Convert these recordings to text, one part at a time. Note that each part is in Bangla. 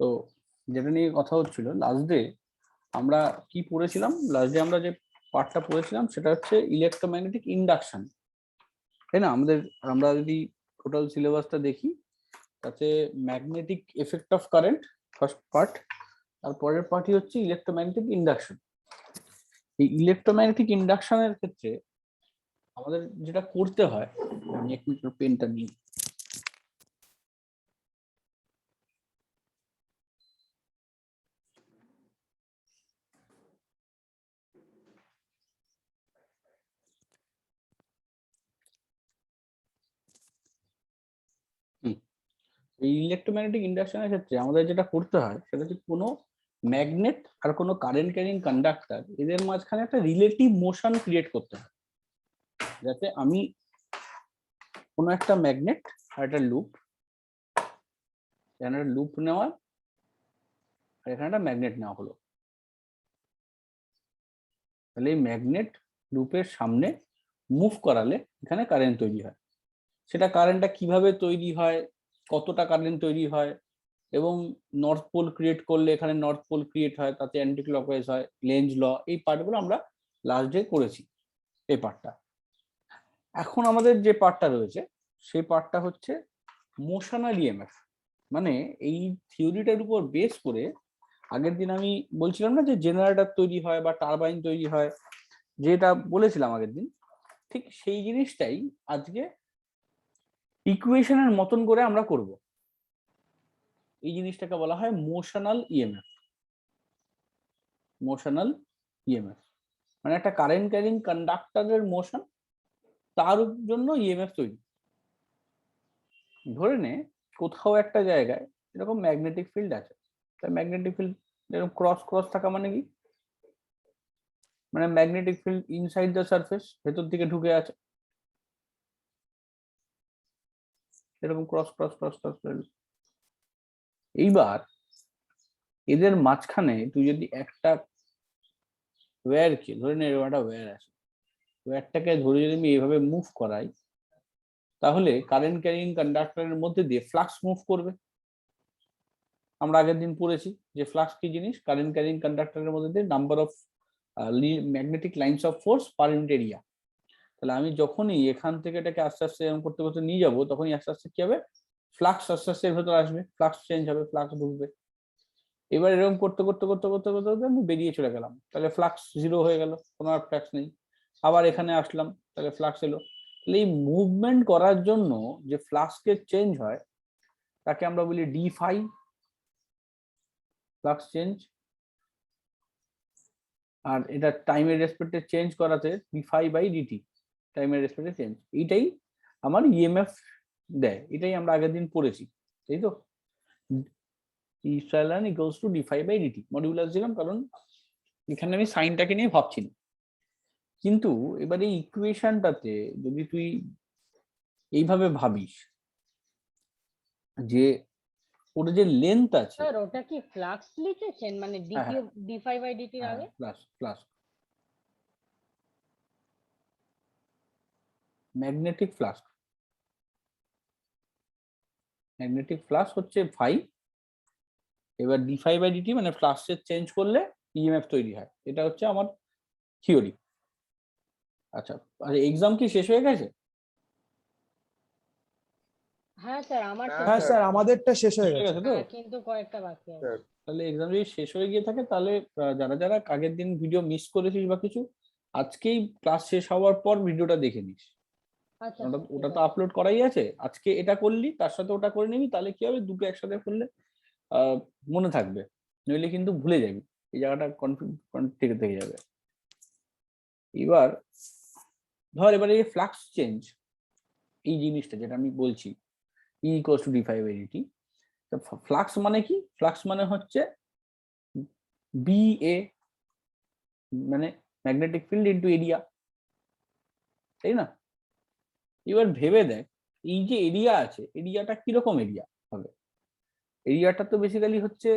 তো যেটা নিয়ে কথা হচ্ছিল লাস্ট ডে আমরা কি পড়েছিলাম, লাস্ট ডে আমরা যে পার্টটা পড়েছিলাম সেটা হচ্ছে ইলেকট্রোম্যাগনেটিক ইন্ডাকশন, তাই না? আমরা যদি টোটাল সিলেবাসটা দেখি তাতে magnetic effect of current first part, আর পরের পার্টই হচ্ছে ইলেকট্রোম্যাগনেটিক ইন্ডাকশন। এই ইলেকট্রোম্যাগনেটিক ইন্ডাকশনের ক্ষেত্রে আমাদের যেটা করতে হয়, আমি এক মিনিট পেনটা নিই। এই ইলেকট্রোম্যাগনেটিক ইন্ডাকশনের ক্ষেত্রে আমাদের যেটা করতে হয় সেটা হচ্ছে কোনো ম্যাগনেট আর কোনো কারেন্ট ক্যারিং কন্ডাক্টর এদের মাঝখানে একটা রিলেটিভ মোশন ক্রিয়েট করতে হয়, যাতে আমি কোনো একটা ম্যাগনেট আর একটা লুপ, এখানে একটা লুপ নেওয়া আর এখানে একটা ম্যাগনেট নেওয়া হলো, তাহলে এই ম্যাগনেট লুপের সামনে মুভ করালে এখানে কারেন্ট তৈরি হয়। সেটা কারেন্টটা কিভাবে তৈরি হয়, কতটা কারেন্ট তৈরি হয়, এবং নর্থ পোল ক্রিয়েট করলে এখানে নর্থ পোল ক্রিয়েট হয়, তাতে অ্যান্টি ক্লকওয়াইজ হয়, লেঞ্জ ল, এই পার্টগুলো আমরা লাস্ট ডে করেছি এই পার্টটা। এখন আমাদের যে পার্টটা রয়েছে সেই পার্টটা হচ্ছে মোশনাল ইএমএফ। মানে এই থিওরিটার উপর বেস করে আগের দিন আমি বলছিলাম না যে জেনারেটর তৈরি হয় বা টারবাইন তৈরি হয়, যেটা বলেছিলাম আগের দিন, ঠিক সেই জিনিসটাই আজকে ইকুয়েশনের মতন করে আমরা করব। এই জিনিসটাকে বলা হয় মোশনাল ইএমএফ। মোশনাল ইএমএফ মানে একটা কারেন্ট ক্যারিং কন্ডাক্টরের মোশন, তার জন্য ইএমএফ তৈরি। ধরে নে কোথাও একটা জায়গায় এরকম ম্যাগনেটিক ফিল্ড আছে, তাই ম্যাগনেটিক ফিল্ড এরকম ক্রস ক্রস থাকা মানে কি, মানে magnetic field inside the surface, ভেতর দিকে ঢুকে আছে, এরকম ক্রস ক্রস ক্রস ক্রস। এইবার এদের মাঝখানে তুই যদি একটা ওয়্যারকে ধরে নে, এরকম একটা ওয়্যার আছে, ওয়্যারটাকে ধরে যদি আমি এইভাবে মুভ করাই, তাহলে কারেন্ট ক্যারিং কন্ডাক্টরের মধ্যে দিয়ে ফ্লাক্স মুভ করবে। আমরা আগের দিন পড়েছি যে ফ্লাক্স কি জিনিস, কারেন্ট ক্যারিং কন্ডাক্টরের মধ্যে দিয়ে number of magnetic lines of force per unit area. তাহলে আমি যখনই এখান থেকে এটাকে আস্তে আস্তে এরকম করতে করতে নিয়ে যাবো, তখনই আস্তে আস্তে কি হবে, ফ্লাক্স আস্তে আস্তে এর ভেতর আসবে, ফ্লাক্স চেঞ্জ হবে, ফ্লাক্স ঢুকবে। এবার এরকম করতে করতে করতে করতে করতে করতে আমি বেরিয়ে চলে গেলাম, তাহলে ফ্লাক্স জিরো হয়ে গেল, কোনো আর ফ্লাক্স নেই। আবার এখানে আসলাম, তাহলে ফ্লাক্স এলো। তাহলে এই মুভমেন্ট করার জন্য যে ফ্লাক্সের চেঞ্জ হয় তাকে আমরা বলি ডি ফাই, ফ্লাক্স চেঞ্জ। আর এটা টাইমের রেসপেক্টে চেঞ্জ করাতে ডি ফাই বাই ডিটি, টাইমের রেসপেক্টে চেঞ্জ, এইটাই আমার ইএমএফ দেয়। এটাই আমরা আগের দিন পড়েছি, তাই তো? E square equals to D phi by dt, modulus দিলাম কারণ এখানে আমি সাইনটাকে নিয়ে ভাবছি না। কিন্তু এবারে ইকুয়েশনটাতে যদি তুই এইভাবে ভাবিস যে ওর যে লেন্থ আছে, স্যার ওটা কি ফ্লাক্স লিখেছেন, মানে ডিটি ডি5 বাই ডিটি এর আগে plus plus magnetic flux, magnetic flux হচ্ছে ফাই, এবার ডি ফাই বাই ডিটি মানে ফ্লাক্সের চেঞ্জ করলে ইএমএফ তৈরি হয়। এটা হচ্ছে আমার থিওরি। আচ্ছা, আর এক্সাম কি শেষ হয়ে গেছে? হ্যাঁ স্যার আমার হ্যাঁ স্যার আমাদেরটা শেষ হয়ে গেছে। তো কিন্তু কয়েকটা বাকি আছে। তাহলে এক্সাম যদি শেষ হয়ে গিয়ে থাকে তাহলে যারা যারা আগের দিন ভিডিও মিস করেছিস বা কিছু, আজকেই ক্লাস শেষ হওয়ার পর ভিডিওটা দেখে নিস। আচ্ছা ওটা তো আপলোড করাই আছে, আজকে এটা করলি তার সাথে ওটা করে নিবি, তাহলে কি হবে, দুটো একসাথে করলে মনে থাকবে, নইলে কিন্তু ভুলে যাবি, এই জায়গাটা থেকে থেকে যাবে। এবার ধর এবারে এই ফ্লাক্স চেঞ্জ, এই জিনিসটা যেটা আমি বলছি E equals to D phi by dt, flux মানে কি, ফ্লাক্স মানে হচ্ছে বি এ, মানে ম্যাগনেটিক ফিল্ড ইনটু এরিয়া, তাই না? এবার ভেবে দেখ এই যে এরিয়া আছে, এরিয়াটা কিরকম এরিয়া হবে? এরিয়াটা তো বেসিক্যালি হচ্ছে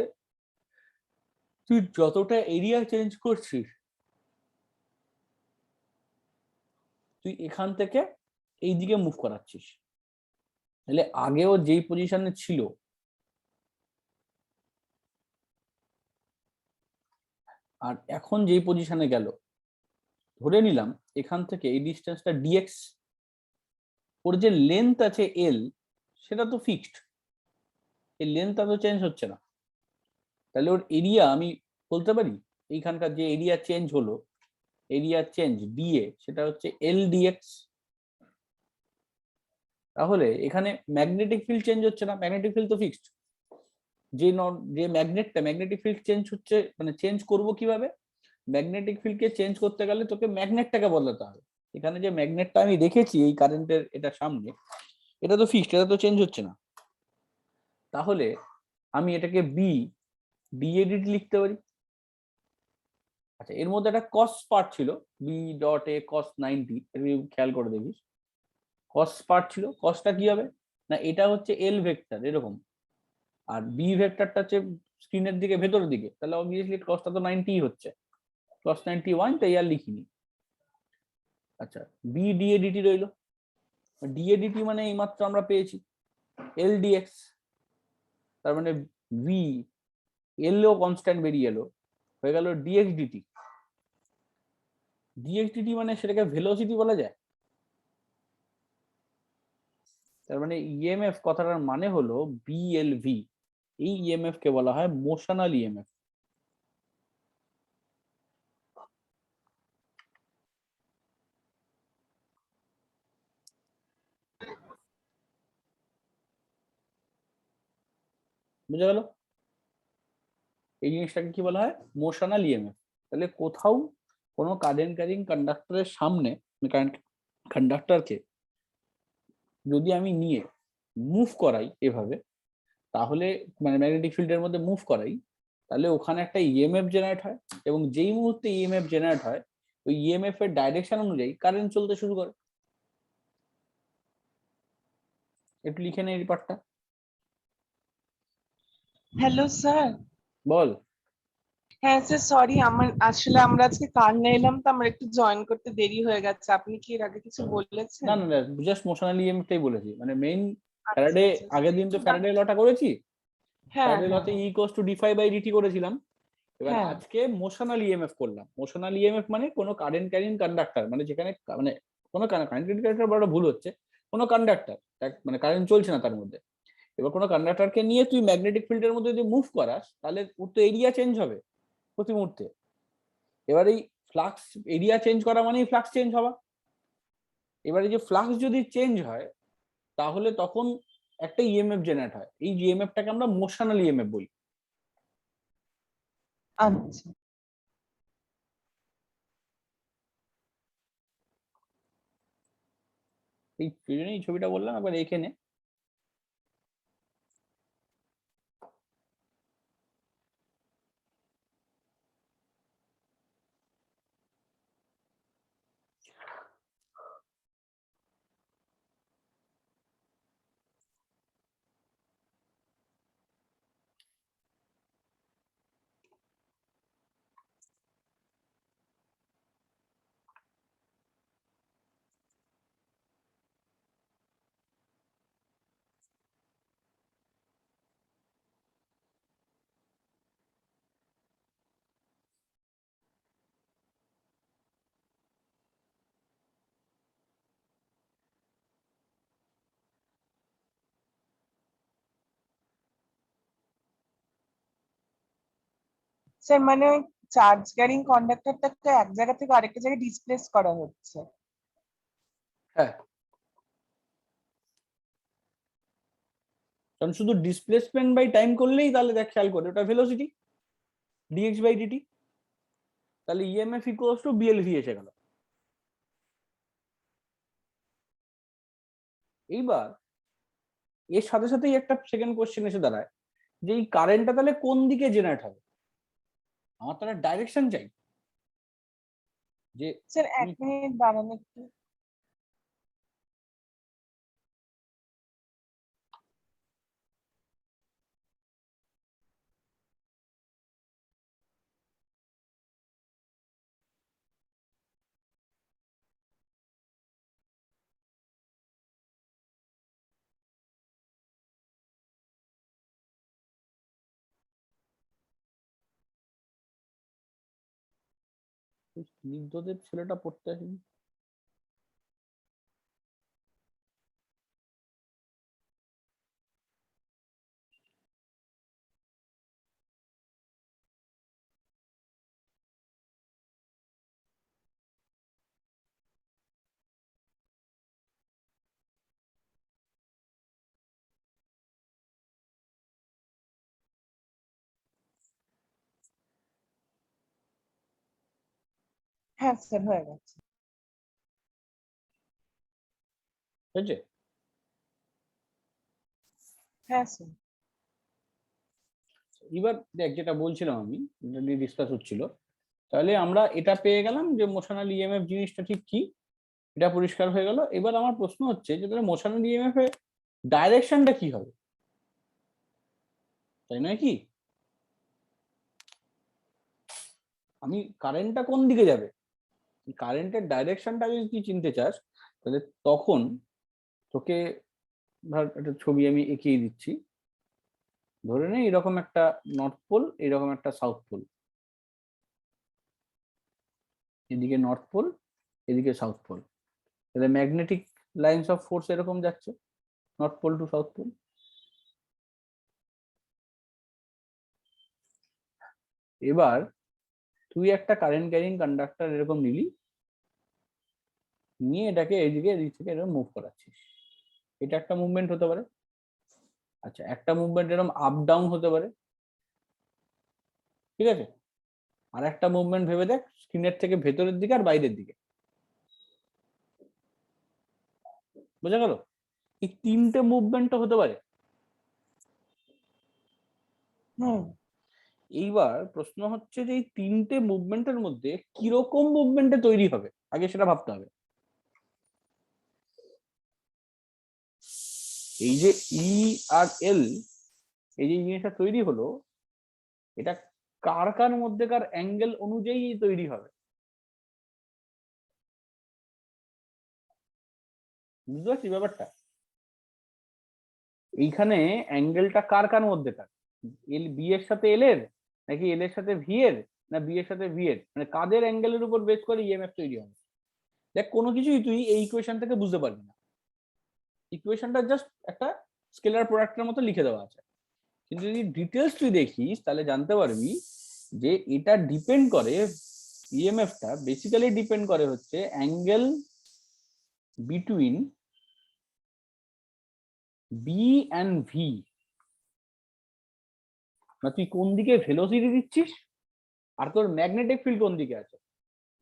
তুই যতটা এরিয়া চেঞ্জ করছিস, তুই এখান থেকে এই দিকে মুভ করাচ্ছিস, তাহলে আগেও যেই পজিশনে ছিল আর এখন যেই পজিশনে গেল, ধরে নিলাম এখান থেকে এই ডিস্টেন্সটা ডিএক্স, ওর যে লেন্থ আছে এল, সেটা তো ফিক্সড, এই লেন্থটা তো চেঞ্জ হচ্ছে না। তাহলে ওর এরিয়া আমি বলতে পারি এইখানকার যে এরিয়া চেঞ্জ হলো, এরিয়া চেঞ্জ ডিএ, সেটা হচ্ছে এল ডিএক্স। তাহলে এখানে ম্যাগনেটিক ফিল্ড চেঞ্জ হচ্ছে না, ম্যাগনেটিক ফিল্ড তো ফিক্সড। যে ম্যাগনেটিক ফিল্ড চেঞ্জ হচ্ছে, মানে চেঞ্জ করব কিভাবে? ম্যাগনেটিক ফিল্ডকে চেঞ্জ করতে গেলে তোকে ম্যাগনেটটাকে বদলাতে হবে। এখানে যে ম্যাগনেটটা আমি রেখেছি এই কারেন্টের এটা সামনে, এটা তো ফিক্সড, এটা তো চেঞ্জ হচ্ছে না। তাহলে আমি এটাকে বি ডিএডিটি লিখতে পারি। আচ্ছা, এর মধ্যে একটা কস পার্ট ছিল, বি ডট এ কস 90, খেয়াল করে দেখিস কস পার্ট ছিল। কসটা কি হবে না, এটা হচ্ছে এল ভেক্টর এরকম, আর বি ভেক্টরটা হচ্ছে স্ক্রিনের দিকে ভেতরের দিকে, তাহলে অবভিয়াসলি কসটা তো 90 হচ্ছে, কস 91, তাই আর লিখিনি। আচ্ছা, বি ডিএডিটি রইলো। ডিএডিটি মানে এইমাত্র আমরা পেয়েছি এল ডিএক্স, তার মানে ভি এলও কনস্ট্যান্ট বেরিয়ে এলো, হয়ে গেল ডিএক্স ডিটি। ডিএক্স ডিটি মানে সেটাকে ভেলোসিটি বলা যায়। তার মানে ইএমএফ কথাটার মানে হলো বিএলভি। এই ইএমএফ কে বলা হয় মোশনাল ইএমএফ। বুঝা গেল? এই জিনিসটাকে কি বলা হয়? Motional EMF. তাহলে কোথাও কোনো কারেন্ট ক্যারিং কন্ডাক্টরের সামনে, কারেন্ট কন্ডাক্টরকে যদি আমি নিয়ে মুভ করাই এভাবে, তাহলে মানে ম্যাগনেটিক ফিল্ডের মধ্যে মুভ করাই, তাহলে ওখানে একটা ইএমএফ জেনারেট হয়, এবং যেই মুহূর্তে ইএমএফ জেনারেট হয়, ওই ইএমএফ এর ডাইরেকশন অনুযায়ী কারেন্ট চলতে শুরু করে। একটু লিখে নে এই পার্টটা। Hello sir. বল। হ্যাঁ স্যার, সরি, আসলে আমরা আজকে কার নিয়ে এলাম তো আমার একটু জয়েন করতে দেরি হয়ে গেছে। আপনি কি এর আগে কিছু বলেছেন? না না না, জাস্ট মোশনাল ইএমএফটাই বলেছি, মানে মেইন আচ্ছা ফ্যারাডে। আচ্ছা আগের দিন তো ফ্যারাডে লটা করেছি, হ্যাঁ ফ্যারাডে হ্যাঁ লতে E equals to D phi by DT করেছিলাম। এবার হ্যাঁ আজকে মোশনাল ইএমএফ করলাম। মোশনাল ইএমএফ মানে কোনো কারেন্ট ক্যারিং কন্ডাক্টর, মানে যেখানে মানে কোনো কারেন্ট ক্যারিং বড় ভুল হচ্ছে, কোনো কন্ডাক্টর মানে কারেন্ট চলছে না তার মধ্যে। এবার কোনো কন্ডাক্টরকে নিয়ে তুই ম্যাগনেটিক ফিল্ডের মধ্যে যদি মুভ করাস, তাহলে ওর তো এরিয়া চেঞ্জ হবে প্রতি মুহূর্তে। এবার এই ফ্লাক্স, এরিয়া চেঞ্জ করা মানেই ফ্লাক্স চেঞ্জ হওয়া। এবার এই যে ফ্লাক্স যদি চেঞ্জ হয়, তাহলে তখন একটা ইএমএফ জেনারেট হয়। এই ইএমএফটাকে আমরা মোশনাল ইএমএফ বলি। আচ্ছা। এই জন্যই এই ছবিটা বললাম, একবার এখানে স্যার মানে ওই চার্জ ক্যারিং কন্ডাক্টরটাকে এক জায়গা থেকে আরেকটা জায়গায় ডিসপ্লেস করা হচ্ছে। হ্যাঁ, কারণ শুধু ডিসপ্লেসমেন্ট বাই টাইম করলেই, তাহলে দেখ খেয়াল করে ওটা ভেলোসিটি ডিএক্স বাই ডিটি, তাহলে ইএমএফ ইকুয়ালস টু বিএলভি এসে গেল। এইবার এর সাথে সাথেই একটা সেকেন্ড কোশ্চেন এসে দাঁড়ায়, যে এই কারেন্টটা তাহলে কোন দিকে জেনারেট হবে? আমার তাহলে ডাইরেকশন চাই, যে স্যার এক মিনিট দাঁড়ান একটু। স্নিগ্ধদের ছেলেটা পড়তে আসেনি। হ্যাঁ স্যার হয়ে গেছে। ঠিক আছে, হ্যাঁ স্যার। এবার দেখ যেটা বলছিলাম আমি, যেটা নিয়ে ডিসকাস হচ্ছিল, তাহলে আমরা এটা পেয়ে গেলাম যে মোশনাল ইএমএফ জিনিসটা ঠিক কি, এটা পরিষ্কার হয়ে গেল। এবার আমার প্রশ্ন হচ্ছে যে তাহলে মোশনাল ইএমএফ এর ডাইরেকশনটা কি হবে, তাই নয় কি? আমি কারেন্টটা কোন দিকে যাবে, কারেন্টের ডাইরেকশনটা যদি তুই চিনতে চাস, তাহলে তখন তোকে ধর একটা ছবি আমি এঁকিয়ে দিচ্ছি। ধরে নে এরকম একটা নর্থ পোল, এরকম একটা সাউথ পোল, এদিকে নর্থ পোল, এদিকে সাউথ পোল। তাহলে ম্যাগনেটিক লাইন্স অফ ফোর্স এরকম যাচ্ছে north pole to south pole. এবার তুই একটা কারেন্ট ক্যারিং কন্ডাক্টর এরকম নিলি, নিয়ে এটাকে এদিক থেকে এরকম মুভ করাচ্ছিস। এটা একটা মুভমেন্ট হতে পারে। আচ্ছা, একটা মুভমেন্ট এরকম আপ ডাউন হতে পারে, ঠিক আছে। আর একটা মুভমেন্ট ভেবে দেখ স্ক্রিনের থেকে ভেতরের দিকে আর বাইরের দিকে, বোঝা গেল? এই তিনটে মুভমেন্টও হতে পারে। হুম। এইবার প্রশ্ন হচ্ছে যে এই তিনটে মুভমেন্টের মধ্যে কিরকম মুভমেন্টে তৈরি হবে, আগে সেটা ভাবতে হবে। এই যে ই আর এল, এই যে জিনিসটা তৈরি হলো, এটা কার কার মধ্যেকার অ্যাঙ্গেল অনুযায়ী তৈরি হবে, বুঝতে পারছি ব্যাপারটা? এইখানে অ্যাঙ্গেলটা কার কার মধ্যেকার, এল বি এর সাথে এল এর, নাকি এল এর সাথে ভি এর, না বি এর সাথে ভি এর, মানে কাদের অ্যাঙ্গেলের উপর বেস করে ইএমএফ তৈরি হবে। দেখ কোনো কিছুই তুই এই ইকুয়েশন থেকে বুঝতে পারবি না, ইকুয়েশনটা জাস্ট একটা স্কেলার প্রোডাক্টের মতো লিখে দেওয়া আছে। কিন্তু যদি ডিটেলস তুই দেখিস তাহলে জানতে পারবি যে এটা ডিপেন্ড করে, ইএমএফটা বেসিক্যালি ডিপেন্ড করে হচ্ছে angle between B and V. না তুই কোন দিকে ভেলোসিটি দিচ্ছিস, আর তোর ম্যাগনেটিক ফিল্ড কোন দিকে আছে।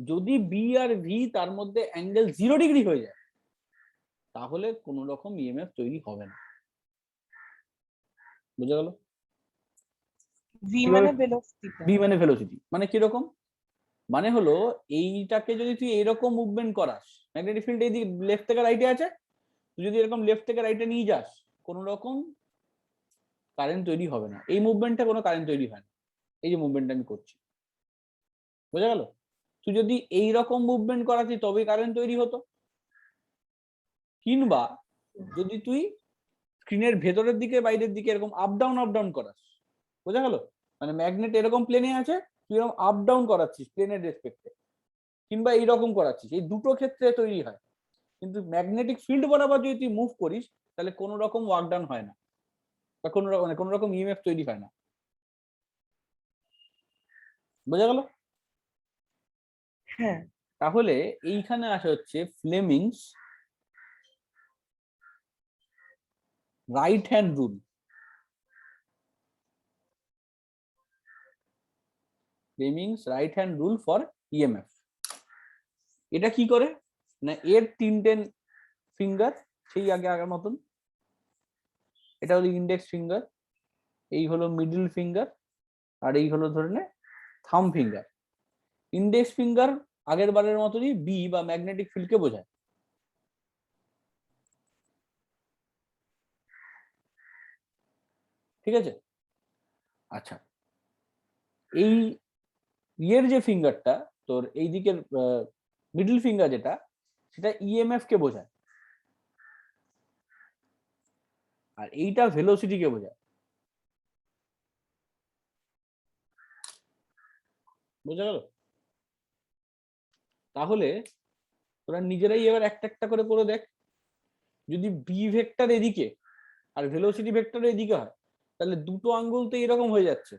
যদি বি আর ভি তার মধ্যে অ্যাঙ্গেল 0 ডিগ্রি হয়ে যায়, তাহলে কোন রকম ইএমএফ তৈরি হবে না। বুঝা গেল? ভি কিভাবে? মানে ভেলোসিটি। ভি মানে ভেলোসিটি, মানে কিরকম, মানে হলো এইটাকে যদি তুই এরকম মুভমেন্ট করাস, ম্যাগনেটিক ফিল্ড এই দিকে লেফট থেকে রাইটে আছে, তুই যদি এরকম লেফট থেকে রাইটে নিয়ে যাস, কোন রকম কারেন্ট তৈরি হবে না। এই মুভমেন্টে কোনো কারেন্ট তৈরি হয় না, এই যে মুভমেন্ট আমি করছি, বোঝা গেল? তুই যদি এই রকম মুভমেন্ট করাতি তবেই কারেন্ট তৈরি হতো। কিংবা যদি তুই স্ক্রিনের ভেতরের দিকে বাইরের দিকে এরকম আপ ডাউন করাস, বোঝা গেল? মানে ম্যাগনেট এরকম প্লেনে আছে, তুই এরকম আপ ডাউন করাচ্ছিস প্লেনের রেসপেক্টে, কিংবা এইরকম করাচ্ছিস, এই দুটো ক্ষেত্রে তৈরি হয়। কিন্তু ম্যাগনেটিক ফিল্ড বরাবর যদি তুই মুভ করিস, তাহলে কোনো রকম ওয়ার্ক ডাউন হয় না, বা কোনো রকম ইএমএফ তৈরি হয় না। বোঝা গেল? হ্যাঁ। তাহলে এইখানে আসা হচ্ছে Fleming's right hand rule. Fleming's right hand rule for EMF. এটা কি করে না, এর তিনটে ফিঙ্গার সেই আগের মতন। এটা হলো ইন্ডেক্স ফিঙ্গার, এই হলো মিডল ফিঙ্গার, আর এই হলো ধরে নে থাম ফিঙ্গার। ইন্ডেক্স ফিঙ্গার আগের বারের মতনই বি বা ম্যাগনেটিক ফিল্ডকে বোঝায়, ঠিক আছে। আচ্ছা, এই ইয়ের যে ফিঙ্গারটা তোর এই দিকের মিডল ফিঙ্গার যেটা, সেটা ইএমএফ কে বোঝায়, আর এইটা ভেলোসিটি কে বোঝায়। বোঝা গেল? তাহলে তোরা নিজেরাই এবার একটা একটা করে করে দেখ, যদি বি ভেক্টর এদিকে আর ভেলোসিটি ভেক্টর এদিকে হয় তাহলে দুটো আঙ্গুল তো এরকম হয়ে যাচ্ছে,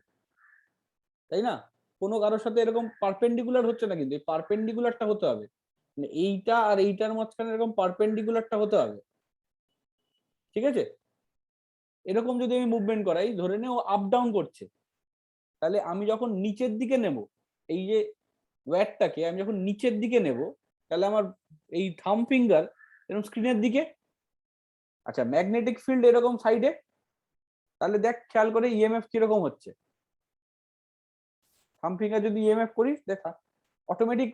তাই না? কোনো কারোর সাথে এরকম পারপেন্ডিকুলার হচ্ছে না, কিন্তু এই পারপেন্ডিকুলারটা হতে হবে, মানে এইটা আর এইটার মাঝখানে এরকম পারপেন্ডিকুলারটা হতে হবে, ঠিক আছে? এরকম যদি আমি মুভমেন্ট করাই, ধরে নে ও আপ ডাউন করছে, তাহলে আমি যখন নিচের দিকে নেব, এই যে ওয়্যারটাকে আমি যখন নিচের দিকে নেব, তাহলে আমার এই থাম ফিঙ্গার এরকম স্ক্রিনের দিকে, আচ্ছা ম্যাগনেটিক ফিল্ড এরকম সাইডে, তাহলে দেখ খেয়াল করে ইএমএফ কিরকম হচ্ছে। থাম ফিঙ্গার যদি ইএমএফ করিস দেখা অটোমেটিক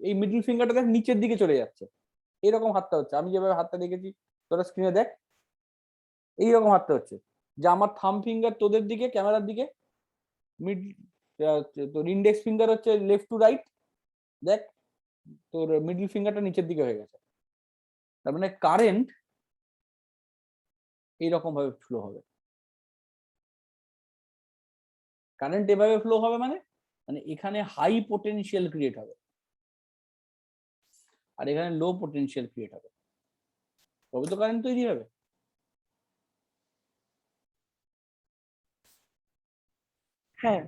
এই মিডল ফিঙ্গারটা দেখ নিচের দিকে চলে যাচ্ছে, এরকম হাতটা হচ্ছে। আমি যেভাবে হাতটা দেখেছি তোরা স্ক্রিনে দেখ, এইরকম হাতটা হচ্ছে, যে আমার থাম ফিঙ্গার তোদের দিকে ক্যামেরার দিকে, মিড তোর ইন্ডেক্স ফিঙ্গার হচ্ছে লেফট টু রাইট, দেখ তোর মিডল ফিঙ্গারটা নিচের দিকে হয়ে গেছে। তার মানে কারেন্ট এইরকম ভাবে ফ্লো হবে। কারেন্ট এভাবে ফ্লো হবে মানে মানে এখানে হাই পোটেনশিয়াল ক্রিয়েট হবে আর এখানে লো পোটেনশিয়াল ক্রিয়েট হবে, তবে তো কারেন্ট তৈরি হবে। হ্যাঁ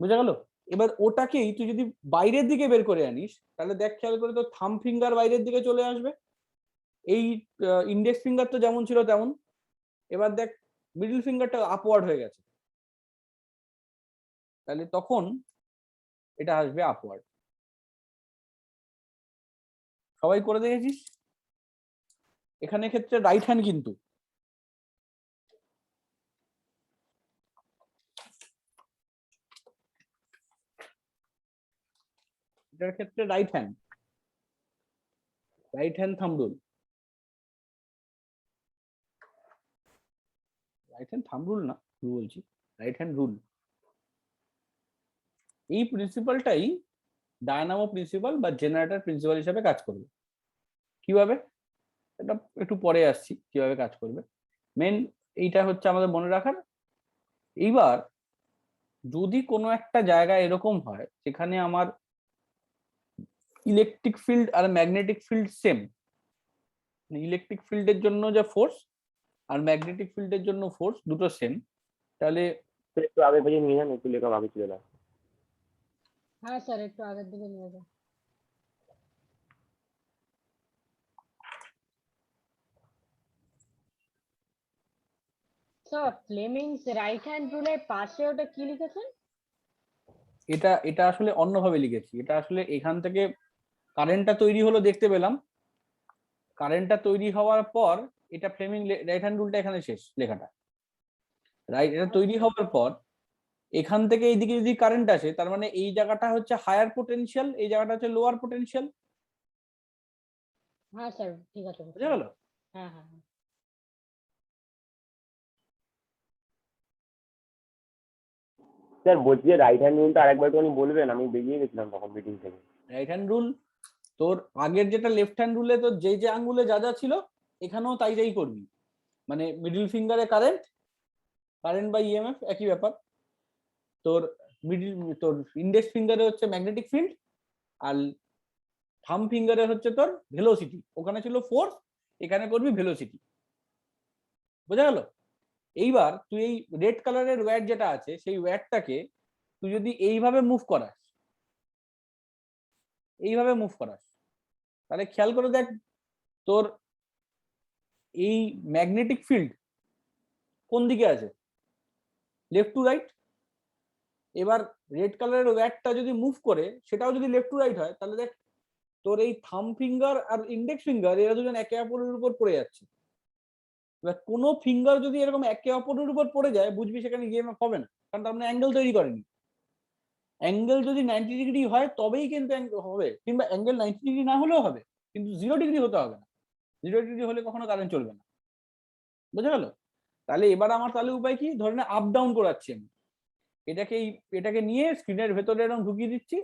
বুঝা গেল? এবার ওটাকেই তুই যদি বাইরের দিকে বের করে আনিস, তাহলে দেখ খেয়াল করে তোর থাম ফিঙ্গার বাইরের দিকে চলে আসবে, এই ইন্ডেক্স ফিঙ্গার তো যেমন ছিল তেমন, এবার দেখ মিডল ফিঙ্গারটা আপওয়ার্ড হয়ে গেছে, তাহলে তখন এটা আসবে আপওয়ার্ড। সবাই করে দেখেছিস? এখানে ক্ষেত্রে রাইট হ্যান্ড, কিন্তু এটার ক্ষেত্রে right hand thumb rule, right hand thumb rule না, রুল বলছি, রাইট হ্যান্ড রুল। এই প্রিন্সিপালটাই ডায়নামো প্রিন্সিপাল বা জেনারেটর প্রিন্সিপাল হিসেবে কাজ করবে। কিভাবে, এটা একটু পরে আসছি কিভাবে কাজ করবে। মেন এইটা হচ্ছে আমাদের মনে রাখার। এইবার যদি কোনো একটা জায়গায় এরকম হয় যেখানে আমার ইলেকট্রিক ফিল্ড আর ম্যাগনেটিক ফিল্ড সেম, ইলেকট্রিক ফিল্ডের জন্য যা ফোর্স আর ম্যাগনেটিক ফিল্ডের জন্য ফোর্স দুটো সেম, তাহলে একটু আগে পেয়ে নিয়ে যান, একটু লেখা বাকি ছিল না। হ্যাঁ স্যার একটু আগের দিকে নিয়ে যান। স্যার ফ্লেমিংস রাইট হ্যান্ড রুলের পাশে ওটা কি লিখেছেন? এটা এটা আসলে অন্যভাবে লিখেছি। এটা আসলে এখান থেকে কারেন্টটা তৈরি হলো দেখতে পেলাম, কারেন্টটা তৈরি হওয়ার পর এটা ফ্লেমিং রাইট হ্যান্ড রুলটা এখানে শেষ লেখাটা। রাইট, এটা তৈরি হওয়ার পর এখান থেকে এইদিকে যদি কারেন্ট আসে, তার মানে এই জায়গাটা হচ্ছে হায়ার পোটেনশিয়াল, এই জায়গাটা হচ্ছে লোয়ার পোটেনশিয়াল। হ্যাঁ স্যার ঠিক আছে। বুঝা গেল? হ্যাঁ হ্যাঁ হ্যাঁ। স্যার বলছি যে রাইট হ্যান্ড রুলটা আরেকবার একটু বলবেন, আমি বেরিয়ে গেছিলাম তখন মিটিং থেকে। রাইট হ্যান্ড রুল তোর আগের যেটা লেফট হ্যান্ড রুলে তোর যে যে আঙ্গুলে যা যা ছিল এখানেও তাই তাই করবি, মানে মিডল ফিঙ্গারে কারেন্ট, কারেন্ট বাই ইএমএফ একই ব্যাপার। তোর তোর ইন্ডেক্স ফিঙ্গারে হচ্ছে ম্যাগনেটিক ফিল্ড, আর থাম ফিঙ্গারে হচ্ছে তোর ভেলোসিটি। ওখানে ছিল ফোর্স, এখানে করবি ভেলোসিটি। বোঝা গেল? এইবার তুই এই রেড কালারের ওয়্যার যেটা আছে সেই ওয়্যারটাকে তুই যদি এইভাবে মুভ করাস, এইভাবে মুভ করাস, তাহলে খেয়াল করে দেখ তোর এই ম্যাগনেটিক ফিল্ড কোন দিকে আছে, লেফট টু রাইট। এবার রেড কালারের ওয়্যারটা যদি মুভ করে সেটাও যদি লেফট টু রাইট হয়, তাহলে দেখ তোর এই থাম ফিঙ্গার আর ইন্ডেক্স ফিঙ্গার এরা দুজন একে অপরের উপর পড়ে যাচ্ছে। এবার কোনো ফিঙ্গার যদি এরকম একে অপরের উপর পড়ে যায়, বুঝবি সেখানে ইএমএফ হবে না, কারণ তার মানে অ্যাঙ্গেল তৈরি করেনি। অ্যাঙ্গেল যদি 90 ডিগ্রি হয় তবেই কিন্তু হবে, কিংবা অ্যাঙ্গেল 90 ডিগ্রি না হলেও হবে, কিন্তু 0 ডিগ্রি হতে হবে না। 0 ডিগ্রি হলে কখনো কারেন্ট চলবে না। বুঝা গেল? তাহলে এবার আমার তাহলে উপায় কি, ধরে আপ ডাউন করাচ্ছি আমি এটাকে নিয়ে স্ক্রিনের ভেতরে এরকম ঢুকিয়ে দিচ্ছি,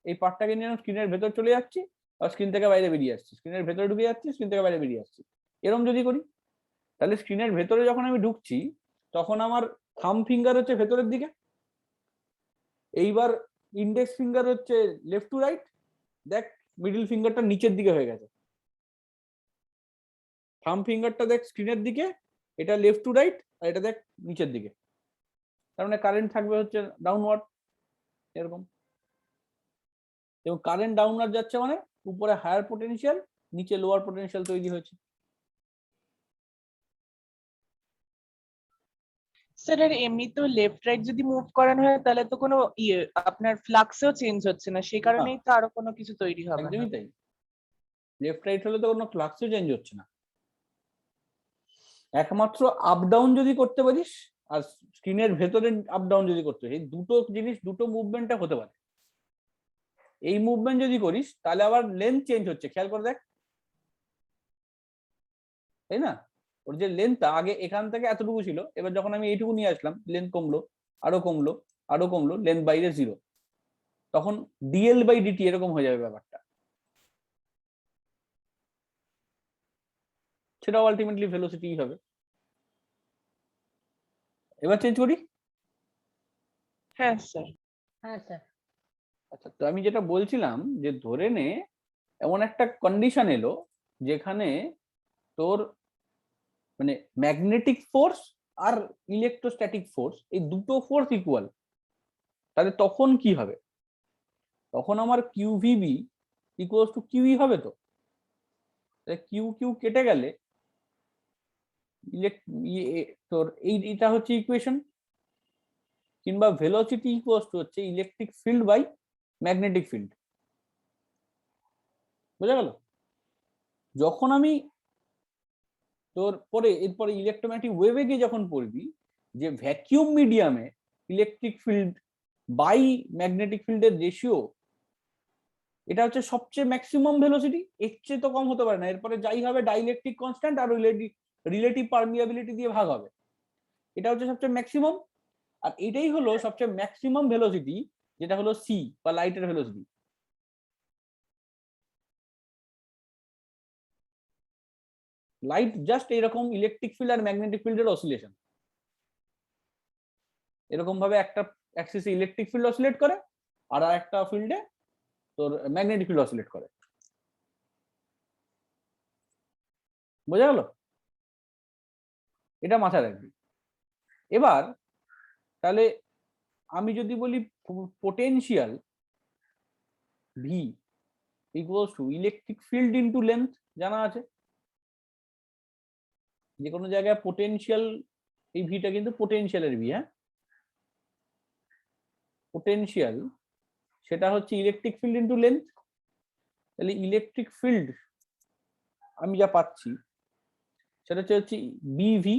এই পার্টটাকে নিয়ে স্ক্রিনের ভেতর চলে যাচ্ছি, আর স্ক্রিন থেকে বাইরে বেরিয়ে আসছি, স্ক্রিনের ভেতরে ঢুকে যাচ্ছি, স্ক্রিন থেকে বাইরে বেরিয়ে আসছি। এরকম যদি করি, তাহলে স্ক্রিনের ভেতরে যখন আমি ঢুকছি তখন আমার থাম ফিঙ্গার হচ্ছে ভেতরের দিকে, এইবার ইন্ডেক্স ফিঙ্গার হচ্ছে লেফট টু রাইট, দেখ মিডল ফিঙ্গারটা নিচের দিকে হয়ে গেছে, থাম্ব ফিঙ্গারটা দেখ স্ক্রিনের দিকে, এটা লেফট টু রাইট, আর এটা দেখ নিচের দিকে, তার মানে কারেন্ট থাকবে হচ্ছে ডাউনওয়ার্ড এরকম। এবং কারেন্ট ডাউনওয়ার্ড যাচ্ছে মানে উপরে হায়ার পোটেনশিয়াল, নিচে লোয়ার পোটেনশিয়াল তৈরি হয়েছে। স্যার আর এমনি তো লেফট রাইট যদি মুভ করানো হয় তাহলে তো কোনো ইয়ে আপনার ফ্লাক্সেও চেঞ্জ হচ্ছে না, সেই কারণেই তো আরো কোনো কিছু তৈরি হবে না। একদমই তাই, লেফট রাইট হলে তো কোনো ফ্লাক্সও চেঞ্জ হচ্ছে না, একমাত্র আপ ডাউন যদি করতে পারিস আর স্ক্রিনের ভেতরে আপ ডাউন যদি করতে পারিস, এই দুটো জিনিস, দুটো মুভমেন্টটা হতে পারে। এই মুভমেন্ট যদি করিস তাহলে আবার লেন্থ চেঞ্জ হচ্ছে, খেয়াল করে দেখ, তাই না? ওর যে লেন্থটা আগে এখান থেকে এতটুকু ছিল, এবার যখন আমি এইটুকু নিয়ে আসলাম লেন্থ কমলো, আরো কমলো, আরো কমলো, লেন্থ বাইরে 0, তখন ডিএল বাই ডিটি এরকম হয়ে যাবে ব্যাপারটা, সেটাও আলটিমেটলি ভেলোসিটি হবে। এবার চেঞ্জ করি। হ্যাঁ স্যার। হ্যাঁ স্যার। আচ্ছা, তো আমি যেটা বলছিলাম যে ধরে নে এমন একটা কন্ডিশন এলো যেখানে তোর মানে ম্যাগনেটিক ফোর্স আর ইলেকট্রোস্ট্যাটিক ফোর্স, এই দুটো ফোর্স ইকুয়াল, তাহলে তখন কি হবে? তখন আমার কিউভিবি ইকুয়ালস টু কিউই হবে। তো কিউ কিউ কেটে গেলে তোর এইটা হচ্ছে ইকুয়েশন, কিংবা ভেলোসিটি ইকুয়ালস টু হচ্ছে electric field by magnetic field. বোঝা গেল? যখন আমি তোর পরে এরপরে ইলেকট্রোম্যাগনেটিক ওয়েভে গিয়ে যখন পড়বি যে ভ্যাকিউম মিডিয়ামে ইলেকট্রিক ফিল্ড বাই ম্যাগনেটিক ফিল্ডের রেশিও, এটা হচ্ছে সবচেয়ে ম্যাক্সিমাম ভেলোসিটি, এর চেয়ে তো কম হতে পারে না। এরপরে যাই হবে ডাইইলেকট্রিক কনস্ট্যান্ট আর রিলেটিভ পারমিয়াবিলিটি দিয়ে ভাগ হবে, এটা হচ্ছে সবচেয়ে ম্যাক্সিমাম। আর এটাই হলো সবচেয়ে ম্যাক্সিমাম ভেলোসিটি, যেটা হলো সি বা লাইটের ভেলোসিটি। লাইট জাস্ট এরকম ইলেকট্রিক ফিল্ড আর ম্যাগনেটিক ফিল্ডের অসিলেশন, এরকম ভাবে একটা অ্যাক্সিসে ইলেকট্রিক ফিল্ড অসিলেট করে আর একটা ফিল্ডে তোর ম্যাগনেটিক ফিল্ড অসিলেট করে। বোঝা গেল? এটা মাথায় রাখবি। এবার তাহলে আমি যদি বলি potential V equals to electric field into length, জানা আছে যে কোনো জায়গায় পোটেনশিয়াল, এই ভিটা কিন্তু পোটেনশিয়ালের ভি, হ্যাঁ পোটেনশিয়াল, সেটা হচ্ছে ইলেকট্রিক ফিল্ড ইনটু লেন্থ। তাহলে ইলেকট্রিক ফিল্ড আমি যা পাচ্ছি সেটা হচ্ছে B V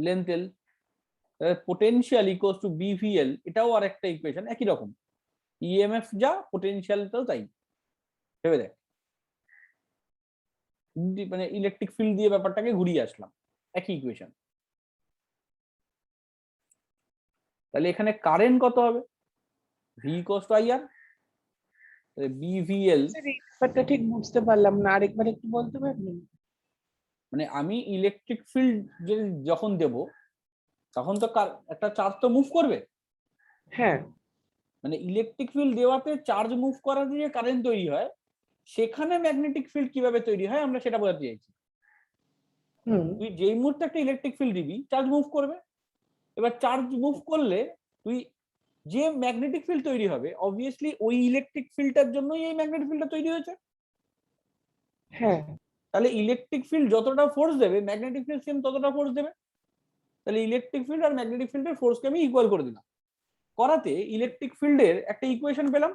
length L, potential equals to B V L, এটাও আর একটা ইকুয়েশন একই রকম, ইএমএফ যা পোটেনশিয়ালটাও তাই। ভেবে দেখ, মানে ইলেকট্রিক ফিল্ড দিয়ে ব্যাপারটাকে ঘুরিয়ে আসলাম, একই ইকুয়েশন। তাহলে এখানে কারেন্ট কত হবে? V equals to I R, B V L. Sir এই ব্যাপারটা ঠিক বুঝতে পারলাম না, আরেকবার একটু বলতে পারবেন? মানে আমি ইলেকট্রিক ফিল্ড যখন দেব তখন তো একটা চার্জ তো মুভ করবে, হ্যাঁ। মানে ইলেকট্রিক ফিল্ড দেওয়াতে চার্জ মুভ করা দিয়ে কারেন্ট তৈরি হয়, সেখানে ম্যাগনেটিক ফিল্ড কিভাবে তৈরি হয় আমরা সেটা বোঝাতে চাইছি। তুই যেই মুহূর্তে একটা ইলেকট্রিক ফিল্ড দিবি চার্জ মুভ করবে, এবার চার্জ মুভ করলে তুই যে ম্যাগনেটিক ফিল্ড তৈরি হবে অবভিয়াসলি ওই ইলেকট্রিক ফিল্ডটার জন্যই এই ম্যাগনেটিক ফিল্ডটা তৈরি হয়েছে। হ্যাঁ। তাহলে ইলেকট্রিক ফিল্ড যতটা ফোর্স দেবে ম্যাগনেটিক ফিল্ড সেম ততটা ফোর্স দেবে। তাহলে ইলেকট্রিক ফিল্ড আর ম্যাগনেটিক ফিল্ডের ফোর্সকে আমি ইকুয়াল করে দিলাম, করাতে ইলেকট্রিক ফিল্ডের একটা ইকুয়েশন পেলাম,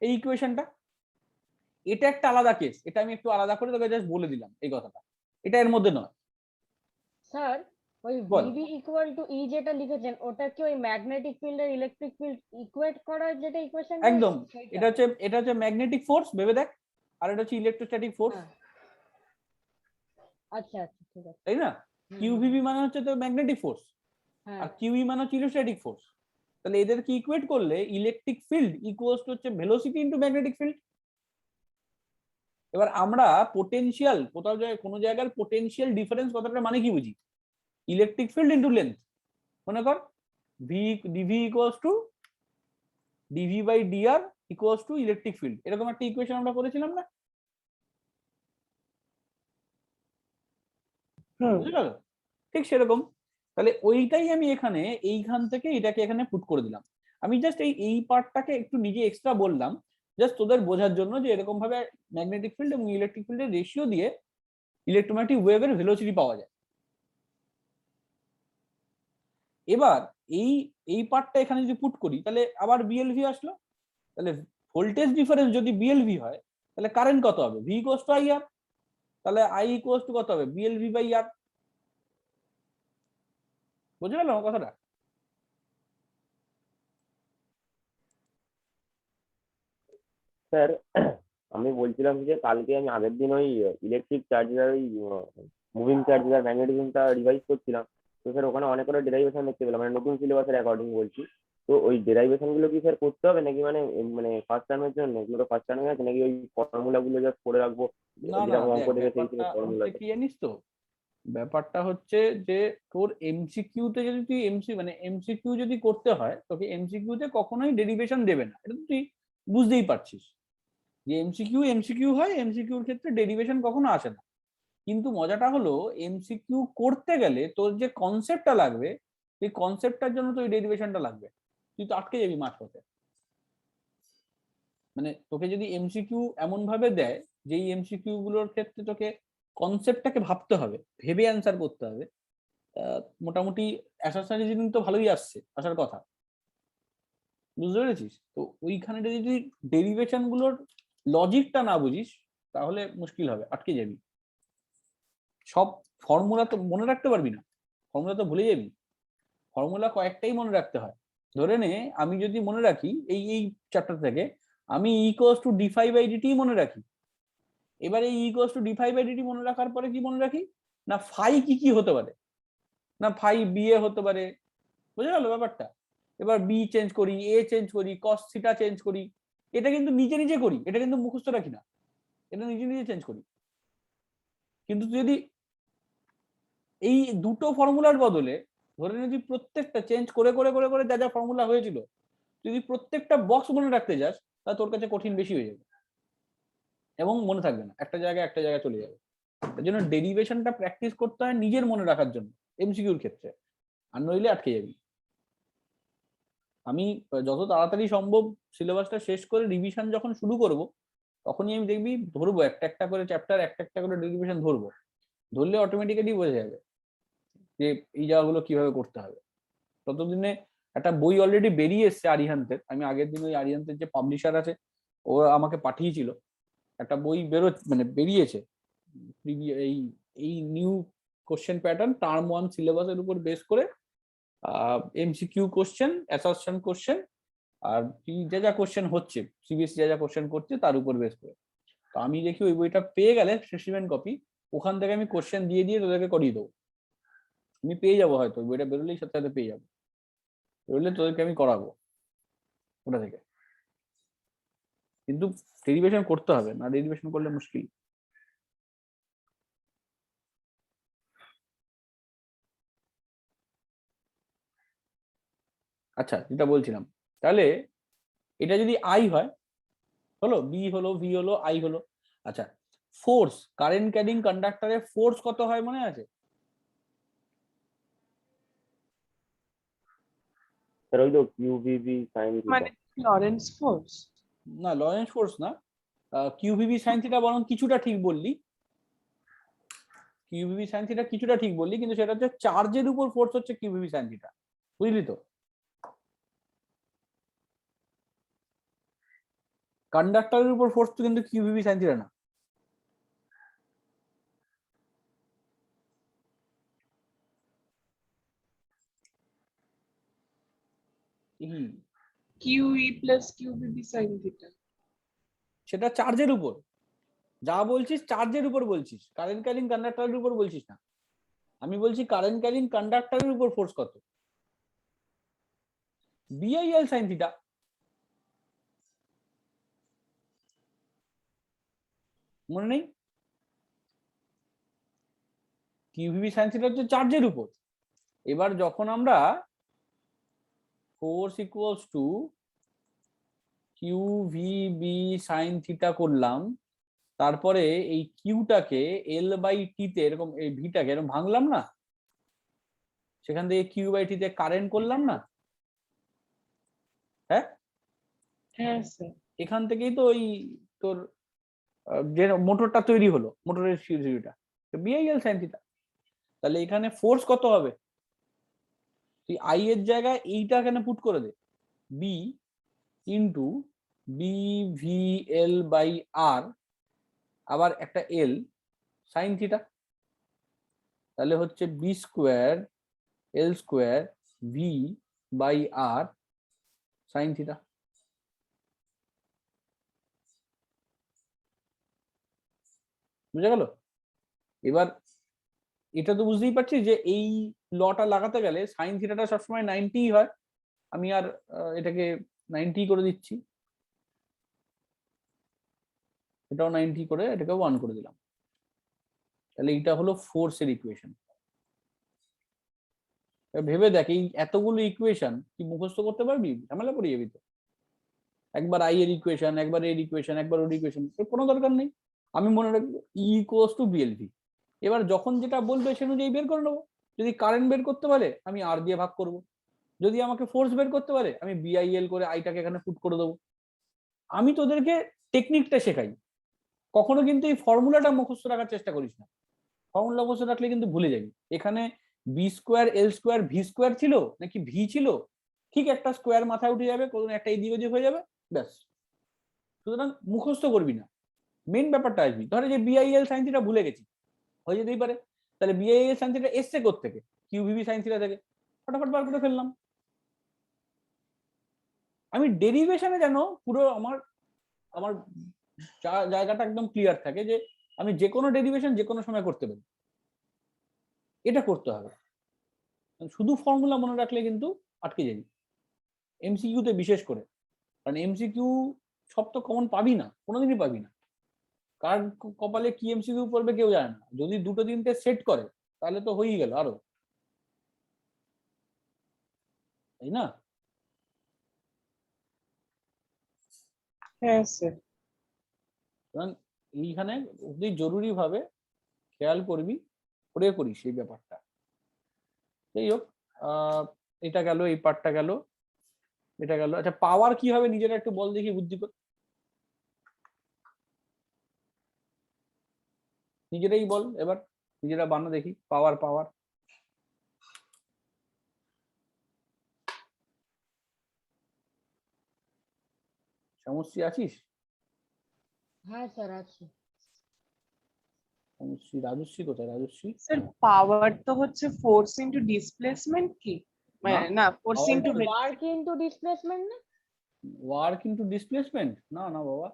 এই ইকুয়েশনটা। এটা একটা আলাদা কেস, এটা আমি একটু আলাদা করে তোকে জাস্ট বলে দিলাম এই কথাটা, এটা এর মধ্যে নয়। স্যার ওই বল। ভিবি ইকুয়াল টু ই যেটা লিখেছেন ওটা কি ওই ম্যাগনেটিক ফিল্ড আর ইলেকট্রিক ফিল্ড ইকুয়েট করার যেটা ইকুয়েশন? একদম, এটা হচ্ছে ম্যাগনেটিক ফোর্স ভেবে দেখ, আর এটা হচ্ছে ইলেকট্রোস্ট্যাটিক ফোর্স। আচ্ছা আচ্ছা ঠিক আছে, তাই না? কিউভিবি মানে হচ্ছে তো ম্যাগনেটিক ফোর্স, আর কিউই মানে হচ্ছে ইলেকট্রোস্ট্যাটিক ফোর্স। তাহলে এদেরকে ইকুয়েট করলে ইলেকট্রিক ফিল্ড ইকুয়ালস টু হচ্ছে ভেলোসিটি ইনটু ম্যাগনেটিক ফিল্ড। এবার আমরা পোটেনশিয়াল, কোথাও কোনো জায়গার পোটেনশিয়াল ডিফারেন্স কথাটা মানে কি বুঝি? Electric field into length. মনে কর dV equals to dV by dr equals to electric field, এরকম একটা ইকুয়েশন আমরা করেছিলাম না? বুঝে গেল? ঠিক সেরকম। তাহলে ওইটাই আমি এখানে এইখান থেকে এটাকে এখানে পুট করে দিলাম। আমি জাস্ট এই পার্টটাকে একটু নিজে এক্সট্রা বললাম, জাস্ট তোদের বোঝার জন্য যে এরকম ভাবে ম্যাগনেটিক ফিল্ড এবং ইলেকট্রিক ফিল্ডের রেশিও দিয়ে ইলেকট্রোম্যাগনেটিক ওয়েভের ভেলোসিটি পাওয়া যায়। এবার এই পার্টটা এখানে যদি পুট করি তাহলে আবার বিএলভি আসলো। তাহলে ভোল্টেজ ডিফারেন্স যদি বিএলভি হয় তাহলে কারেন্ট কত হবে? V equals to IR. তাহলে আই ইকুয়ালস টু কত হবে? বিএলভি বাই আর। বুঝে গেল আমার কথাটা? স্যার আমি বলছিলাম যে কালকে আমি আগের দিন ওই ইলেকট্রিক চার্জের ওই মুভিং চার্জের ম্যাগনেটিজমটা রিভাইজ করছিলাম। তো স্যার ওখানে অনেক করে ডেরাইভেশন দেখতে পেলাম, মানে নতুন সিলেবাসের অ্যাকর্ডিং বলছি। তো ওই ডেরাইভেশন গুলো কি স্যার করতে হবে নাকি, মানে ফার্স্ট টার্মের জন্য এগুলো ফার্স্ট টার্মে আছে নাকি ওই ফর্মুলা গুলো জাস্ট করে রাখবো? না না, যেরকম অঙ্ক দেখ দেখে সেই ব্যাপারটা ফর্মুলা। হচ্ছে কি জানিস তো, ব্যাপারটা হচ্ছে যে তোর এমসিকিউ তে যদি তুই এমসিকিউ যদি করতে হয় তোকে এমসিকিউ তে কখনোই ডেরিভেশন দেবে না, এটা তো তুই বুঝতেই পারছিস যে এমসিকিউ হয়, এমসিকিউর ক্ষেত্রে ডেরিভেশন কখনো আসে না। কিন্তু মজাটা হলো এমসিকিউ করতে গেলে তোর যে কনসেপ্টটা লাগবে সেই কনসেপ্টটার জন্য তো ওই ডেরিভেশনটা লাগবে, তুই তো আটকে যাবি মাঝপথে। মানে তোকে যদি এমসিকিউ এমন ভাবে দেয় যে এই এমসিকিউ গুলোর ক্ষেত্রে তোকে কনসেপ্টটাকে ভাবতে হবে, ভেবে অ্যান্সার করতে হবে, মোটামুটি অ্যাসারশন রিজনিং তো ভালোই আসার কথা, বুঝতে পেরেছিস? তো ওইখানে যদি তুই ডেরিভেশন গুলোর লজিকটা না বুঝিস তাহলে মুশকিল হবে, আটকে যাবি। সব ফর্মুলা তো মনে রাখতে পারবি না, ফর্মুলা তো ভুলে যাবি। ফর্মুলা কয়েকটাই মনে রাখতে হয়। ধরে নে আমি যদি মনে রাখি এই চ্যাপ্টার থেকে আমি equals to d phi by dt মনে রাখি, এবারে equals to d phi by dt মনে রাখার পরে কি মনে রাখি না ফাই কি কি হতে পারে, না ফাই বি এ হতে পারে, বুঝে গেল ব্যাপারটা? এবার বি চেঞ্জ করি, এ চেঞ্জ করি, কস থিটা চেঞ্জ করি, এটা কিন্তু নিজে নিজে করি, এটা কিন্তু মুখস্থ রাখি না, এটা নিজে নিজে চেঞ্জ করি। কিন্তু তুই যদি এই দুটো ফর্মুলার বদলে ধরে নে যদি প্রত্যেকটা চেঞ্জ করে করে করে করে যা যা ফর্মুলা হয়েছিল যদি প্রত্যেকটা বক্স মনে রাখতে যাস তাহলে তোর কাছে কঠিন বেশি হয়ে যাবে এবং মনে থাকবে না, একটা জায়গায় চলে যাবে। তার জন্য ডেরিভেশনটা প্র্যাকটিস করতে হয় নিজের মনে রাখার জন্য এমসিকিউর ক্ষেত্রে, আর নইলে আটকে যাবি। আমি যত তাড়াতাড়ি সম্ভব সিলেবাসটা শেষ করে রিভিশন যখন শুরু করব তখনই আমি দেখবি ধরবো একটা একটা করে চ্যাপ্টার, একটা একটা করে ডেরিভেশন ধরবো, ধরলে অটোমেটিক্যালি বোঝা যাবে যে এই জায়গাগুলো কিভাবে করতে হবে। ততদিনে একটা বই অলরেডি বেরিয়ে এসছে আরিহান্তের, আমি আগের দিন ওই আরিহান্তের যে পাবলিশার আছে ও আমাকে পাঠিয়েছিল, একটা বই বেরিয়েছে এই এই নিউ কোশ্চেন প্যাটার্ন টার্ম 1 সিলেবাসের উপর বেস করে এমসিকিউ কোশ্চেন, অ্যাসারশন কোশ্চেন, আর যা যা কোশ্চেন হচ্ছে সিবিএসসি যা যা কোশ্চেন করছে তার উপর বেস করে। তো আমি দেখি ওই বইটা পেয়ে গেলে স্পেসিমেন কপি, ওখান থেকে আমি কোশ্চেন দিয়ে দিয়ে তোদেরকে করিয়ে দেবো। আমি পেয়ে যাবো, হয়তো ওই বইটা বেরোলেই সাথে সাথে পেয়ে যাবো, বেরোলে তোদেরকে আমি করাবো ওটা থেকে। কিন্তু ডেরিভেশন করতে হবে, না ডেরিভেশন করলে মুশকিল। আচ্ছা, যেটা বলছিলাম, তাহলে এটা যদি আই হয়, হলো বি হলো, ভি হলো, আই হলো। আচ্ছা, ফোর্স, কারেন্ট ক্যারিং কন্ডাক্টরের ফোর্স কত হয় মনে আছে? স্যার ওই তো কিউভিভি সাইন মানে লরেন্স ফোর্স? না, লরেন্স ফোর্স না, কিউভিভি সাইন থিটা, বরং কিছুটা ঠিক বললি, কিউভিভি সাইন থিটা কিছুটা ঠিক বললি, কিন্তু সেটা হচ্ছে চার্জের উপর ফোর্স হচ্ছে কিউভিভি সাইন থিটা, বুঝলি তো? কন্ডাক্টরের উপর ফোর্স তো কিন্তু কিউভিভি সাইন থিটা না। Q E plus Q B B sine theta. সেটা চার্জের উপর, যা বলছিস চার্জের উপর বলছিস, কারেন্ট ক্যারিং কন্ডাক্টরের উপর বলছিস না। আমি বলছি কারেন্ট ক্যারিং কন্ডাক্টরের উপর ফোর্স কত, বিআইএল সাইন থিটা। মনে নেই? কিউভিভি সাইন থিটা হচ্ছে চার্জের উপর। এবার যখন আমরা force equals to Q V B sine theta করলাম, তারপরে এই কিউটাকে এল বাই টি তে এরকম, এই ভিটাকে এরকম ভাঙলাম না, সেখান থেকে কিউ বাই টি তে কারেন্ট করলাম না, হ্যাঁ হ্যাঁ স্যার। এখান থেকেই তো ওই তোর যে মোটরটা তৈরি হলো, মোটরের সিরিজটা বিআইএল সাইন থিটা। তাহলে এখানে ফোর্স কত হবে, তুই আই এর জায়গায় এইটা এখানে পুট করে দে, B into B V L by R, আবার একটা এল সাইন থিটা, তাহলে হচ্ছে B square L square V by R sine theta. বুঝা গেল? এবার এটা তো বুঝতেই পারছি যে এই লটা লাগাতে গেলে সাইন থিটাটা সবসময় 90 হয়, আমি আর এটাকে 90 করে দিচ্ছি, এটাও 90 করে, এটাকে 1 করে দিলাম। তাহলে এটা হলো ফোর্সের ইকুয়েশন। ভেবে দেখ, এই এতগুলো ইকুয়েশন কি মুখস্থ করতে পারবি? ঝামেলা পড়ে যাবি তো। একবার আই এর ইকুয়েশন, একবার এর ইকুয়েশন, একবার ওর ইকুয়েশন, এর কোনো দরকার নেই। আমি মনে রাখবো ই ইকুয়ালস টু বিএলভি। এবার যখন যেটা বলবে সে অনুযায়ী বের করে নেবো। যদি কারেন্ট বের করতে পারে আমি আর দিয়ে ভাগ করব, যদি আমাকে ফোর্স বের করতে পারে আমি বিআইএল করে আইটাকে এখানে পুট করে দেবো। আমি তোদেরকে টেকনিকটা শেখাই, কখনো কিন্তু এই ফর্মুলাটা মুখস্থ রাখার চেষ্টা করিস না। ফর্মুলা মুখস্থ রাখলে কিন্তু ভুলে যাবি। এখানে B square L square V square ছিল নাকি ভি ছিল, ঠিক একটা স্কোয়ার মাথায় উঠে যাবে, কোনো একটা এদিক ওদিক হয়ে যাবে, ব্যাস। সুতরাং মুখস্থ করবি না, মেন ব্যাপারটা আসবি। ধরে যে বিআইএল সাইন থিটা ভুলে গেছি, হয়ে যেতেই পারে, তাহলে বিআইএল সাইন থিটা এসছে কোত্থেকে, কিউভিবি সাইন থিটা থেকে, ফটাফট বার করে ফেললাম। আমি ডেরিভেশনে যেন পুরো আমার আমার জায়গাটা একদম ক্লিয়ার থাকে, যে আমি যে কোনো ডেরিভেশন যে কোনো সময় করতে পারি, এটা করতে হবে। শুধু ফর্মুলা মনে রাখলে কিন্তু আটকে যাবি, এমসিকিউতে বিশেষ করে। কারণ এমসিকিউ সব তো কমন পাবি না, কোনোদিনই পাবি না। কার কপালে কি এমসিকিউ পড়বে কেউ জানে না। যদি দুটো তিনটে সেট করে তাহলে তো হয়েই গেল আরো, তাই না? হ্যাঁ স্যার। কারণ এইখানে অতি জরুরি ভাবে খেয়াল করবি, করে করিস এই ব্যাপারটা। যাই হোক, এটা গেল, এই পার্টটা গেল, এটা গেল। আচ্ছা, পাওয়ার কি হবে নিজেরা একটু বল দেখি, বুদ্ধি করে নিজেরাই বল এবার, নিজেরা বানা দেখি। পাওয়ার পাওয়ার সমস্যা আছিস? হ্যাঁ স্যার আছে। সমস্যা রাজস্বী কোথায়? রাজস্বী স্যার পাওয়ার তো হচ্ছে ফোর্স ইনটু ডিসপ্লেসমেন্ট কি, মানে না force power into work into displacement না? Work into displacement? না না বাবা,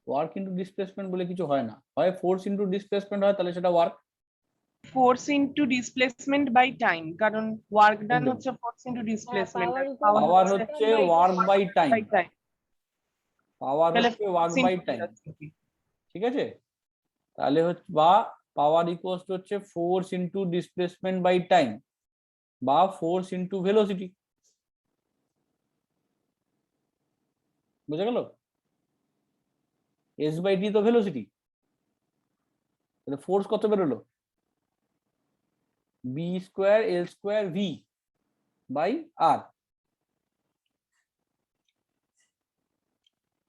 ওয়ার্ক ইন্টু ডিসপ্লেসমেন্ট বলে কিছু হয় না, হয় ফোর্স ইন্টু ডিসপ্লেসমেন্ট হয়, তাহলে সেটা work. Force into displacement by time, কারণ ওয়ার্ক ডান একদম। হচ্ছে force into displacement, power equals power work হচ্ছে done by work time. By time, by time. Power তাহলে হচ্ছে work force by into time, velocity। ঠিক আছে? তাহলে হচ্ছে বা পাওয়ার ইকুয়ালস টু হচ্ছে force into displacement by time, বা ফোর্স ইন্টু ভেলোসিটি। বুঝা গেল? এস বাই টি তো ভেলোসিটি, তাহলে ফোর্স কত বেরোলো, B square L square V by R.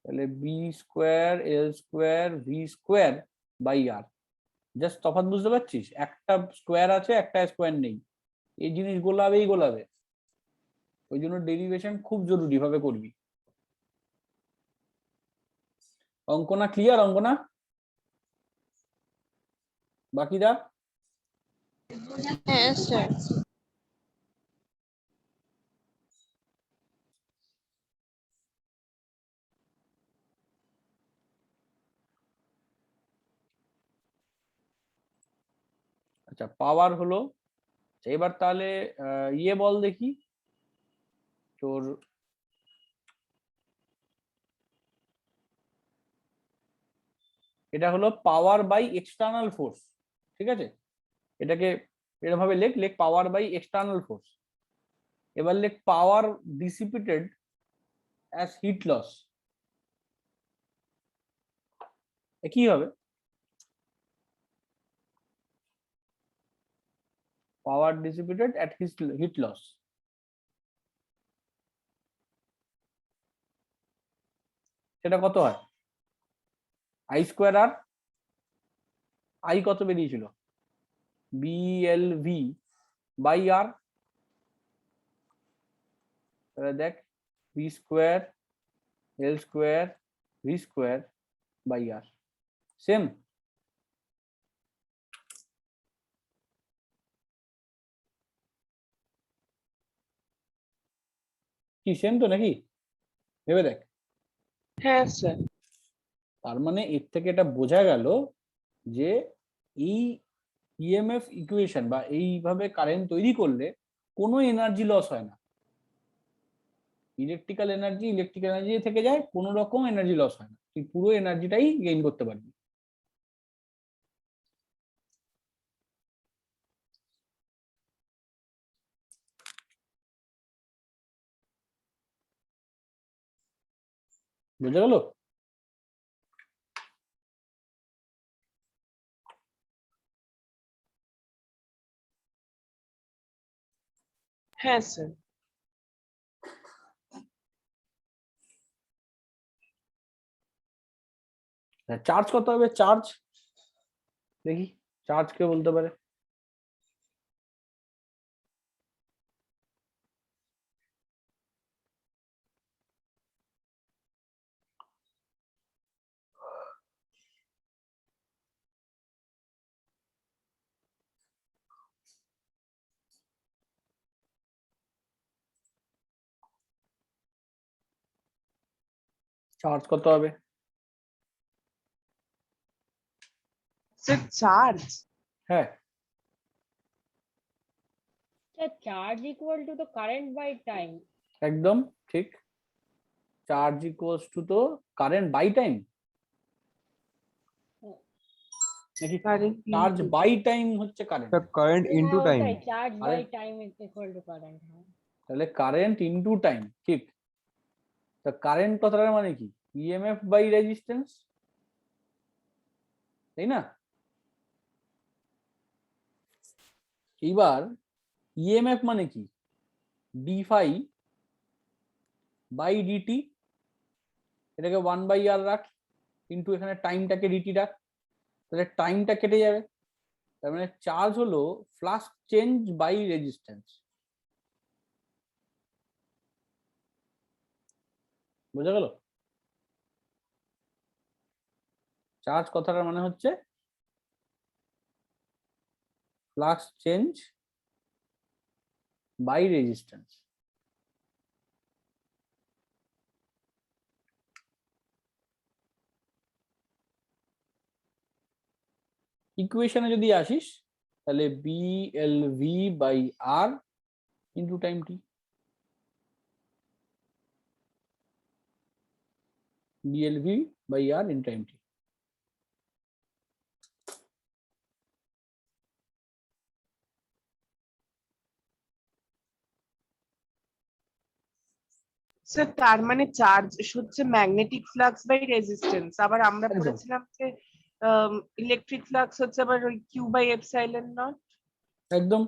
তাহলে B square L square V square by R. Just তফাৎ বুঝতে পারছিস? একটা স্কোয়ার আছে, একটা স্কোয়ার নেই, এই জিনিস গোলাবেই গোলাবে। ওই জন্য ডেরিভেশন খুব জরুরি ভাবে করবি। অঙ্কনা ক্লিয়ার? অঙ্কনা বাকিরা? হ্যাঁ স্যার। আচ্ছা, পাওয়ার হলো। এবার তাহলে ইয়ে বল দেখি তোর, এটা হলো পাওয়ার বাই এক্সটার্নাল ফোর্স, ঠিক আছে? এটাকে এরকম ভাবে লেখ, পাওয়ার বাই এক্সটার্নাল ফোর্স। এবার লেখ পাওয়ার ডিসিপেটেড অ্যাজ হিট লস, কি হবে? পাওয়ার ডিসিপেটেড অ্যাট হিট লস, সেটা কত হয়? আই স্কোয়ার আর আই কত বেরিয়েছিল? বিএলভি বাই আর, তাহলে দেখ V square L square V square by R, same. কি সেম তো নাকি? ভেবে দেখ। হ্যাঁ স্যার। তার মানে এর থেকে এটা বোঝা গেল যে এই ইএমএফ ইকুয়েশন বা এইভাবে কারেন্ট তৈরি করলে কোনো এনার্জি লস হয় না। ইলেকট্রিক্যাল এনার্জি থেকে যায়, কোনো রকম এনার্জি লস হয় না, তুই পুরো এনার্জিটাই গেইন করতে পারবি। বুঝা গেল? হ্যাঁ স্যার। চার্জ কত হবে? চার্জ দেখি, চার্জ কে বলতে পারে? চার্জ কত হবে? Sir charge? হ্যাঁ, charge equal to the current by time. একদম ঠিক। চার্জ ইকুয়ালস টু তো কারেন্ট বাই টাইম নাকি? চার্জ বাই টাইম হচ্ছে current. Current into time. Charge by time equal to current. তাহলে কারেন্ট ইনটু টাইম, ঠিক। তা কারেন্ট কথাটার মানে কি? ইএমএফ বাই রেজিস্ট্যান্স, তাই না? এইবার ইএমএফ মানে কি? ডি ফাই বাই ডিটি, এটাকে 1/r রাখ, কিন্তু এখানে টাইমটাকে ডিটি রাখ, তাহলে টাইমটা কেটে যাবে। তার মানে চার্জ হলো ফ্লাক্স চেঞ্জ বাই রেজিস্ট্যান্স। বোঝা গেল? চার্জ কথাটার মানে হচ্ছে ফ্লাক্স চেঞ্জ বাই রেজিস্ট্যান্স। ইকুয়েশনে যদি আসিস তাহলে B L V by R into time T, B L V by R in time T. Sir তার মানে চার্জ হচ্ছে ম্যাগনেটিক ফ্লাক্স বাই রেজিস্ট্যান্স, আবার আমরা একদম। পড়েছিলাম যে ইলেকট্রিক ফ্লাক্স হচ্ছে আবার ওই কিউ বাই এপসাইলন নট। একদম।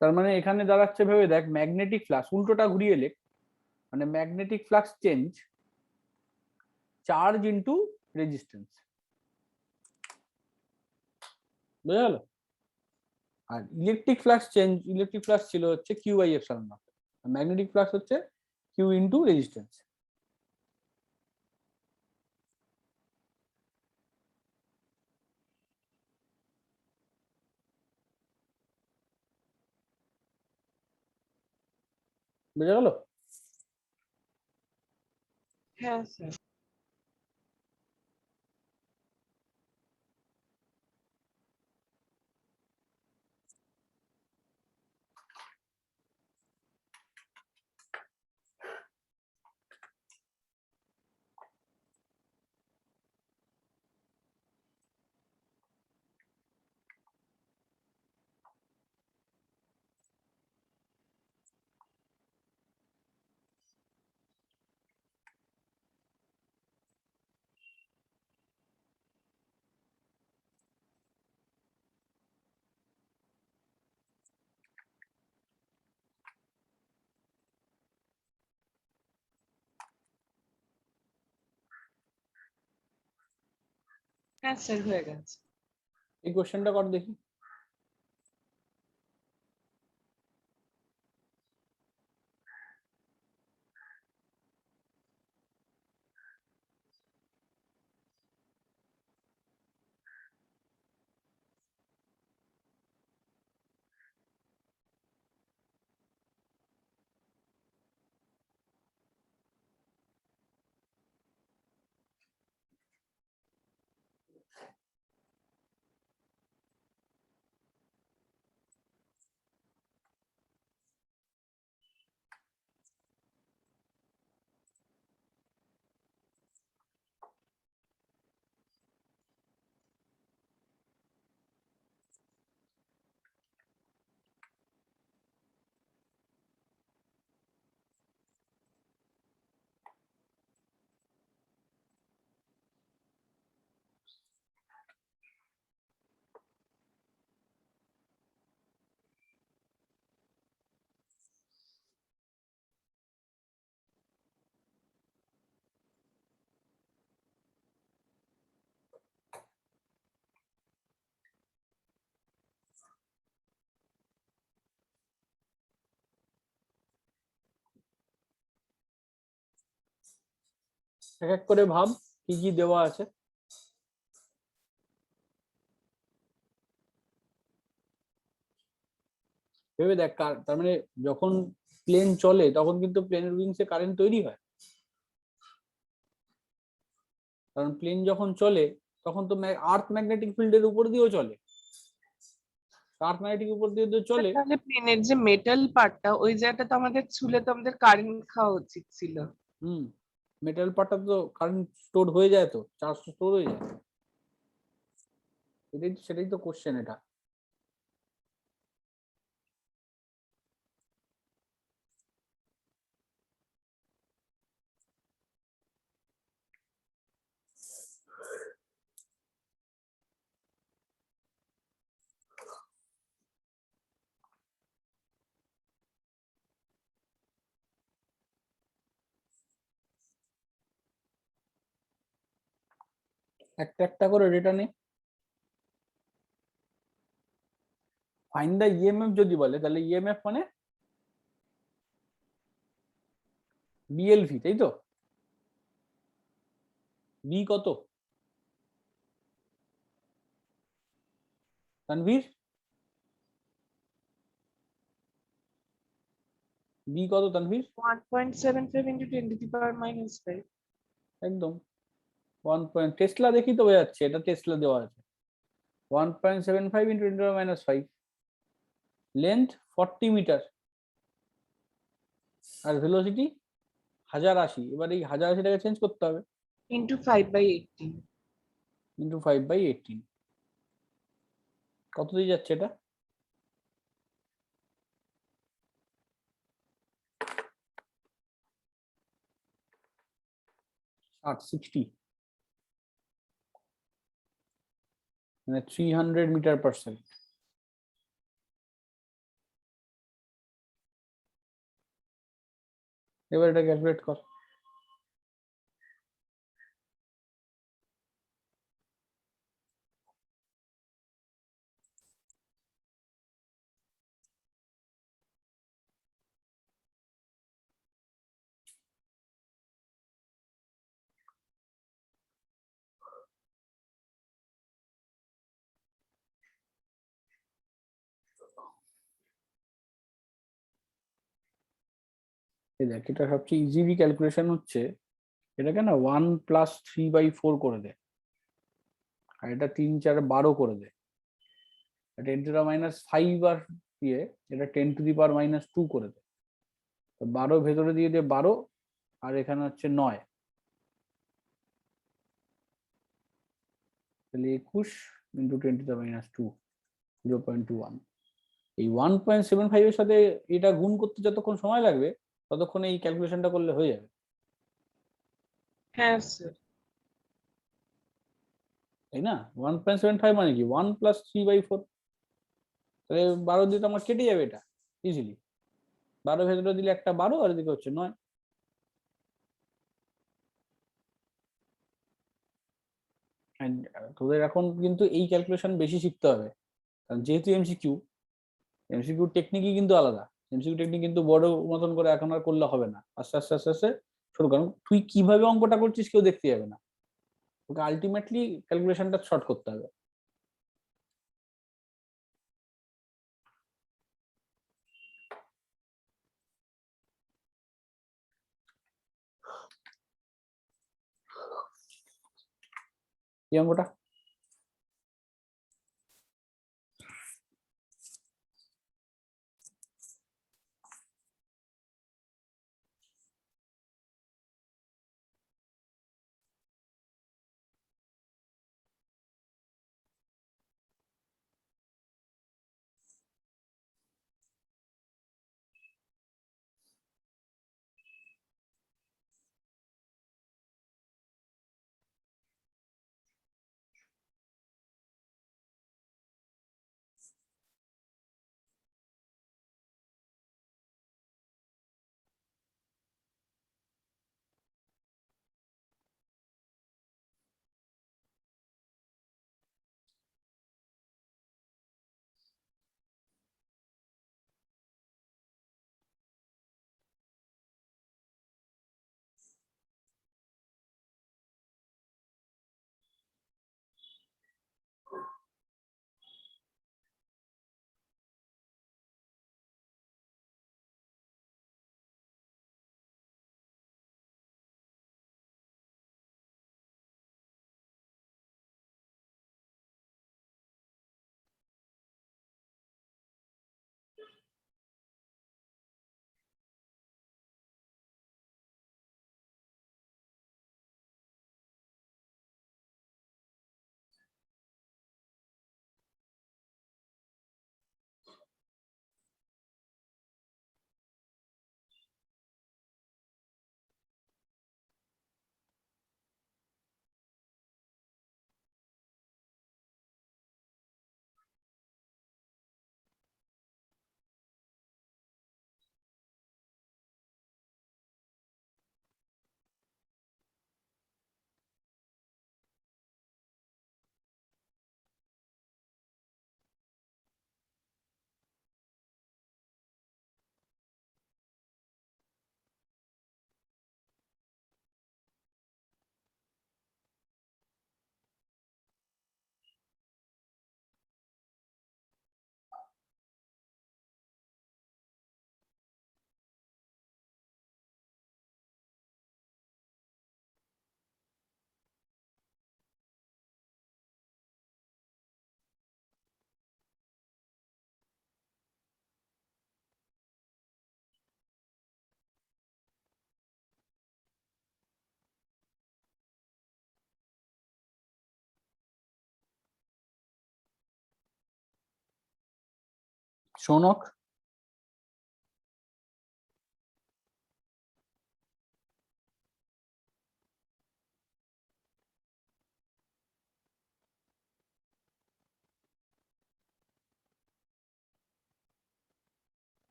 তার মানে এখানে দাঁড়াচ্ছে, ভেবে দেখ, ম্যাগনেটিক ফ্লাক্স উল্টোটা ঘুরিয়ে লেখ, মানে magnetic flux change charge into resistance. বুঝা গেল? আর ইলেকট্রিক ফ্লাক্স ছিল হচ্ছে Q by epsilon naught, magnetic flux হচ্ছে কিউ ইনটু রেজিস্ট্যান্স। বুঝা গেল? হ্যাঁ স্যার। হ্যাঁ স্যার হয়ে গেছে। এই কোশ্চেনটা কর দেখি। এক এক করে ভাব কি কি দেওয়া আছে। ভেবে দেখ, তার মানে যখন প্লেন চলে তখন কিন্তু প্লেনের উইংসে কারেন্ট তৈরি হয়, কারণ প্লেন যখন চলে তখন তো আর্থ ম্যাগনেটিক ফিল্ডের উপর দিয়েও চলে, আর্থ ম্যাগনেটিক উপর দিয়ে তো চলে। তাহলে প্লেনের যে মেটাল পার্টটা ওই জায়গাটা তো আমাদের ছুলে তো আমাদের কারেন্ট খাওয়া উচিত ছিল। মেটাল পার্টটা তো কারেন্ট স্টোর হয়ে যায়, তো চার্জ স্টোর হয়ে যায়। সেটাই তো কোশ্চেন এটা। একটা একটা করে ডেটা নে। ফাইন্ড দা ইএমএফ যদি বলে তাহলে ইএমএফ মানে বিএলভি, তাই তো? বি কত তানভীর? বি কত Tanvir? 1.75 into 10 to the power minus 5। একদম 1 টেসলা দেখি তো বোঝা যাচ্ছে, এটা টেসলা দেওয়া আছে। 1.75 ইন্টু 10⁻⁵। লেন্থ 40 মিটার আর ভেলোসিটি 1080। এবার এই 1080টাকে চেঞ্জ করতে হবে into 5/18। ইন্টু 5/18। কত দিয়ে যাচ্ছে এটা? ষাট, 60, মানে 300 মিটার পার সেকেন্ড। এবার এটা ক্যালকুলেট কর। এই দেখ, এটা সবচেয়ে ইজি ক্যালকুলেশন হচ্ছে, এটাকে না 1+3/4 করে দে, আর এটা 3, 4, 12 করে দে। 10⁻⁵ আর দিয়ে এটা 10⁻⁻² করে দে। 12 ভেতরে দিয়ে দে 12, আর এখানে হচ্ছে 9, তাহলে 21 ইন্টু 10⁻², 0.21। এই 1.75 এর সাথে এটা গুণ করতে যতক্ষণ সময় লাগবে ততক্ষণ এই ক্যালকুলেশনটা করলে হয়ে যাবে, হ্যাঁ স্যার। তাই না? 1.75 মানে কি 1+3/4, তাহলে 12 দিয়ে তো আমার কেটে যাবে এটা ইজিলি। 12 ভেতরে দিলে একটা 12, আর এদিকে হচ্ছে 9। And তোদের এখন কিন্তু এই ক্যালকুলেশন বেশি শিখতে হবে, কারণ যেহেতু এমসিকিউ, এমসিকিউ টেকনিকই কিন্তু আলাদা। এমসিকিউ টেকনিক কিন্তু বড় মতন করে এখন আর করলে হবে না, আস্তে আস্তে আস্তে আস্তে শুরু, কারণ তুই কিভাবে অঙ্কটা করছিস কেউ দেখতে যাবে না, তোকে আলটিমেটলি ক্যালকুলেশনটা শর্ট করতে হবে। এই অঙ্কটা শোনক,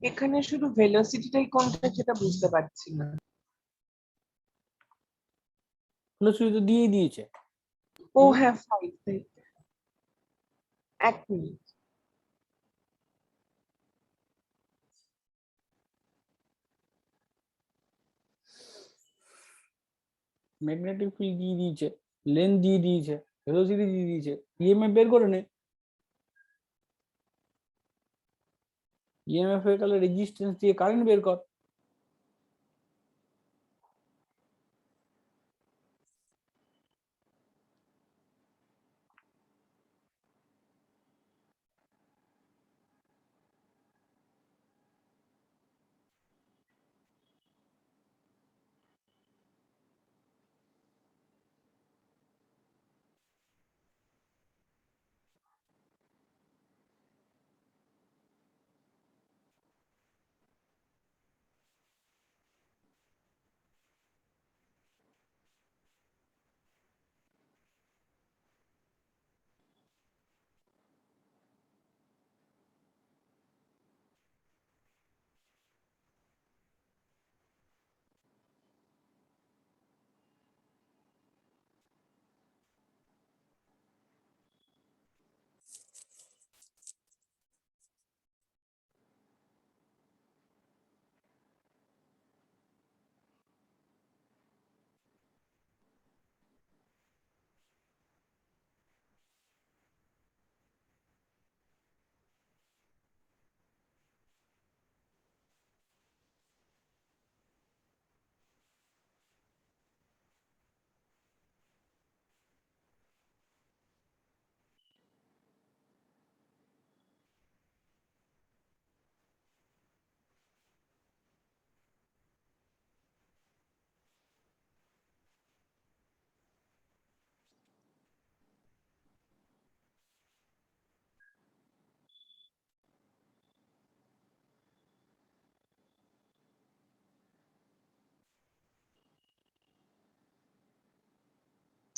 এখানে শুধু ভেলোসিটিটাই কোনটা সেটা বুঝতে পারছি না। ভেলোসিটি তো দিয়েই দিয়েছে। ও হ্যাঁ 5, এক মিনিট। ম্যাগনেটিক ফিল্ড দিয়ে দিয়েছে, লেন্থ দিয়ে দিয়েছে, ভেলোসিটি দিয়ে দিয়েছে, ইএমএফ বের করে নে। ইএমএফ এর তাহলে রেজিস্ট্যান্স দিয়ে কারেন্ট বের কর।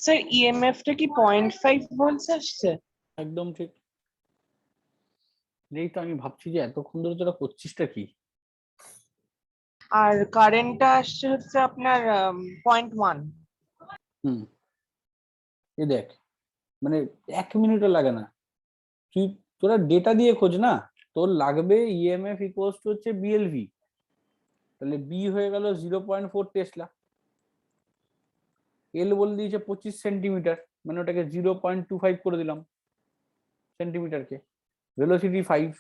স্যার ইএমএফ টা কি 0.5 ভোল্টস আসছে? একদম ঠিক। এই তো আমি ভাবছি যে এতক্ষণ ধরে তোরা করছিসটা কি। আর কারেন্টটা আসছে হচ্ছে আপনার 0.1। হুম, এই দেখ, মানে 1 মিনিটও লাগে না, তুই তোরা ডেটা দিয়ে খোঁজ না, তোর লাগবে ইএমএফ ইকুয়ালস টু হচ্ছে বিএলভি, তাহলে বি হয়ে গেল 0.4 টেসলা, এল বলে দিয়েছে 25 সেন্টিমিটার, মানে ওটাকে 0.25 করে দিলাম সেন্টিমিটারকে, ভেলোসিটি 5,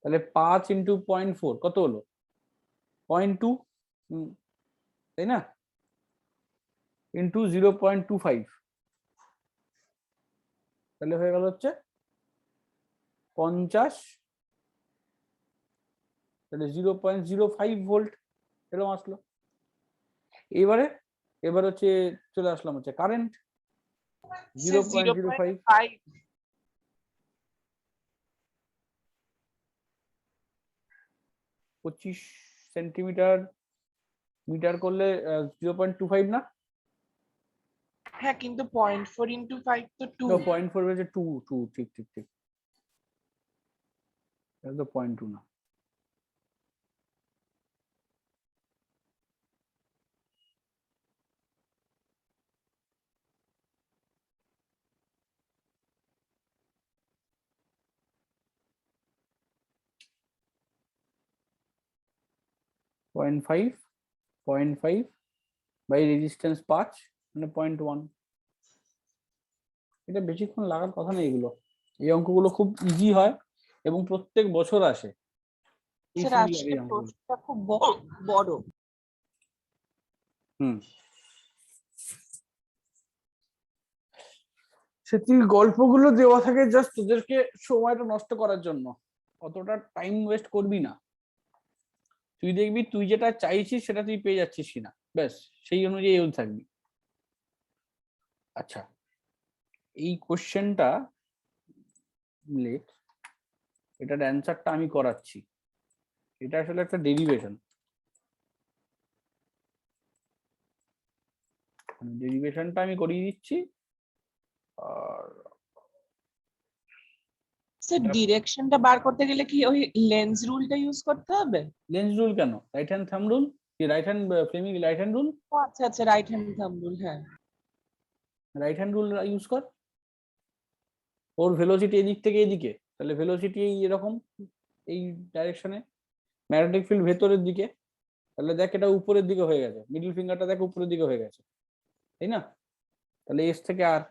তাহলে 5 ইন্টু 0.4 কত হলো 0.2, তাই না, ইন্টু 0.25, তাহলে হয়ে গেল হচ্ছে 50, তাহলে 0.05 ভোল্ট এরকম আসলো। এবার হচ্ছে চলে আসলাম হচ্ছে কারেন্ট 0.05, 0.5। 25 সেন্টিমিটার মিটার করলে 0.25 না, হ্যাঁ কিন্তু 0.4 ইন্টু 5 তো 2। 0.4 হচ্ছে 2, ঠিক ঠিক ঠিক, এটা তো 0.2 না। পয়েন্ট ফাইভ বাই রেজিস্ট্যান্স 5 মানে 0.1, এটা বেশিক্ষণ লাগার কথা নেই, এগুলো এই অঙ্কগুলো খুব ইজি হয় এবং প্রত্যেক বছর আসে এই স্যার সিমিলার আজকে এই অঙ্কগুলো। প্রশ্নটা খুব বড়। হুম, সেটি গল্পগুলো দেওয়া থাকে জাস্ট তোদেরকে সময়টা নষ্ট করার জন্য, অতটা টাইম ওয়েস্ট করবি না, তুই দেখবি তুই যেটা চাইছিস সেটা তুই পেয়ে যাচ্ছিস কিনা, ব্যাস সেই অনুযায়ী এগোতে থাকবি। আচ্ছা, এই কোশ্চেনটা লেট, এটার অ্যান্সারটা আমি করাচ্ছি, এটা আসলে একটা ডেরিভেশন, ডেরিভেশনটা আমি করিয়ে দিচ্ছি। আর স্যার ডিরেকশনটা বার করতে গেলে কি ওই লেন্স রুলটা ইউজ করতে হবে? লেন্স রুল কেন, রাইট হ্যান্ড থাম্ব রুল, কি right hand Fleming right hand rule, ও আচ্ছা আচ্ছা, রাইট হ্যান্ড থাম্ব রুল, হ্যাঁ। রাইট হ্যান্ড রুল ইউজ কর, ওর ভেলোসিটি এদিক থেকে এদিকে, তাহলে ভেলোসিটি এরকম এই ডাইরেকশনে, ম্যাগনেটিক ফিল্ড ভেতরের দিকে, তাহলে দেখ এটা উপরের দিকে হয়ে গেছে, মিডল ফিঙ্গারটা দেখ উপরের দিকে হয়ে গেছে, তাই না, তাহলে এস থেকে আর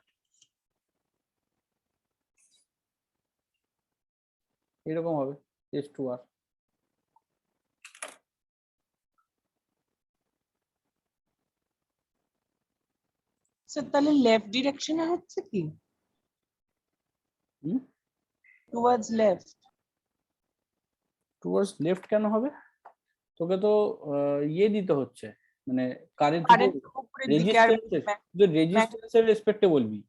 এরকম হবে এস টু আর। স্যার তাহলে লেফট ডিরেকশনে হচ্ছে কি? হুম, টুয়ার্ডস লেফট। টুয়ার্ডস লেফট কেন হবে, তোকে তো ইয়ে দিতে হচ্ছে, মানে কারেন্ট কারেন্ট উপরের দিকে আর রেজিস্ট্যান্সের রেসপেক্টে বলবি,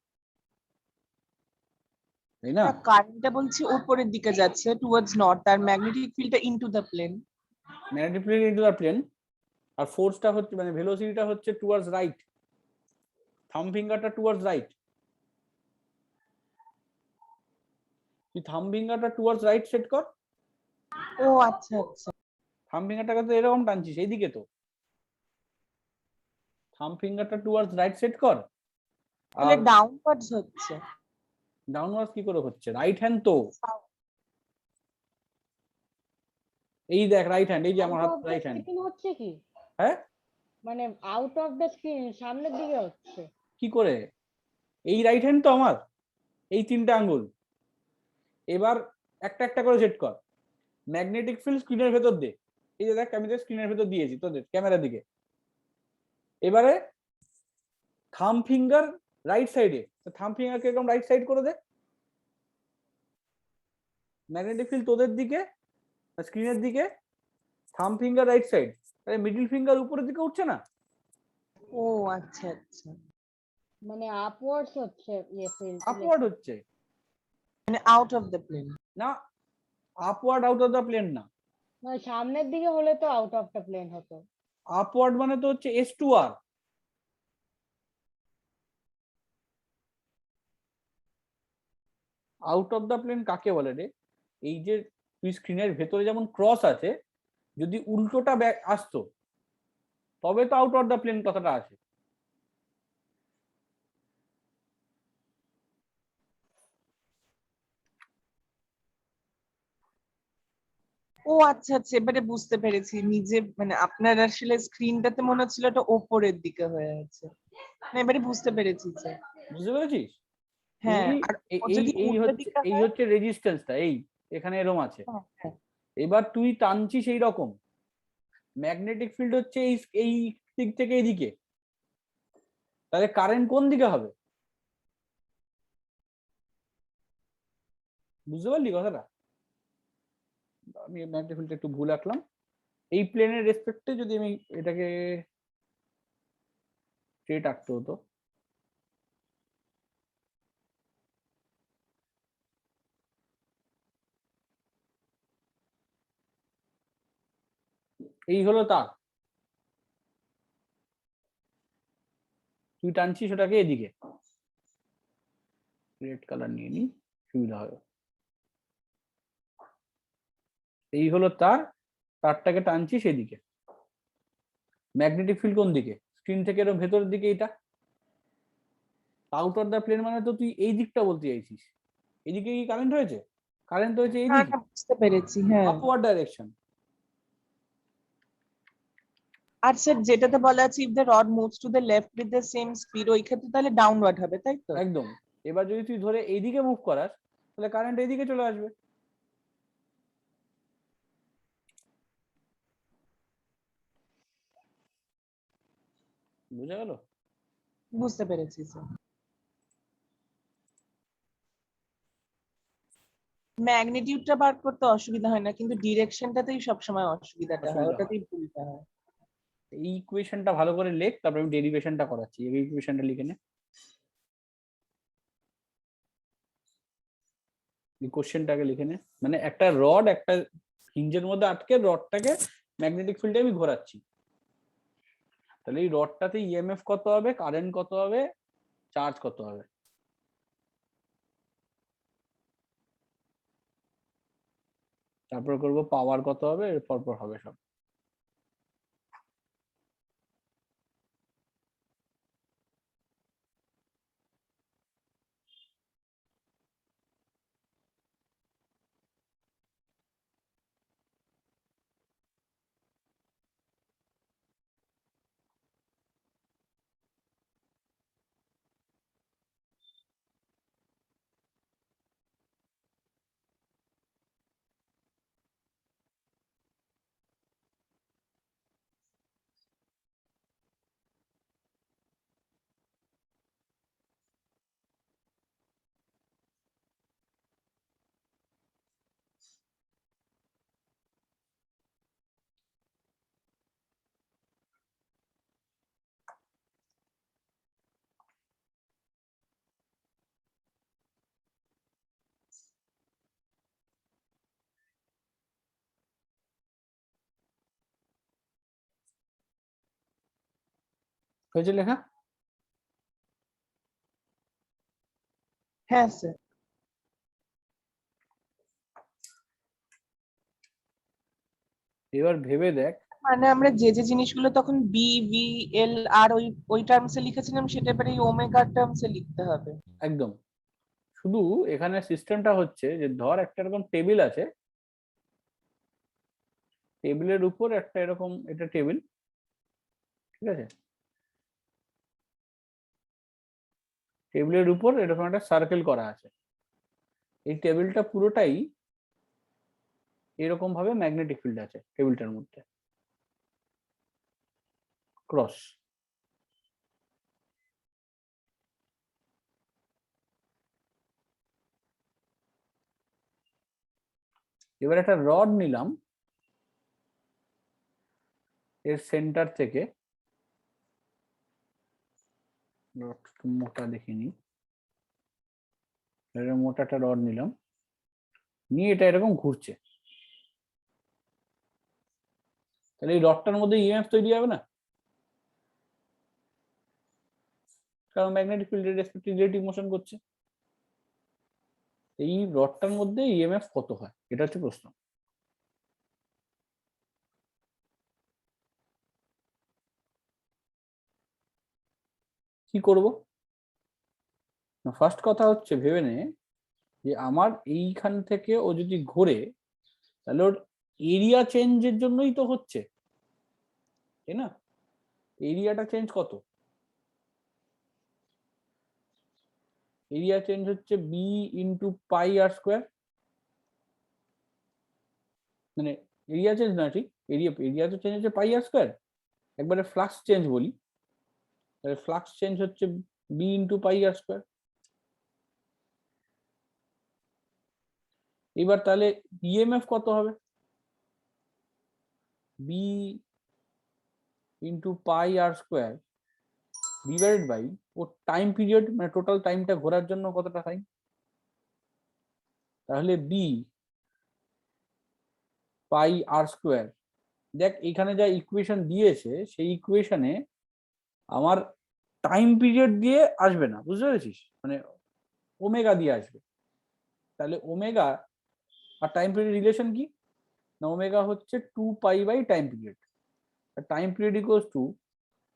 তাই না, কারেন্টটা বলছি উপরের দিকে যাচ্ছে টুয়ার্ডস নর্থ, আর ম্যাগনেটিক ফিল্ডটা into the plane. Magnetic field into the plane, আর ফোর্সটা হচ্ছে মানে ভেলোসিটিটা হচ্ছে টুয়ার্ডস রাইট, থাম্ব ফিঙ্গারটা টুয়ার্ডস রাইট, তুই থাম্ব ফিঙ্গারটা টুয়ার্ডস রাইট সেট কর, ও আচ্ছা আচ্ছা। থাম্ব ফিঙ্গারটাকে তো এরকম টানছিস এইদিকে, তো থাম্ব ফিঙ্গারটা টুয়ার্ডস রাইট সেট কর, তাহলে আর ডাউনওয়ার্ডস হচ্ছে। ডাউনওয়ার্ডস কি করে হচ্ছে, রাইট হ্যান্ড তো, এই দেখ রাইট হ্যান্ড, এই যে আমার হাত রাইট হ্যান্ড, হচ্ছে কি, হ্যাঁ মানে আউট অফ দ্য স্ক্রিন সামনের দিকে হচ্ছে? কি করে, এই রাইট হ্যান্ড তো আমার, এই 3টে আঙ্গুল, এবার একটা একটা করে সেট কর, ম্যাগনেটিক ফিল্ড স্ক্রিনের ভেতর দে, এই যে দেখ আমি স্ক্রিনের ভেতর দিয়েছি তোদের ক্যামেরার দিকে, এবারে থাম্ব ফিঙ্গার রাইট সাইডে, থাম্ব ফিঙ্গার কিরকম রাইট সাইড করে দে, ম্যাগনেটিক ফিল্ড তোদের দিকে স্ক্রিনের দিকে, থাম্ব ফিঙ্গার রাইট সাইড, তাহলে মিডল ফিঙ্গার উপরের দিকে উঠছে না, ও আচ্ছা আচ্ছা, মানে আপওয়ার্ডস হচ্ছে ইয়ে ফিল্ড, আপওয়ার্ড হচ্ছে মানে আউট অফ দ্য প্লেন। না, upward out of the plane না, মানে সামনের দিকে হলে তো আউট অফ দ্য প্লেন হতো। আপওয়ার্ড মানে তো হচ্ছে S to R, out of the plane কাকে বলে রে? এই যে তুই স্ক্রিনের ভেতরে যেমন ক্রস আছে, যদি উল্টোটা আসতো তবে তো আউট অফ দ্য প্লেন কথাটা আছে। ও আচ্ছা আচ্ছা, এবারে বুঝতে পেরেছি। নিজে মানে আপনার আসলে স্ক্রিনটাতে মনে হচ্ছিল এটা ওপরের দিকে হয়ে আছে। না, এবারে বুঝতে পেরেছি স্যার। বুঝতে পেরেছিস? হ্যাঁ, এই আর ও এই যদি এই উল্টো হচ্ছে দিকটা এই হয়। হচ্ছে রেজিস্ট্যান্সটা, এই এখানে এরম আছে। হ্যাঁ, হ্যাঁ। এবার তুই টানছিস এই রকম, ম্যাগনেটিক ফিল্ড হচ্ছে এই এই দিক থেকে এইদিকে, তাহলে কারেন্ট কোন দিকে হবে? বুঝতে পারলি কথাটা? আমি ম্যাগনেটিক ফিল্ডটা একটু ভুল আঁকলাম। এই প্লেনের রেসপেক্টে যদি আমি এটাকে স্ট্রেট আঁকতে হতো, এই হলো তার, তুই টানছিস ওটাকে এদিকে। রেড কালার নিয়ে নি, সুবিধা হবে। এই হলো তার, তারটাকে টানছিস এদিকে। ম্যাগনেটিক ফিল্ড কোন দিকে? স্ক্রিন থেকে এরকম ভেতরের দিকে। এটা আউট অফ দ্য প্লেন মানে তো তুই এই দিকটা বলতে চাইছিস। এদিকে কি কারেন্ট হয়েছে? কারেন্ট হয়েছে হ্যাঁ, এইদিকে, হ্যাঁ, বুঝতে পেরেছি। হ্যাঁ। Upward direction. আর স্যার যেটাতে বলা আছে if the rod moves to the left with the same speed, ওই ক্ষেত্রে তাহলে ডাউনওয়ার্ড হবে, তাই তো? একদম। এবার যদি তুই ধরে এইদিকে মুভ করাস, তাহলে কারেন্ট এইদিকে চলে আসবে। বুঝা গেল? বুঝতে পেরেছি স্যার। ম্যাগনিটিউডটা বার করতে অসুবিধা হয় না, কিন্তু ডিরেকশনটাতেই সবসময় অসুবিধাটা হয়, অসুবিধা হয়। ওটাতেই ভুলটা হয়। এই ইকুয়েশনটা ভালো করে লেখ, তারপর আমি ডেরিভেশনটা করাচ্ছি। এই ইকুয়েশনটা লিখে নে, এই কোশ্চেনটাকে লিখে নে। মানে একটা রড একটা হিঞ্জের মধ্যে আটকে রডটাকে ম্যাগনেটিক ফিল্ডে আমি ঘোরাচ্ছি, তাহলে এই রডটাতে ইএমএফ কত হবে, কারেন্ট কত হবে, চার্জ কত হবে। তারপর করব পাওয়ার কত হবে, এর পর হবে সব। হয়েছে লেখা? হ্যাঁ স্যার। এবার ভেবে দেখ। মানে আমরা যে যে জিনিসগুলো তখন বি ভি এল আর ওই ওই টার্মসে লিখেছিলাম, সেটা এবারে এই ওমেগা টার্মসে লিখতে হবে। একদম। শুধু এখানে সিস্টেমটা হচ্ছে যে ধর একটা এরকম টেবিল আছে, টেবিলের উপর একটা এরকম, এটা টেবিল, ঠিক আছে? টেবিলের উপর এরকম একটা সার্কেল করা আছে। এই টেবিলটা পুরোটাই এরকম ভাবে ম্যাগনেটিক ফিল্ড আছে টেবিলটার মধ্যে, ক্রস। এবার একটা রড নিলাম, এর সেন্টার থেকে, মোটা দেখিনি, মোটা একটা রড নিলাম, নিয়ে এটা এরকম ঘুরছে, তাহলে এই রডটার মধ্যে ইএমএফ তৈরি হবে না? কারণ ম্যাগনেটিক ফিল্ডের রেসপেক্টিভ রিলেটিভ মোশন করছে। এই রডটার মধ্যে ইএমএফ কত হয়, এটা হচ্ছে প্রশ্ন। কি করব? ফার্স্ট কথা হচ্ছে ভেবে নে যে আমার এইখান থেকে ও যদি ঘোরে তাহলে ওর এরিয়া চেঞ্জের জন্যই তো হচ্ছে, তাই না? এরিয়াটা চেঞ্জ কত? এরিয়া চেঞ্জ হচ্ছে B into pi R square, মানে এরিয়া চেঞ্জ না, ঠিক এরিয়া তো চেঞ্জ হচ্ছে পাই আর স্কোয়ার। একবারে ফ্লাক্স চেঞ্জ বলি, তাহলে ফ্লাক্স চেঞ্জ হচ্ছে B into pi R square. এবার তাহলে ইএমএফ কত হবে? B into pi R square divided by ও টাইম পিরিয়ড, মানে টোটাল টাইমটা ঘোরার জন্য কতটা টাইম। তাহলে বি পাই আর স্কোয়ার, দেখ এখানে যা ইকুয়েশন দিয়েছে সেই ইকুয়েশনে আমার টাইম পিরিয়ড দিয়ে আসবে না, বুঝতে পেরেছিস? মানে ওমেগা দিয়ে আসবে। তাহলে ওমেগা আর টাইম পিরিয়ড রিলেশন কি না, ওমেগা হচ্ছে 2 pi by time period, time period equals to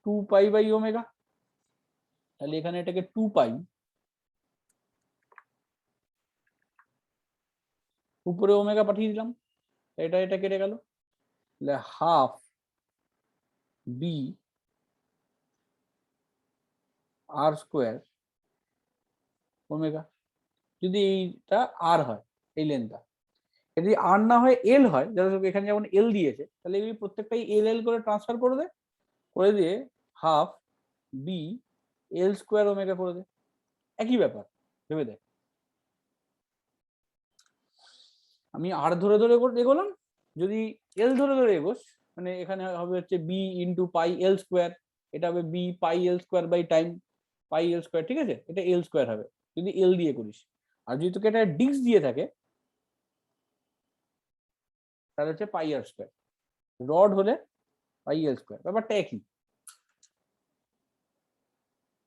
2 pi by omega. তাহলে এখানে এটাকে 2 পাই, উপরে ওমেগা পাঠিয়ে দিলাম, এটা কেটে গেল, তাহলে half B R square omega. যদি এইটা আর হয়, এই লেন্থটা, যদি আর না হয় এল হয়, এখানে যেমন এল দিয়েছে, তাহলে এই প্রত্যেকটাই এল এল করে ট্রান্সফার করে দে, করে দিয়ে half B L square omega করে দে, একই ব্যাপার, ভেবে দেখ। আমি আর ধরে ধরে এগোলাম, যদি এল ধরে ধরে এগোস মানে এখানে হবে হচ্ছে B into pi L square, এটা হবে B pi L square by time pi L square, ঠিক আছে? এটা এল স্কোয়ার হবে যদি এল দিয়ে করিস। আর যদি তোকে এটা ডিক্স দিয়ে থাকে তাহলে হচ্ছে পাই আর স্কোয়ার, রড হলে পাই এল স্কোয়ার, ব্যাপারটা একই।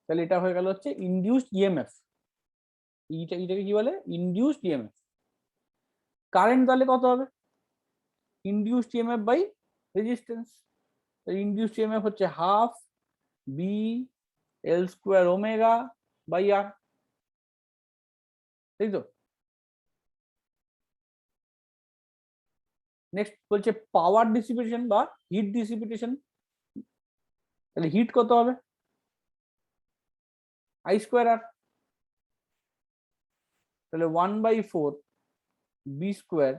তাহলে এটা হয়ে গেল হচ্ছে ইনডিউসড ইএমএফ। এটাকে কি বলে? Induced EMF. কারেন্ট তাহলে কত হবে? Induced EMF by resistance. Induced EMF হচ্ছে half B L square omega by R, তাই তো? নেক্সট বলছে পাওয়ার ডিসিপেশন বা হিট ডিসিপিটেশন। তাহলে হিট কত হবে? আই স্কোয়ার আর, তাহলে 1/4 B square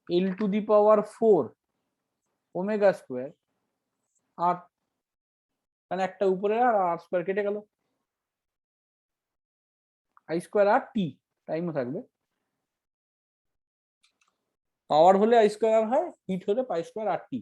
L to the power 4 omega square R, মানে একটা উপরে আর আর স্কোয়ার কেটে গেল, আই স্কোয়ার আর টি টাইমও থাকবে। পাওয়ার হলে আই স্কোয়ার আর হয়, হিট হলে পাই square R T.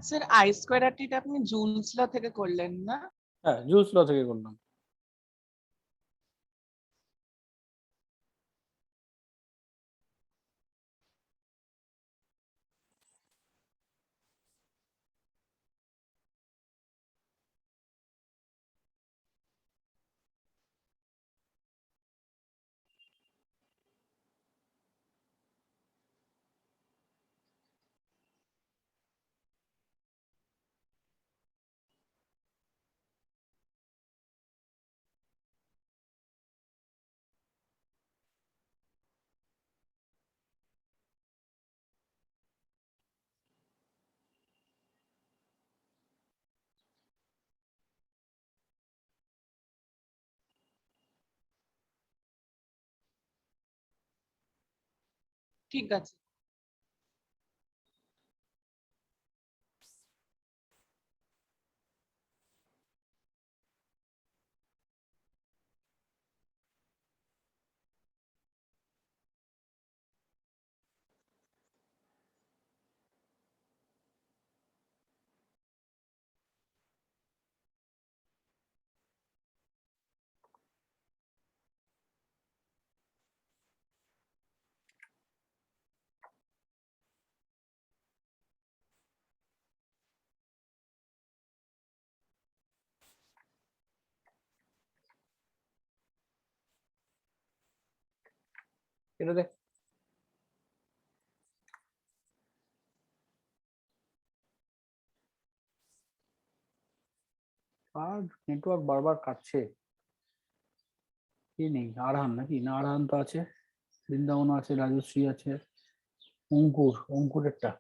Sir I square R টিটা আপনি জুলস ল থেকে করলেন না? হ্যাঁ, জুলস ল থেকে করলাম। ঠিক আছে। এটা দেখ। আর নেটওয়ার্ক বারবার কাটছে। কি নেই, আরহান নাকি? না, আরহান তো আছে, বৃন্দাবন আছে, রাজশ্রী আছে, অঙ্কুরেরটা।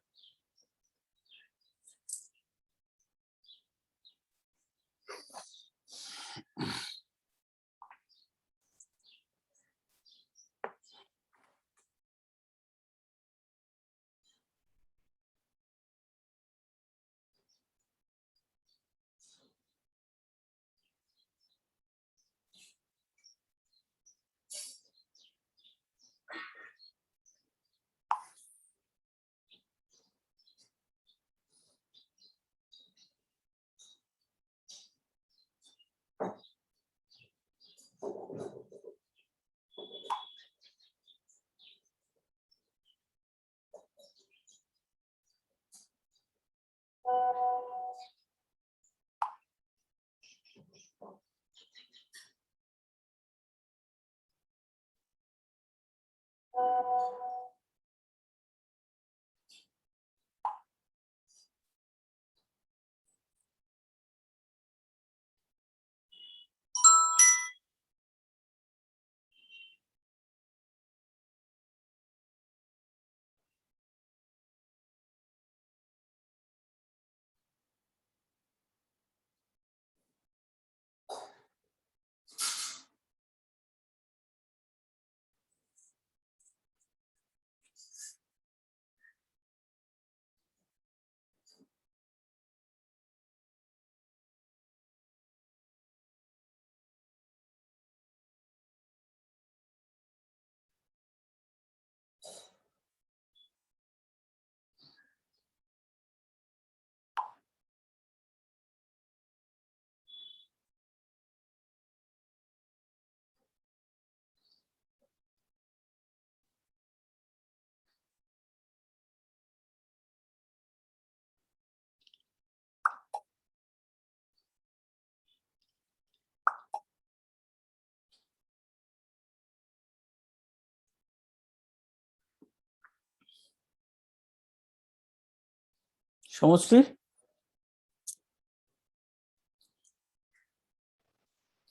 সমশ্রী,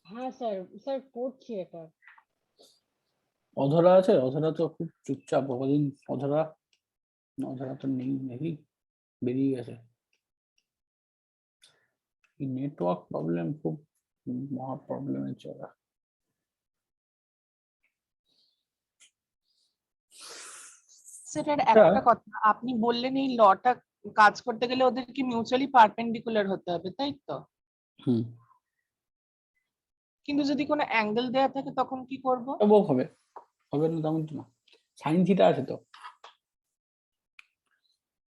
হ্যাঁ স্যার, স্যার করছি এটা। অধরা আছে? অধরা তো খুব চুপচাপ কদিন। অধরা, অধরা তো নেই নাকি, বেরিয়ে গেছে। নেটওয়ার্ক প্রবলেম খুব মহা প্রবলেমের জায়গা। স্যার একটা কথা, আপনি বললেন এই লটা কাজ করতে গেলে ওদেরকে মিউচুয়ালি পারপেন্ডিকুলার হতে হবে, তাই তো? হুম, কিন্তু যদি কোনো অ্যাঙ্গেল দেয়া থাকে তখন কি করব? তবুও হবে, হবে না তেমন তো না। সাইন থিটা আছে তো,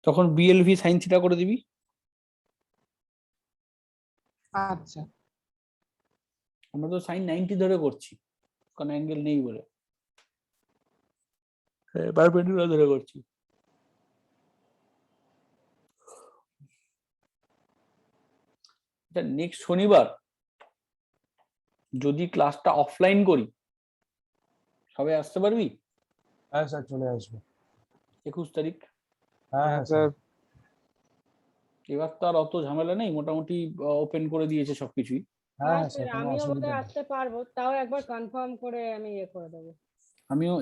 তখন বিএলভি সাইন থিটা করে দিবি। আচ্ছা, আমরা তো সাইন 90 ধরে করছি, কারণ অ্যাঙ্গেল নেই বলে। পারপেন্ডিকুলার ধরে করছি। নেক্সট শনিবার যদি ক্লাসটা অফলাইন করি, সবাই আসতে পারবি? হ্যাঁ স্যার, চলে আসবে। 21 তারিখ। হ্যাঁ হ্যাঁ স্যার। এবার তো আর অত ঝামেলা নেই, মোটামুটি ওপেন করে দিয়েছে সবকিছুই। হ্যাঁ হ্যাঁ হ্যাঁ স্যার, স্যার, কোনো আমিও অসুবিধা বোধহয় নেই। আসতে পারবো, তাও একবার কনফার্ম করে আমি ইয়ে করে দেবো।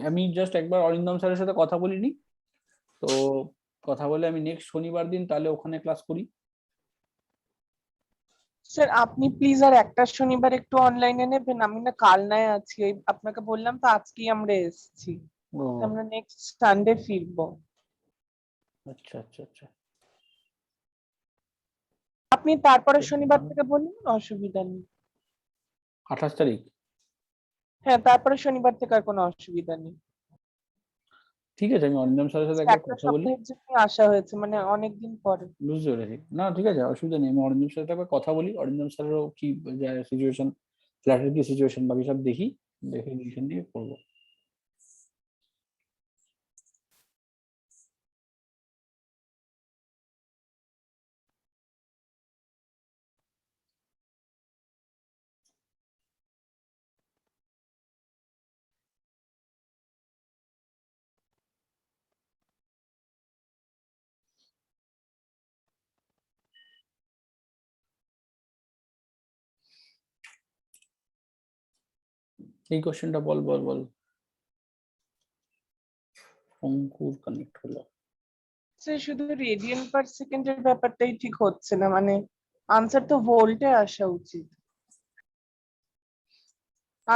আমি জাস্ট একবার অরিন্দম স্যারের সাথে কথা বলিনি তো, কথা বলে আমি নেক্সট শনিবার দিন তাহলে ওখানে ক্লাস করি। স্যার আপনি প্লিজ আর একটা শনিবার একটু অনলাইনে নেবেন, আমি না কালনায় আছি, ওই আপনাকে বললাম তো আজকেই আমরা এসেছি, ও আমরা নেক্সট সানডে ফিরবো। আচ্ছা আচ্ছা আচ্ছা। আপনি তারপরে শনিবার থেকে বলুন, অসুবিধা নেই। 28 তারিখ? হ্যাঁ, তারপরে শনিবার থেকে আর কোনো অসুবিধা নেই। ঠিক আছে, আমি অরিন্দম স্যারের সাথে একবার একটা কথা বলি। সপ্তাহের জন্য আসা হয়েছে, মানে অনেকদিন পরে। বুঝতে পেরেছি, না ঠিক আছে, অসুবিধা নেই। আমি অরিন্দম স্যারের সাথে একবার কথা বলি, অরিন্দম স্যারেরও কি সিচুয়েশন, ফ্ল্যাটের কি সিচুয়েশন, বাকি সব দেখি, দেখে ডিসিশন নিয়ে করবো। এই কোশ্চেনটা বল বল বল। অঙ্কুর কানেক্ট হলো। স্যার শুধু রেডিয়ান পার সেকেন্ডের ব্যাপারটাই ঠিক হচ্ছে না, মানে আনসার তো ভোল্টে আসা উচিত,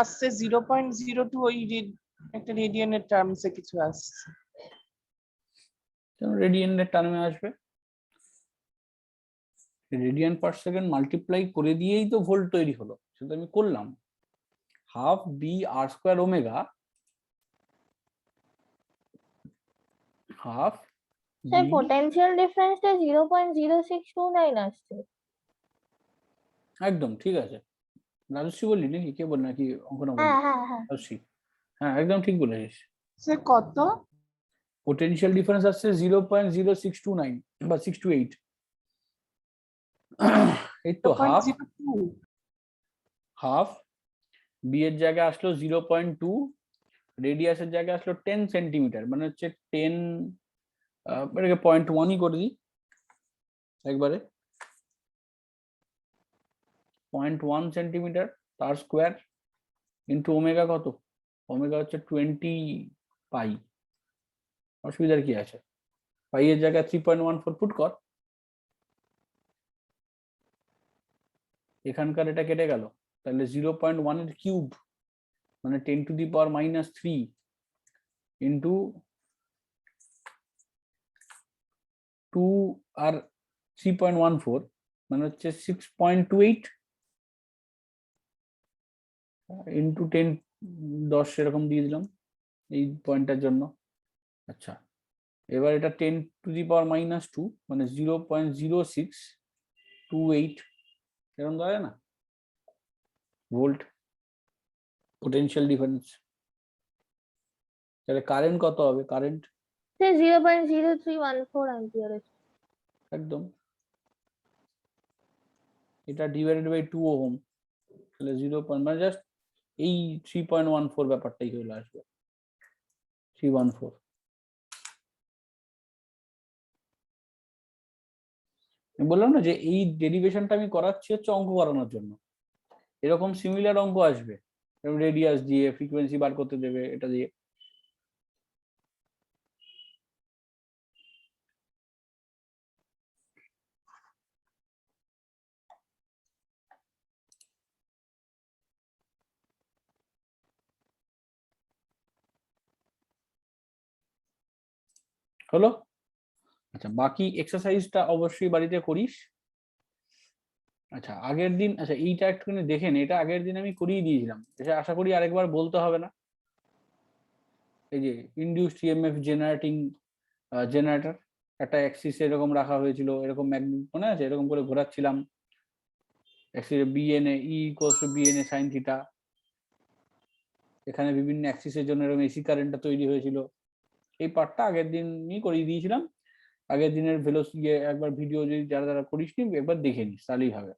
আসছে 0.02, ওই একটা রেডিয়ানের টার্মসে কিছু আসছে। রেডিয়ানের টার্মে আসবে, রেডিয়ান পার সেকেন্ড মাল্টিপ্লাই করে দিয়েই তো ভোল্ট তৈরি হলো, সেটা আমি করলাম। Half B R square omega, half sir potential ডিফারেন্সটা 0.0629 আসছে। একদম ঠিক আছে। রাজশ্রী বললি নাকি, কে বল নাকি অঙ্কনা বললি? হ্যাঁ হ্যাঁ হ্যাঁ। রাজশ্রী, হ্যাঁ একদম ঠিক বলেছিস। স্যার কত? পোটেনশিয়াল ডিফারেন্স আসছে 0.0629 বা 628। এই তো হাফ, 0.02? হাফ বি এর জায়গায় আসলো 0.2, রেডিয়াসের জায়গায় আসলো 10 সেন্টিমিটার, মানে হচ্ছে 10, এটাকে 0.1ই করে দিই একবারে, 0.1 সেন্টিমিটার তার স্কোয়ার ইন্টু ওমেগা। কত? ওমেগা হচ্ছে 20 পাই। অসুবিধার কি আছে? পাই এর জায়গায় 3.14 ফুট কর, এখানকার এটা কেটে গেল, তাহলে 0.1 এর কিউব মানে 10⁻³ ইন্টু 2 আর 3.14 মানে হচ্ছে 6.28 ইন্টু 10, 10 এরকম দিয়ে দিলাম এই পয়েন্টটার জন্য। আচ্ছা, এবার এটা 10⁻² মানে 0.0628 এরকম দাঁড়ায় না ভোল্ট পোটেনশিয়াল ডিফারেন্স। তাহলে কারেন্ট কত হবে? Current sir 0.0314 ampere. একদম, এটা ডিভাইডেড বাই 2 ওহম, তাহলে 0. মানে জাস্ট এই 3.14 ব্যাপারটাই চলে আসবে, 314। আমি বললাম না যে এই ডেরিভেশনটা আমি করাচ্ছি হচ্ছে অঙ্ক করানোর জন্য, এরকম সিমিলার অঙ্ক আসবে, রেডিয়াস দিয়ে ফ্রিকোয়েন্সি বার করতে দেবে এটা দিয়ে। হলো? আচ্ছা, বাকি এক্সারসাইজটা অবশ্যই বাড়িতে করিস। আচ্ছা আগের দিন, আচ্ছা এইটা একটুখানি দেখে নে, এটা আগের দিন আমি করিয়ে দিয়েছিলাম, এটা আশা করি আরেকবার বলতে হবে না। এই যে ইনডিউসড ইএমএফ জেনারেটিং জেনারেটর, একটা অ্যাক্সিস এরকম রাখা হয়েছিল, এরকম ম্যাগনেট মনে আছে, এরকম করে ঘোরাচ্ছিলাম, axis B N A E equals to B N A sine theta, এখানে বিভিন্ন অ্যাক্সিসের জন্য এরকম এসি কারেন্টটা তৈরি হয়েছিল। এই পার্টটা আগের দিনই করিয়ে দিয়েছিলাম, আগের দিনের ভেলোসিটি একবার ভিডিও যদি যারা যারা করিসনি একবার দেখে নিস তাহলেই হবে।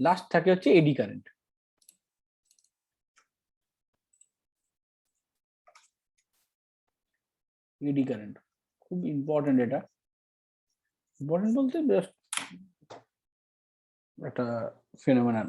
লাস্ট থাকে হচ্ছে এডি কারেন্ট। এডি কারেন্ট খুব ইম্পর্টেন্ট, এটা ইম্পর্টেন্ট বলতে জাস্ট একটা ফেনোমেনন।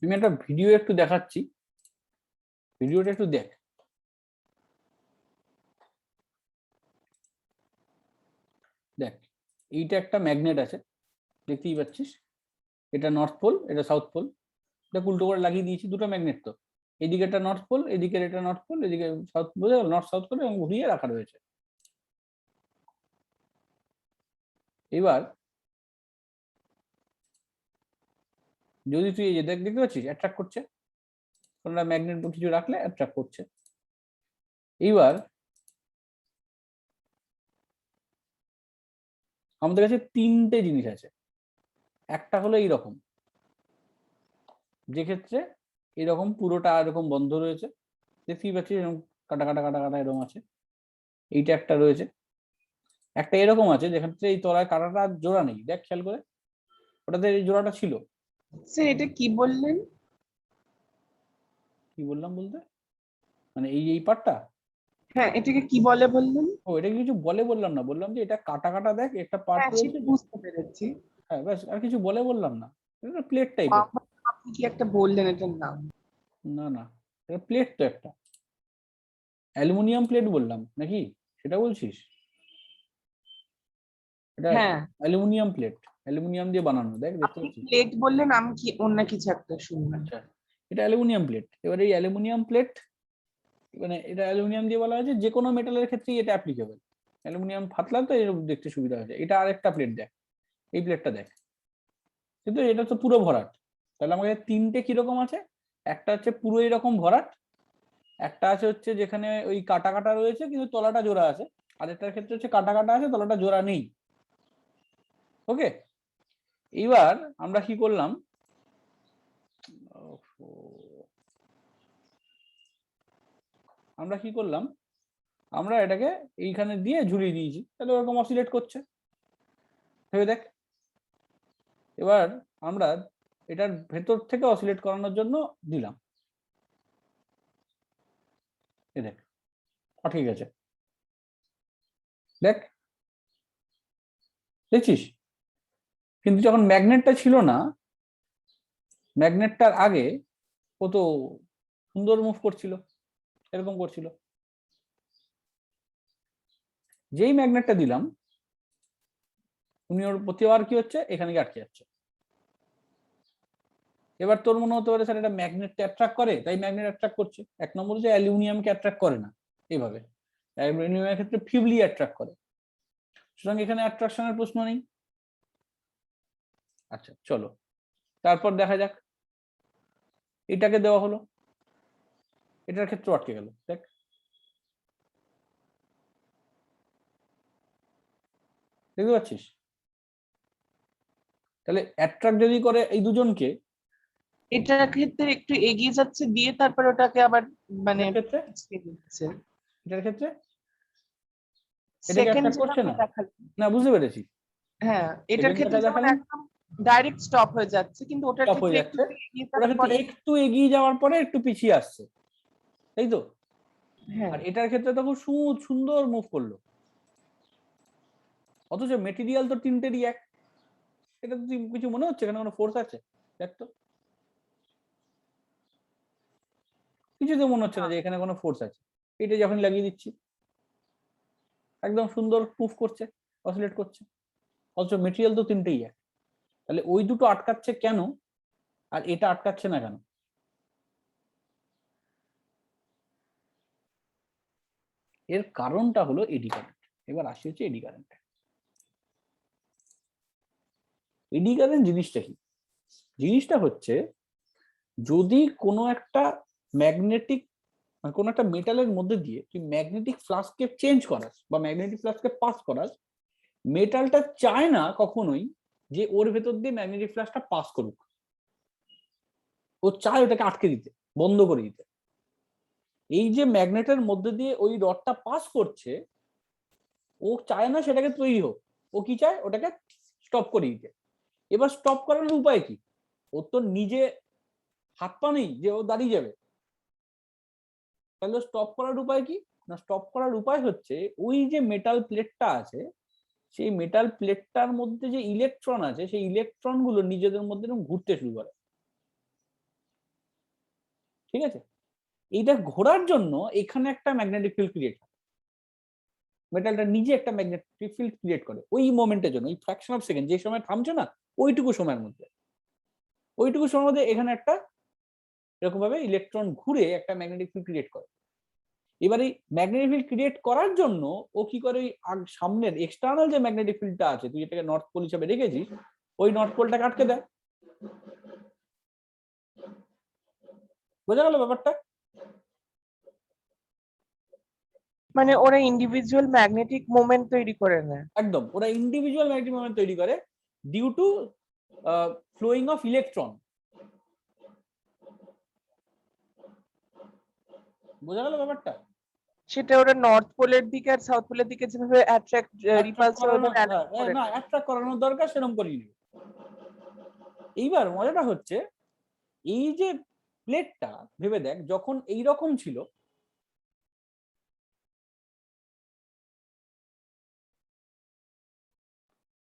আমি একটা ভিডিও একটু দেখাচ্ছি, ভিডিওটা একটু দেখ। দেখ, এইটা একটা ম্যাগনেট আছে, দেখতেই পাচ্ছিস, এটা নর্থ পোল, এটা সাউথ পোল, এটা উল্টো করে লাগিয়ে দিয়েছি, দুটো ম্যাগনেট তো, এদিকে একটা নর্থ পোল, এদিকে এটা নর্থ পোল, এদিকে সাউথ, বোঝা গেল, নর্থ সাউথ করে এবং ঘুরিয়ে রাখা রয়েছে। এবার যদি তুই এই যে দেখ, দেখতে পাচ্ছিস অ্যাট্রাক্ট করছে, কোনো একটা ম্যাগনেট কিছু রাখলে অ্যাট্রাক্ট করছে। এইবার আমাদের কাছে তিনটে জিনিস আছে। একটা হলো এইরকম, যে ক্ষেত্রে এরকম পুরোটা এরকম বন্ধ রয়েছে, দেখতেই পাচ্ছি এরকম কাটা কাটা কাটা কাটা এরকম আছে। এইটা একটা রয়েছে। একটা এরকম আছে যেখানে এই তলায় কাটাটা জোড়া নেই, দেখ খেয়াল করে, ওটাতে এই জোড়াটা ছিল। স্যার এটা কি বললেন? কি বললাম বলতে, মানে এই পার্টটা? হ্যাঁ, এটাকে কি বলে বললেন? ও, এটা কিছু বলে বললাম না, বললাম যে এটা কাটা কাটা দেখ একটা পার্ট হ্যাঁ, রয়েছে। সেটা বুঝতে পেরেছি। হ্যাঁ ব্যাস, আর কিছু বলে বললাম না। এটা প্লেট টাইপের। আপনি কি একটা বললেন এটার নাম? না না, এটা প্লেট তো একটা অ্যালুমিনিয়াম প্লেট বললাম নাকি, সেটা বলছিস? এটা হ্যাঁ, অ্যালুমিনিয়াম প্লেট, অ্যালুমিনিয়াম দিয়ে বানানো, দেখ দেখতে আপনি পাচ্ছিস? প্লেট বললেন, আমি কি অন্য কিছু একটা শুনলাম। আচ্ছা, এটা অ্যালুমিনিয়াম প্লেট। এবার এই অ্যালুমিনিয়াম প্লেট, মানে এটা অ্যালুমিনিয়াম দিয়ে বলা হয়েছে, যে কোনো মেটালের ক্ষেত্রেই এটা অ্যাপ্লিকেবল। অ্যালুমিনিয়াম পাতলা তো এরকম দেখতে সুবিধা হয়েছে। এটা আরেকটা প্লেট দেখ, এই প্লেটটা দেখ, কিন্তু এটা তো পুরো ভরাট। তাহলে আমাদের তিনটে কিরকম আছে, একটা হচ্ছে পুরো এরকম ভরাট, একটা আছে হচ্ছে যেখানে ওই কাটা কাটা রয়েছে কিন্তু তলাটা জোড়া আছে, আর এটার ক্ষেত্রে হচ্ছে কাটা কাটা আছে তলাটা জোড়া নেই। ওকে, এইবার আমরা কি করলাম, আমরা এটাকে এইখানে দিয়ে ঝুলিয়ে দিয়েছি, তাহলে ওরকম অসিলেট করছে, ভেবে দেখ। এবার আমরা এটার ভেতর থেকে অসিলেট করানোর জন্য দিলাম, এই দেখ ঠিক আছে, দেখ দেখছিস? কিন্তু যখন ম্যাগনেটটা ছিল না, ম্যাগনেটটার আগে ও তো সুন্দর মুভ করছিল, এরকম করছিল। যেই ম্যাগনেটটা দিলাম, উনি ওর প্রতিবার কি হচ্ছে, এখানে গিয়ে আটকে যাচ্ছে। এবার তোর মনে হতে পারে স্যার এটা ম্যাগনেটকে অ্যাট্রাক্ট করে, তাই ম্যাগনেট অ্যাট্রাক্ট করছে। এক নম্বর যে অ্যালুমিনিয়ামকে অ্যাট্রাক্ট করে না এইভাবে, অ্যালুমিনিয়ামের ক্ষেত্রে ফিবলি অ্যাট্রাক্ট করে, সুতরাং এখানে অ্যাট্রাকশনের প্রশ্ন নেই। আচ্ছা চলো, তারপর দেখা যাক, এটাকে দেওয়া হলো, এটার ক্ষেত্রে আটকে গেল, দেখ দেখতে পাচ্ছিস? তাহলে অ্যাট্রাক্ট যদি করে এই দুজনকে, এটার ক্ষেত্রে একটু এগিয়ে যাচ্ছে দিয়ে তারপর ওটাকে আবার মানে এটার ক্ষেত্রে পিছিয়ে দিচ্ছে। এটার ক্ষেত্রে এটাকে সেকেন্ড অ্যাট্রাক্ট যেটা করছে আপনি না। দেখালেন, না, বুঝতে পেরেছি। হ্যাঁ, এটার সেকেন্ড ক্ষেত্রে যেটা যেমন দেখালাম একদম ডাইরেক্ট স্টপ হয়ে যাচ্ছে, কিন্তু ওটার স্টপ হয়ে ক্ষেত্রে একটু যাচ্ছে, এগিয়ে ওটার যাওয়ার ক্ষেত্রে পরে একটু এগিয়ে যাওয়ার পরে একটু পিছিয়ে আসছে, তাই তো? হ্যাঁ, আর এটার ক্ষেত্রে তো খুব সুন্দর মুভ করলো, অথচ মেটেরিয়াল তো তিনটেরই এক। এটা তো কিছু মনে হচ্ছে এখানে কোনো ফোর্স আছে? দেখ তো, কিছুতে মনে হচ্ছে না যে এখানে কোনো ফোর্স আছে। এটা যখন লাগিয়ে দিচ্ছি একদম সুন্দর মুভ করছে, অসিলেট করছে, অথচ মেটেরিয়াল তো তিনটেই এক। তাহলে ওই দুটো আটকাচ্ছে কেন, আর এটা আটকাচ্ছে না কেন? এর কারণটা হলো এডি কারেন্ট। এবার আসি হচ্ছে এডি কারেন্ট। এডি কারেন্ট জিনিসটা কি? জিনিসটা হচ্ছে, যদি কোনো একটা ম্যাগনেটিক, মানে কোনো একটা মেটালের মধ্যে দিয়ে তুই ম্যাগনেটিক ফ্লাক্সকে চেঞ্জ করাস বা ম্যাগনেটিক ফ্লাক্সকে পাস করাস, মেটালটা চায় না কখনোই যে ওর ভেতর দিয়ে ম্যাগনেটিক ফ্লাক্সটা পাস করুক। ও চায় ওটাকে আটকে দিতে, বন্ধ করে দিতে। এই যে ম্যাগনেটের মধ্যে দিয়ে ওই রডটা পাস করছে, ও চায় না সেটাকে তৈরি হোক, ও কি চায়, ওটাকে স্টপ করে দিতে। এবার স্টপ করানোর উপায় কি? ওর তো নিজে হাত পা নেই যে ও দাঁড়িয়ে যাবে, তাহলে স্টপ করার উপায় কি? না, স্টপ করার উপায় হচ্ছে ওই যে মেটাল প্লেটটা আছে, সেই মেটাল প্লেটটার মধ্যে যে ইলেকট্রন আছে, সেই ইলেকট্রন গুলো নিজেদের মধ্যে ঘুরতে শুরু করে। ঠিক আছে, এইটা ঘোরার জন্য এখানে একটা ম্যাগনেটিক ফিল্ড ক্রিয়েট হয়। মেটালটা নিজে একটা ম্যাগনেটিক ফিল্ড ক্রিয়েট করে ওই মোমেন্টের জন্য, ওই ফ্র্যাকশন অফ সেকেন্ড যে সময় থামছে না, ওইটুকু সময়ের মধ্যে, এখানে একটা এরকম ভাবে ইলেকট্রন ঘুরে একটা ম্যাগনেটিক ফিল্ড ক্রিয়েট করে। এবার এই ম্যাগনেটিক ফিল্ড ক্রিয়েট করার জন্য ও কি করে, ওই সামনের এক্সটার্নাল যে ম্যাগনেটিক ফিল্ডটা আছে, তুই যেটাকে নর্থ পোল হিসেবে রেখেছিস, ওই নর্থ পোলটাকে আটকে দেয়। বোঝা গেল ব্যাপারটা? মানে ওরা ইন্ডিভিজুয়াল ম্যাগনেটিক মোমেন্ট তৈরি করে নেয়। একদম, ওরা ইন্ডিভিজুয়াল ম্যাগনেটিক মোমেন্ট তৈরি করে due to flowing of electron. বোঝা গেল ব্যাপারটা? সেটা ওরা নর্থ পোলের দিকে আর সাউথ পোলের দিকে যেভাবে অ্যাট্রাক্ট রিপালস না, অ্যাট্রাক্ট করানোর দরকার সেরকম করিয়ে নেবে। এইবার মজাটা হচ্ছে এই যে প্লেটটা ভেবে দেখ, যখন এই রকম ছিল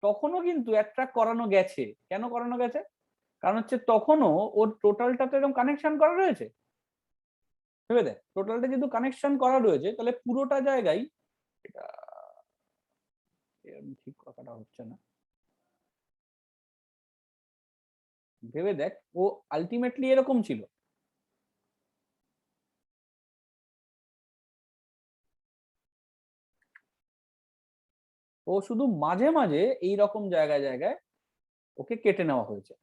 তখনও কিন্তু অ্যাট্রাক্ট করানো গেছে। কেন করানো গেছে? কারণ হচ্ছে তখনও ওর টোটালটা তো এরকম কানেকশন করা রয়েছে। ভেবে দেখ, টোটালটা যেহেতু কানেকশন করা রয়েছে তাহলে পুরোটা জায়গায়, এটা ঠিক কথাটা হচ্ছে না, ভেবে দেখ ও আলটিমেটলি এরকম ছিল। ও শুধু মাঝে মাঝে এই রকম জায়গায় জায়গায় ওকে কেটে নেওয়া হয়েছে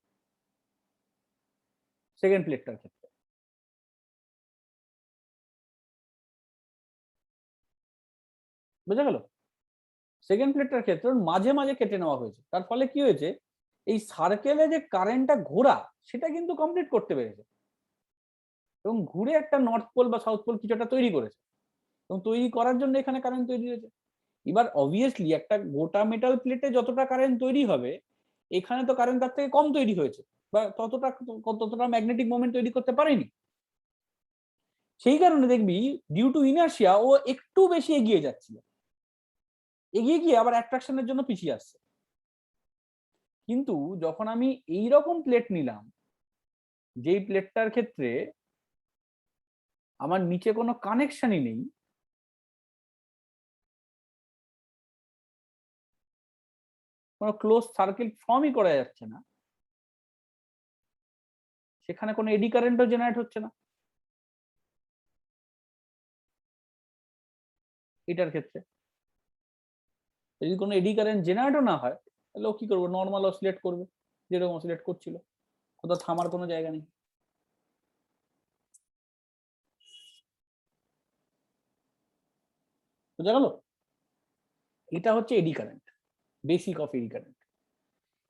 সেকেন্ড প্লেটটার ক্ষেত্রে। বুঝা গেল? সেকেন্ড প্লেটটার ক্ষেত্রে ওর মাঝে মাঝে কেটে নেওয়া হয়েছে, তার ফলে কি হয়েছে, এই সার্কেলে যে কারেন্টটা ঘোরা সেটা কিন্তু কমপ্লিট করতে পেরেছে এবং ঘুরে একটা নর্থ পোল বা সাউথ পোল কিছু একটা তৈরি করেছে এবং তৈরি করার জন্য এখানে কারেন্ট তৈরি হয়েছে। এবার অবভিয়াসলি একটা গোটা মেটাল প্লেটে যতটা কারেন্ট তৈরি হবে এখানে তো কারেন্ট তার থেকে কম তৈরি হয়েছে বা ততটা ম্যাগনেটিক মোমেন্ট তৈরি করতে পারেনি। সেই কারণে দেখবি ডিউ টু ইনার্শিয়া ও একটু বেশি এগিয়ে যাচ্ছিল, এগিয়ে গিয়ে আবার অ্যাট্রাকশনের জন্য পিছিয়ে আসছে। কিন্তু যখন আমি এই রকম প্লেট নিলাম, যেই প্লেটটার ক্ষেত্রে আমার নিচে কোনো কানেকশনই নেই, কোনো ক্লোজ সার্কেল ফর্মই করা যাচ্ছে না, সেখানে কোনো এডি কারেন্টও জেনারেট হচ্ছে না এটার ক্ষেত্রে। যদি কোনো এডি কারেন্ট জেনারেটও না হয় তাহলে ও কি করবো, নর্মাল অসিলেট করবে যেরকম অসিলেট করছিল, কোথাও থামার কোনো জায়গা নেই। বুঝা গেল? এটা হচ্ছে eddy current, basic of eddy current.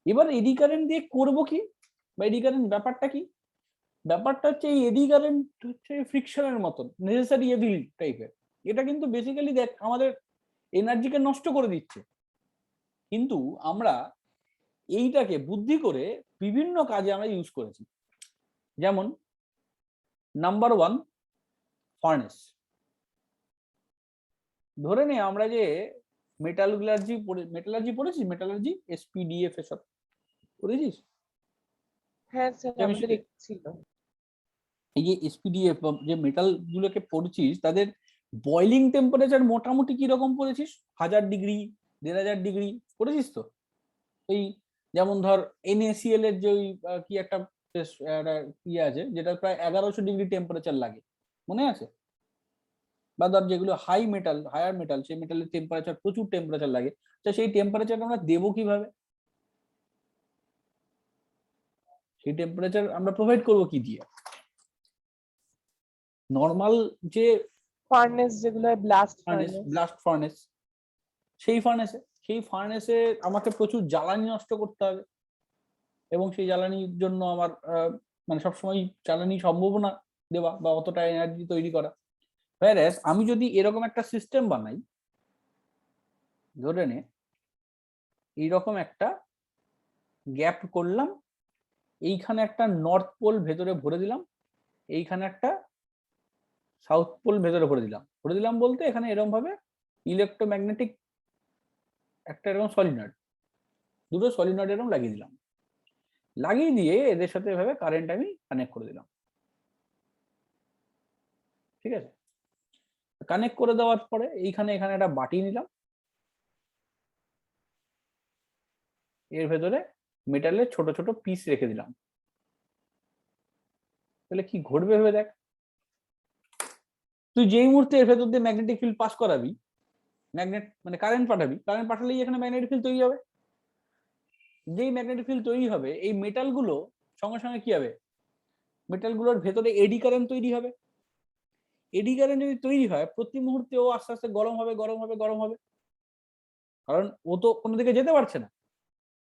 এবার এডি কারেন্ট দিয়ে করবো কি, বা এডি কারেন্ট ব্যাপারটা কি? ব্যাপারটা হচ্ছে এই এডি কারেন্ট হচ্ছে ফ্রিকশনের মতন, নেসেসারি এভিল টাইপের। এটা কিন্তু বেসিক্যালি দেখ আমাদের এনার্জিকে নষ্ট করে দিচ্ছে, কিন্তু আমরা এইটাকে বুদ্ধি করে বিভিন্ন কাজে আমরা ইউজ করেছি। যেমন নাম্বার 1, ফার্নেস। ধরে নে আমরা যে মেটালার্জি পড়েছিস, মেটালার্জি এসপিডিএফ এসব পড়েছিস? হ্যাঁ স্যার আমাদের Chemistry- ছিল। এই যে এসপিডিএফ যে মেটাল গুলোকে পড়ছিস তাদের বয়লিং টেম্পারেচার মোটামুটি কি রকম পড়েছিস? 1000 ডিগ্রি, 1500 ডিগ্রি পড়েছিস তো? এই যেমন ধর NaCl এর যে ওই কি একটা ইয়ে আছে যেটা প্রায় 1100 ডিগ্রি টেম্পারেচার লাগে, মনে আছে? বা ধর যেগুলো হায়ার মেটাল, সেই মেটালের টেম্পারেচার প্রচুর টেম্পারেচার লাগে, তো সেই টেম্পারেচার আমরা দেবো কিভাবে? সেই টেম্পারেচার আমরা প্রোভাইড করবো কি দিয়ে? নর্মাল যে ফার্নেস যেগুলো ব্লাস্ট ফার্নেস। ব্লাস্ট ফার্নেস, সেই ফার্নেসে আমাকে প্রচুর জ্বালানি নষ্ট করতে হবে এবং সেই জ্বালানির জন্য আমার মানে সবসময় জ্বালানি সম্ভব না দেওয়া বা অতটা এনার্জি তৈরি করা। whereas আমি যদি এরকম একটা সিস্টেম বানাই, ধরে নে এইরকম একটা গ্যাপ করলাম, এইখানে একটা নর্থ পোল ভেতরে ভরে দিলাম, এইখানে একটা সাউথ পোল ভেতরে ভরে দিলাম বলতে এখানে এরকম ভাবে ইলেকট্রোম্যাগনেটিক একটা এরকম সলিনয়েড, দুটো সলিনয়েড এরকম লাগিয়ে দিলাম, লাগিয়ে দিয়ে এদের সাথে এভাবে কারেন্ট আমি কানেক্ট করে দিলাম। ঠিক আছে, কানেক্ট করে দেওয়ার পরে এখানে একটা বাটি নিলাম, এর ভেতরে মেটালের ছোট ছোট পিস রেখে দিলাম, তাহলে কি ঘটবে ভেবে দেখ। তুই যেই মুহূর্তে এর ভেতর দিয়ে ম্যাগনেটিক ফিল্ড পাস করাবি, মানে কারেন্ট পাঠালেই এখানে ম্যাগনেটিক ফিল্ড তৈরি হবে। যেই ম্যাগনেটিক ফিল্ড তৈরি হবে এই মেটাল গুলো সঙ্গে সঙ্গে কি হবে, মেটাল গুলোর ভেতরে এডি কারেন্ট তৈরি হবে। এডি কারেন্ট যদি তৈরি হয় প্রতি মুহূর্তে ও আস্তে আস্তে গরম হবে গরম হবে গরম হবে, কারণ ও তো কোনো দিকে যেতে পারছে না।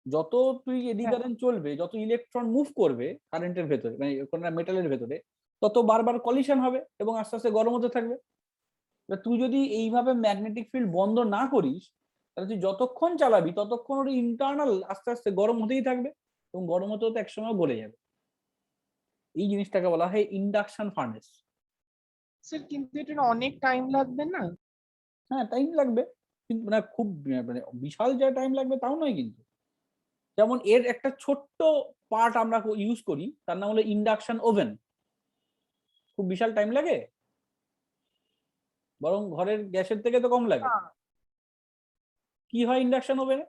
যত তুই এডি হ্যাঁ। কারেন্ট চলবে, যত ইলেকট্রন মুভ করবে কারেন্টের ভেতরে মানে কোনো মেটালের ভেতরে, তত বারবার কলিশন হবে এবং আস্তে আস্তে গরম হতে থাকবে। এবার তুই যদি এইভাবে ম্যাগনেটিক ফিল্ড বন্ধ না করিস, তাহলে তুই যতক্ষণ চালাবি ততক্ষণ ওর ইন্টারনাল আস্তে আস্তে গরম হতেই থাকবে এবং গরম হতে হতে একসময় গলে যাবে। এই জিনিসটাকে বলা হয় ইন্ডাকশন ফার্নেস। স্যার কিন্তু এটা অনেক টাইম লাগবে না? হ্যাঁ, টাইম লাগবে, কিন্তু মানে খুব মানে বিশাল যা টাইম লাগবে তাও নয় কিন্তু। যেমন এর একটা ছোট্ট পার্ট আমরা ইউজ করি, তার নাম হলো ইন্ডাকশন ওভেন। খুব বিশাল টাইম লাগে, বরং ঘরের গ্যাসের থেকে তো কম লাগে। হ্যাঁ। কি হয় ইন্ডাকশন ওভেনে,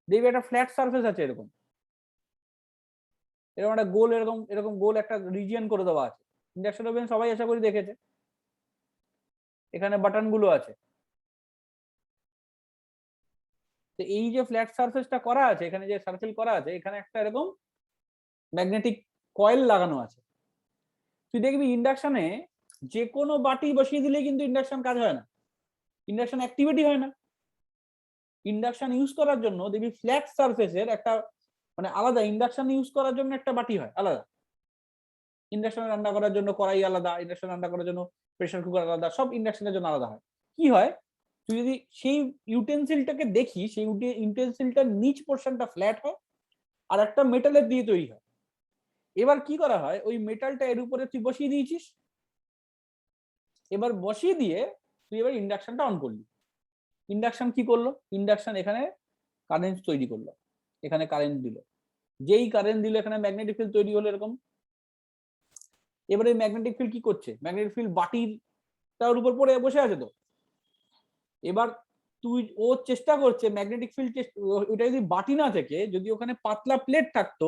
দেখবি একটা ফ্ল্যাট সারফেস আছে, এরকম এরকম একটা গোল, এরকম এরকম গোল একটা রিজিয়ন করে দেওয়া আছে। ইন্ডাকশন ওভেন সবাই আশা করি দেখেছে। এখানে বাটন গুলো আছে। তো এই যে ফ্ল্যাট সারফেসটা করা আছে, এখানে যে সার্কেল করা আছে, এখানে একটা এরকম ম্যাগনেটিক কয়েল লাগানো আছে। তুই দেখবি ইন্ডাকশনে যে কোনো বাটি বসিয়ে দিলে কিন্তু ইন্ডাকশন কাজ হয় না, ইন্ডাকশন অ্যাক্টিভিটি হয় না। ইন্ডাকশন ইউজ করার জন্য দেখবি ফ্ল্যাট সারফেসের একটা মানে আলাদা, ইন্ডাকশন ইউজ করার জন্য একটা বাটি হয় আলাদা, ইন্ডাকশনে রান্না করার জন্য কড়াই আলাদা, ইন্ডাকশন রান্না করার জন্য প্রেসার কুকার আলাদা, সব ইন্ডাকশনের জন্য আলাদা হয়। কি হয়, তুই যদি সেই ইউটেন্সিলটাকে দেখি, সেই ইউটেন্সিলটার নিচ পোর্শনটা ফ্ল্যাট হয় আর একটা মেটালের দিয়ে তৈরি হয়। এবার কি করা হয়, ওই মেটালটা এর উপরে তুই বসিয়ে দিয়েছিস, এবার বসিয়ে দিয়ে তুই এবার ইন্ডাকশনটা অন করলি। ইন্ডাকশন কি করলো, ইন্ডাকশন এখানে কারেন্ট তৈরি করলো, এখানে কারেন্ট দিল, যেই কারেন্ট দিল এখানে ম্যাগনেটিক ফিল্ড তৈরি হলো এরকম। এবারে ম্যাগনেটিক ফিল্ড কি করছে, ম্যাগনেটিক ফিল্ড বাটির তার উপর পড়ে বসে আছে। তো এবার তুই ও চেষ্টা করছে ম্যাগনেটিক ফিল্ড, ওটা যদি বাটি না থেকে যদি ওখানে পাতলা প্লেট থাকতো,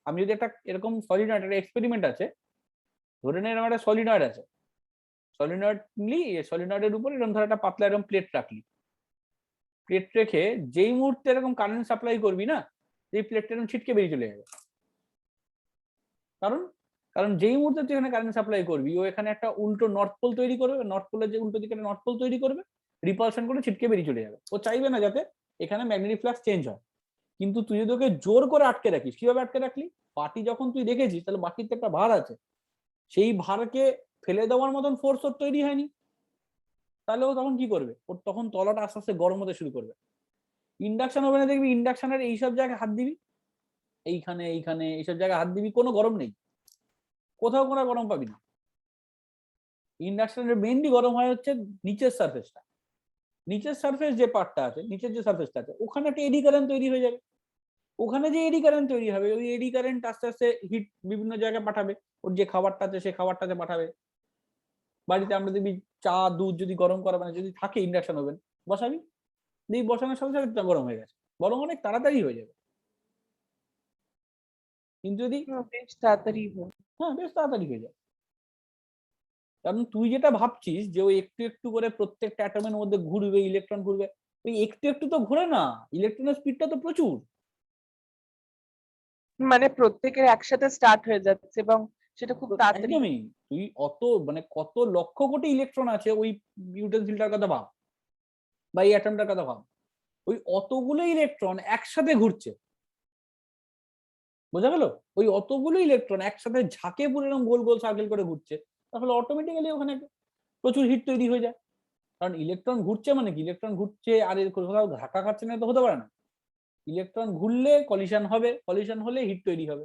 আমি যদি একটা এরকম সলিনয়েড, একটা এক্সপেরিমেন্ট আছে, ধরে নে এরকম একটা সলিনয়েড আছে, সলিনয়েড নিলি, সলিনয়েডের উপর এরকম ধর একটা পাতলা এরকম প্লেট রাখলি, প্লেট রেখে যেই মুহূর্তে এরকম কারেন্ট সাপ্লাই করবি না, এই প্লেটটা এরকম ছিটকে বেরিয়ে চলে যাবে। কারণ কারণ যেই মুহূর্তে তুই এখানে কারেন্ট সাপ্লাই করবি, ও এখানে একটা উল্টো নর্থ পোল তৈরি করবে, নর্থ পোলের যে উল্টো দিকে নর্থ পোল তৈরি করবে, রিপালশন করে ছিটকে বেরিয়ে চলে যাবে। ও চাইবে না যাতে এখানে ম্যাগনেটিক ফ্লাক্স চেঞ্জ হয়। কিন্তু তুই যদি ওকে জোর করে আটকে রাখিস, কিভাবে আটকে রাখলি, বাটি যখন তুই দেখেছিস তাহলে বাটিতে একটা ভার আছে, সেই ভারকে ফেলে দেওয়ার মতন ফোর্স ওর তৈরি হয়নি, তাহলে ও তখন কি করবে, ওর তখন তলাটা আস্তে আস্তে গরম হতে শুরু করবে। ইন্ডাকশন ওভেনে দেখবি ইন্ডাকশনের এইসব জায়গায় হাত দিবি, এইখানে এইখানে এইসব জায়গায় হাত দিবি, কোনো গরম নেই, কোথাও কোনো গরম পাবি না। ইন্ডাকশনের মেইনলি গরম হয় হচ্ছে নিচের সারফেসটা, নিচের সারফেস যে পার্টটা আছে, নিচের যে সারফেসটা আছে, ওখানে একটা এডি কারেন্ট তৈরি হয়ে যাবে। ওখানে যে এডি কারেন্ট তৈরি হবে, ওই এডি কারেন্ট আস্তে আস্তে হিট বিভিন্ন জায়গায় পাঠাবে, ওর যে খাবারটা আছে সেই খাবারটাতে পাঠাবে। বাড়িতে আমরা দেখবি চা দুধ যদি গরম করা মানে যদি থাকে ইন্ডাকশন ওভেন, বসাবি, দেখবি বসানোর সাথে সাথে গরম হয়ে গেছে, বরং অনেক তাড়াতাড়ি হয়ে যাবে। কিন্তু যদি বেশ তাড়াতাড়ি হয়। হ্যাঁ, বেশ তাড়াতাড়ি হয়ে যায়। কারণ তুই যেটা ভাবছিস যে ওই একটু একটু করে প্রত্যেকটা অ্যাটমের মধ্যে ঘুরবে, ইলেকট্রন ঘুরবে, ওই একটু একটু তো ঘুরে না, ইলেকট্রনের স্পিডটা তো প্রচুর। মানে প্রত্যেকের একসাথে স্টার্ট হয়ে যাচ্ছে এবং সেটা খুব তাড়াতাড়ি। একদমই, তুই অত মানে কত লক্ষ কোটি ইলেকট্রন আছে ওই ইউটেন্সিলটার কথা ভাব, বা এই অ্যাটমটার কথা ভাব, ওই অতগুলো ইলেকট্রন একসাথে ঘুরছে, বোঝা গেল? ওই অতগুলো ইলেকট্রন একসাথে ঝাঁকে পুরো এরকম গোল গোল সার্কেল করে ঘুরছে, তাহলে অটোমেটিক্যালি ওখানে প্রচুর হিট তৈরি হয়ে যায়। কারণ ইলেকট্রন ঘুরছে মানে কি, ইলেকট্রন ঘুরছে আর এর কোথাও ধাক্কা খাচ্ছে না তো হতে পারে না। ইলেকট্রন ঘুরলে কলিশন হবে, কলিশন হলে হিট তৈরি হবে,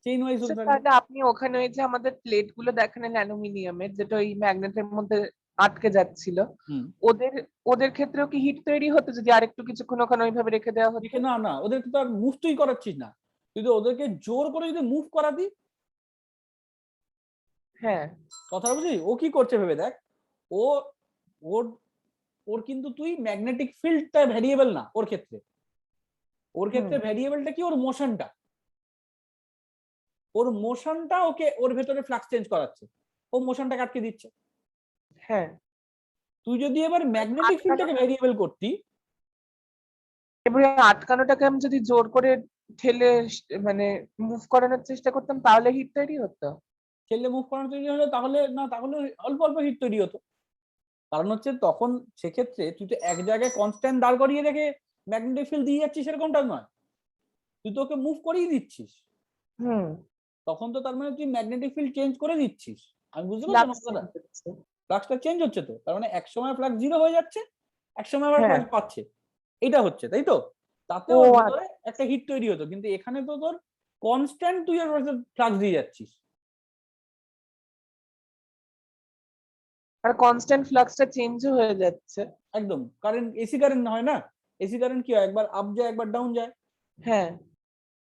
চেইন ওয়াইজ হতে থাকবে। তাহলে আপনি ওখানে ওই যে আমাদের প্লেট গুলো দেখালেন অ্যালুমিনিয়ামের, যেটা ওই ম্যাগনেটের মধ্যে আটকে যাচ্ছিল, হুম, ওদের ওদের ক্ষেত্রেও কি হিট তৈরি হতো যদি আরেকটু কিছুক্ষণ ওখানে ওইভাবে রেখে দেওয়া হতো? না না, ওদেরকে তো আর মুভ তুই করাচ্ছিস না, তুই তো ওদেরকে জোর করে যদি মুভ করাতি, হ্যাঁ। কথা বুঝলি, ও কি করছে ভেবে দেখ, ও ওর ওর কিন্তু তুই ম্যাগনেটিক ফিল্ডটা ভ্যারিয়েবল না ওর ক্ষেত্রে, ওর ক্ষেত্রে ভ্যারিয়েবলটা কি, ওর মোশনটা, ওর মোশনটা ওকে ওর ভেতরে ফ্লাক্স চেঞ্জ করাচ্ছে, ও মোশনটাকে আটকে দিচ্ছে। হ্যাঁ। তুই যদি এবার ম্যাগনেটিক ফিল্ডটাকে ভ্যারিয়েবল করতি, এবারে আটকানোটাকে আমি যদি জোর করে ঠেলে মানে মুভ করানোর চেষ্টা করতাম তাহলে হিট তৈরি হতো? ঠেলে মুভ করানো তৈরি হলে তাহলে না, তাহলে অল্প অল্প হিট তৈরি হতো। কারণ হচ্ছে তখন সেক্ষেত্রে তুই তো এক জায়গায় কনস্ট্যান্ট দাঁড় করিয়ে রেখে ম্যাগনেটিক ফিল্ড দিয়ে যাচ্ছিস সেরকমটা নয়, তুই তো ওকে মুভ করিয়ে দিচ্ছিস। হুম, তখন তো তার মানে তুই ম্যাগনেটিক ফিল্ড চেঞ্জ করে দিচ্ছিস। আমি বুঝতে পারছি ফ্লাক্স কথাটা, হচ্ছে। ফ্লাক্সটা চেঞ্জ হচ্ছে তো, তার মানে এক সময় ফ্লাক্স 0 হয়ে যাচ্ছে, এক সময় আবার হ্যাঁ। ফ্লাক্স পাচ্ছে, এটা হচ্ছে তাই তো। তাতে ও ওর ভিতরে একটা হিট তৈরি হতো, কিন্তু এখানে তো তোর কনস্ট্যান্ট তুই ওর ফ্লাক্স দিয়ে যাচ্ছিস। আর কনস্ট্যান্ট ফ্লাক্সটা চেঞ্জও হয়ে যাচ্ছে। একদম, কারেন্ট এসি কারেন্ট হয় না, এসি কারেন্ট কি হয়, একবার আপ যায় একবার ডাউন যায়। হ্যাঁ,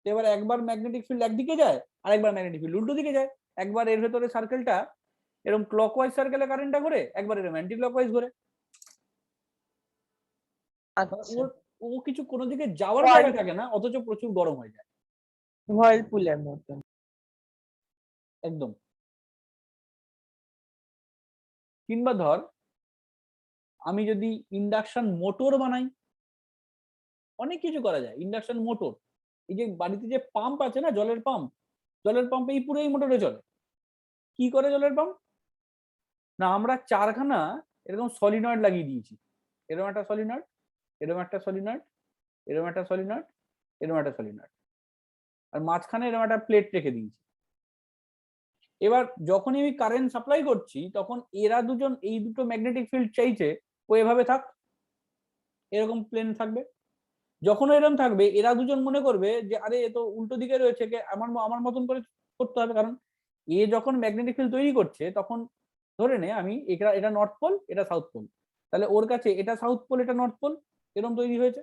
তো এবার একবার ম্যাগনেটিক ফিল্ড একদিকে যায় আর একবার ম্যাগনেটিক ফিল্ড উল্টো দিকে যায়। একবার এর ভেতরে সার্কেলটা এরকম ক্লকওয়াইজ সার্কেলে কারেন্টটা ঘুরে, একবার এরকম অ্যান্টি ক্লকওয়াইজ ঘুরে। আচ্ছা। ওর ও কিছু কোনো দিকে যাওয়ার Whirl- জায়গা থাকে না, অথচ প্রচুর গরম হয়ে যায়। whirlpool-এর মতন। একদম। কিংবা ধর আমি যদি ইন্ডাকশন মোটর বানাই, অনেক কিছু করা যায় ইন্ডাকশন মোটর। এই যে বাড়িতে যে পাম্প আছে না, জলের পাম্প, জলের পাম্প এই পুরো এই মোটরে চলে। কি করে জলের পাম্প না, আমরা 4খানা এরকম সলিনয়েড লাগিয়ে দিয়েছি, এরকম একটা সলিনয়েড, এরকম একটা সলিনয়েড, এরকম একটা সলিনয়েড, এরকম একটা সলিনয়েড, আর মাঝখানে এরকম একটা প্লেট রেখে দিয়েছি। এবার যখনই আমি কারেন্ট সাপ্লাই করছি তখন এরা দুজন, এই দুটো ম্যাগনেটিক ফিল্ড চাইছে ও এভাবে থাক, এরকম প্লেন থাকবে। যখন এরকম থাকবে এরা দুজন মনে করবে যে আরে এ তো উল্টো দিকে রয়েছে, কে আমার আমার মতন করে করতে হবে। কারণ এ যখন ম্যাগনেটিক ফিল্ড তৈরি করছে তখন ধরে নে আমি এটা, এটা নর্থ পোল এটা সাউথ পোল, তাহলে ওর কাছে এটা সাউথ পোল এটা নর্থ পোল এরকম তৈরি হয়েছে।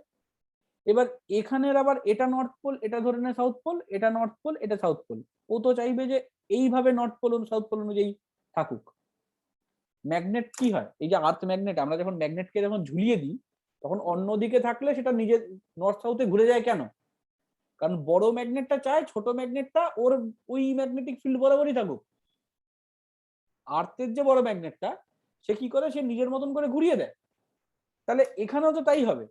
এবার এখানের আবার এটা নর্থ পোল, এটা ধরে নে সাউথ পোল, এটা নর্থ পোল এটা সাউথ পোল, ও তো চাইবে যে এইভাবে নর্থ পোল সাউথ পোল অনুযায়ী থাকুক। ম্যাগনেট কি হয়, এই যে আর্থ ম্যাগনেট, আমরা যখন ম্যাগনেটকে যখন ঝুলিয়ে দিই তখন অন্যদিকে থাকলে সেটা নিজের নর্থ সাউথে ঘুরে যায় কেন, কারণ বড় ম্যাগনেটটা চায় ছোট ম্যাগনেটটা ওর ওই ম্যাগনেটিক ফিল্ড বরাবরই থাকুক। আর্থের যে বড় ম্যাগনেটটা সে কি করে, সে নিজের মতন করে ঘুরিয়ে দেয়। তাহলে এখানেও তো তাই হবে,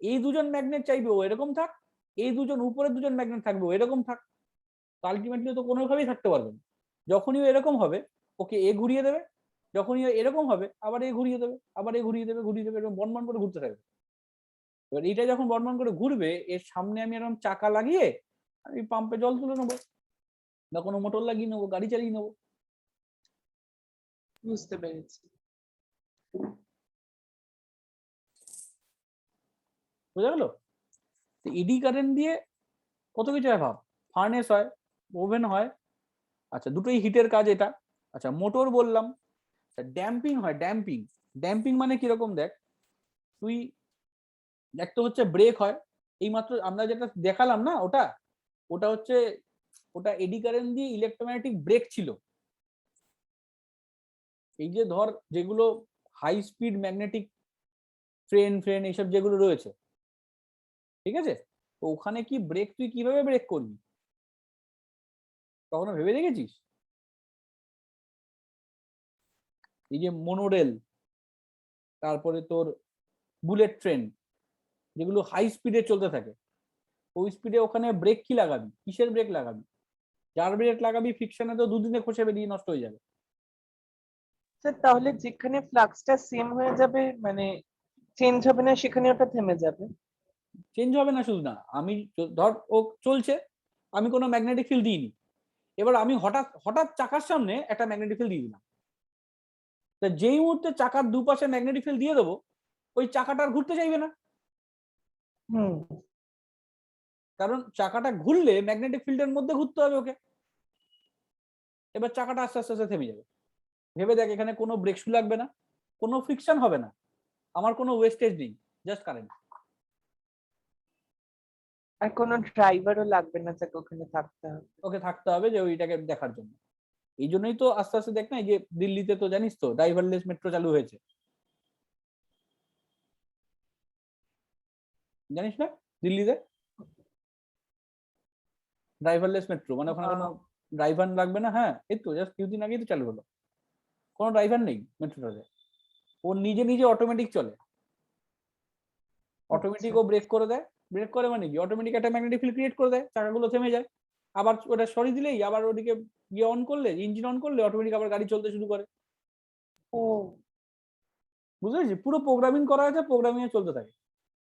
এই দুজন ম্যাগনেট চাইবে ও এরকম থাক, এই দুজন উপরের দুজন ম্যাগনেট থাকবে ও এরকম থাক, আলটিমেটলি তো কোনোভাবেই থাকতে পারবে না। যখনই ও এরকম হবে ওকে এ ঘুরিয়ে দেবে, যখনই ও এরকম হবে আবার এ ঘুরিয়ে দেবে, আবার এ ঘুরিয়ে দেবে, ঘুরিয়ে দেবে, এরকম বনবন করে ঘুরতে থাকবে। এবার এইটা যখন বনবন করে ঘুরবে এর সামনে আমি এরকম চাকা লাগিয়ে আমি পাম্পে জল তুলে নেবো বা কোনো মোটর লাগিয়ে নেবো, গাড়ি চালিয়ে নেবো। বুঝতে পেরেছি। বোঝা গেল? এডি কারেন্ট দিয়ে কত কিছু হয় ভাব, ফার্নেস হয়, ওভেন হয়, আচ্ছা দুটোই হিটের কাজ এটা। আচ্ছা মোটর বললাম, ড্যাম্পিং হয়, ড্যাম্পিং। ড্যাম্পিং মানে কিরকম দেখ, তুই এক তো হচ্ছে ব্রেক হয়, এইমাত্র আমরা যেটা দেখালাম না ওটা, ওটা হচ্ছে ওটা এডি কারেন্ট দিয়ে ইলেকট্রোম্যাগনেটিক ব্রেক ছিল। এই যে ধর যেগুলো হাই স্পিড ম্যাগনেটিক ট্রেন ফ্রেন এইসব যেগুলো রয়েছে, ঠিক আছে, তো ওখানে কি ব্রেক তুই কিভাবে ব্রেক করবি, কখনো ভেবে দেখেছিস? এই যে মোনোরেল, তারপরে তোর বুলেট ট্রেন যেগুলো হাই স্পিডে চলতে থাকে, ওই স্পিডে ওখানে ব্রেক কি লাগাবি, কিসের ব্রেক লাগাবি? যার ব্রেক লাগাবি ফ্রিকশনে তো দুদিনে খসে বেরিয়ে নষ্ট হয়ে যাবে। স্যার তাহলে যেখানে ফ্লাক্সটা সেম হয়ে যাবে মানে চেঞ্জ হবে না সেখানে ওটা থেমে যাবে? চেঞ্জ হবে না শুধু না, আমি ধর ও চলছে, আমি কোনো ম্যাগনেটিক ফিল্ড দিইনি, এবার আমি হঠাৎ হঠাৎ চাকার সামনে একটা ম্যাগনেটিক ফিল্ড দিয়ে দিলাম, তা যেই মুহূর্তে চাকার দুপাশে ম্যাগনেটিক ফিল্ড দিয়ে দেবো ওই চাকাটা আর ঘুরতে চাইবে না, হুম, কারণ চাকাটা ঘুরলে ম্যাগনেটিক ফিল্ডের মধ্যে ঘুরতে হবে ওকে। এবার চাকাটা আস্তে আস্তে আস্তে থেমে যাবে। ভেবে দেখ এখানে কোনো ব্রেক শু লাগবে না, কোনো ফ্রিকশন হবে না, আমার কোনো ওয়েস্টেজ নেই, জাস্ট কারেন্ট। আর কোনো ড্রাইভারও লাগবে না, তাকে ওখানে থাকতে হবে। ওকে থাকতে হবে যে ওইটাকে দেখার জন্য। এই জন্যই তো আস্তে আস্তে দেখ না, এই যে দিল্লিতে তো জানিস তো ড্রাইভারলেস মেট্রো চালু হয়েছে, জানিস না দিল্লিতে ড্রাইভারলেস মেট্রো, মানে ওখানে কোনো ড্রাইভার লাগবে না। হ্যাঁ এই তো জাস্ট কিছুদিন আগেই তো চালু হলো, কোনো ড্রাইভার নেই মেট্রোটাতে, ও নিজে নিজে অটোমেটিক চলে। অটোমেটিক ও ব্রেক করে দেয়। ব্রেক করে মানে কি, অটোমেটিক একটা ম্যাগনেটিক ফিল্ড ক্রিয়েট করে দেয়, চাকাগুলো থেমে যায়। আবার ওটা সরিয়ে দিলেই আবার ওদিকে গিয়ে অন করলে, ইঞ্জিন অন করলে অটোমেটিক আবার গাড়ি চলতে শুরু করে। ও বুঝতে পেরেছি? পুরো প্রোগ্রামিং করা আছে, প্রোগ্রামিং এ চলতে থাকে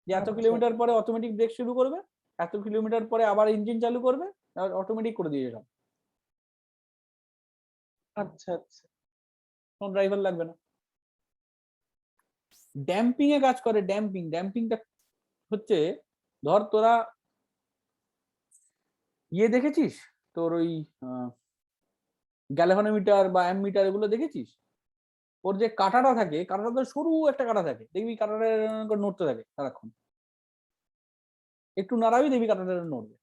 যে এত আচ্ছা। কিলোমিটার পরে অটোমেটিক ব্রেক শুরু করবে, এত কিলোমিটার পরে আবার ইঞ্জিন চালু করবে, অটোমেটিক করে দিয়েছে সব, আচ্ছা আচ্ছা কোনো ড্রাইভার লাগবে না। ড্যাম্পিং এ কাজ করে। ড্যাম্পিংটা হচ্ছে, ধর তোরা ইয়ে দেখেছিস, তোর ওই গ্যালভানোমিটার বা অ্যামমিটার এগুলো দেখেছিস? ওর যে কাঁটাটা থাকে, কাঁটাটা তো সরু একটা কাঁটা থাকে, দেখবি কাঁটাটা এরকম করে নড়তে থাকে সারাক্ষণ, একটু নাড়াবি দেখবি কাঁটাটা নড়বে।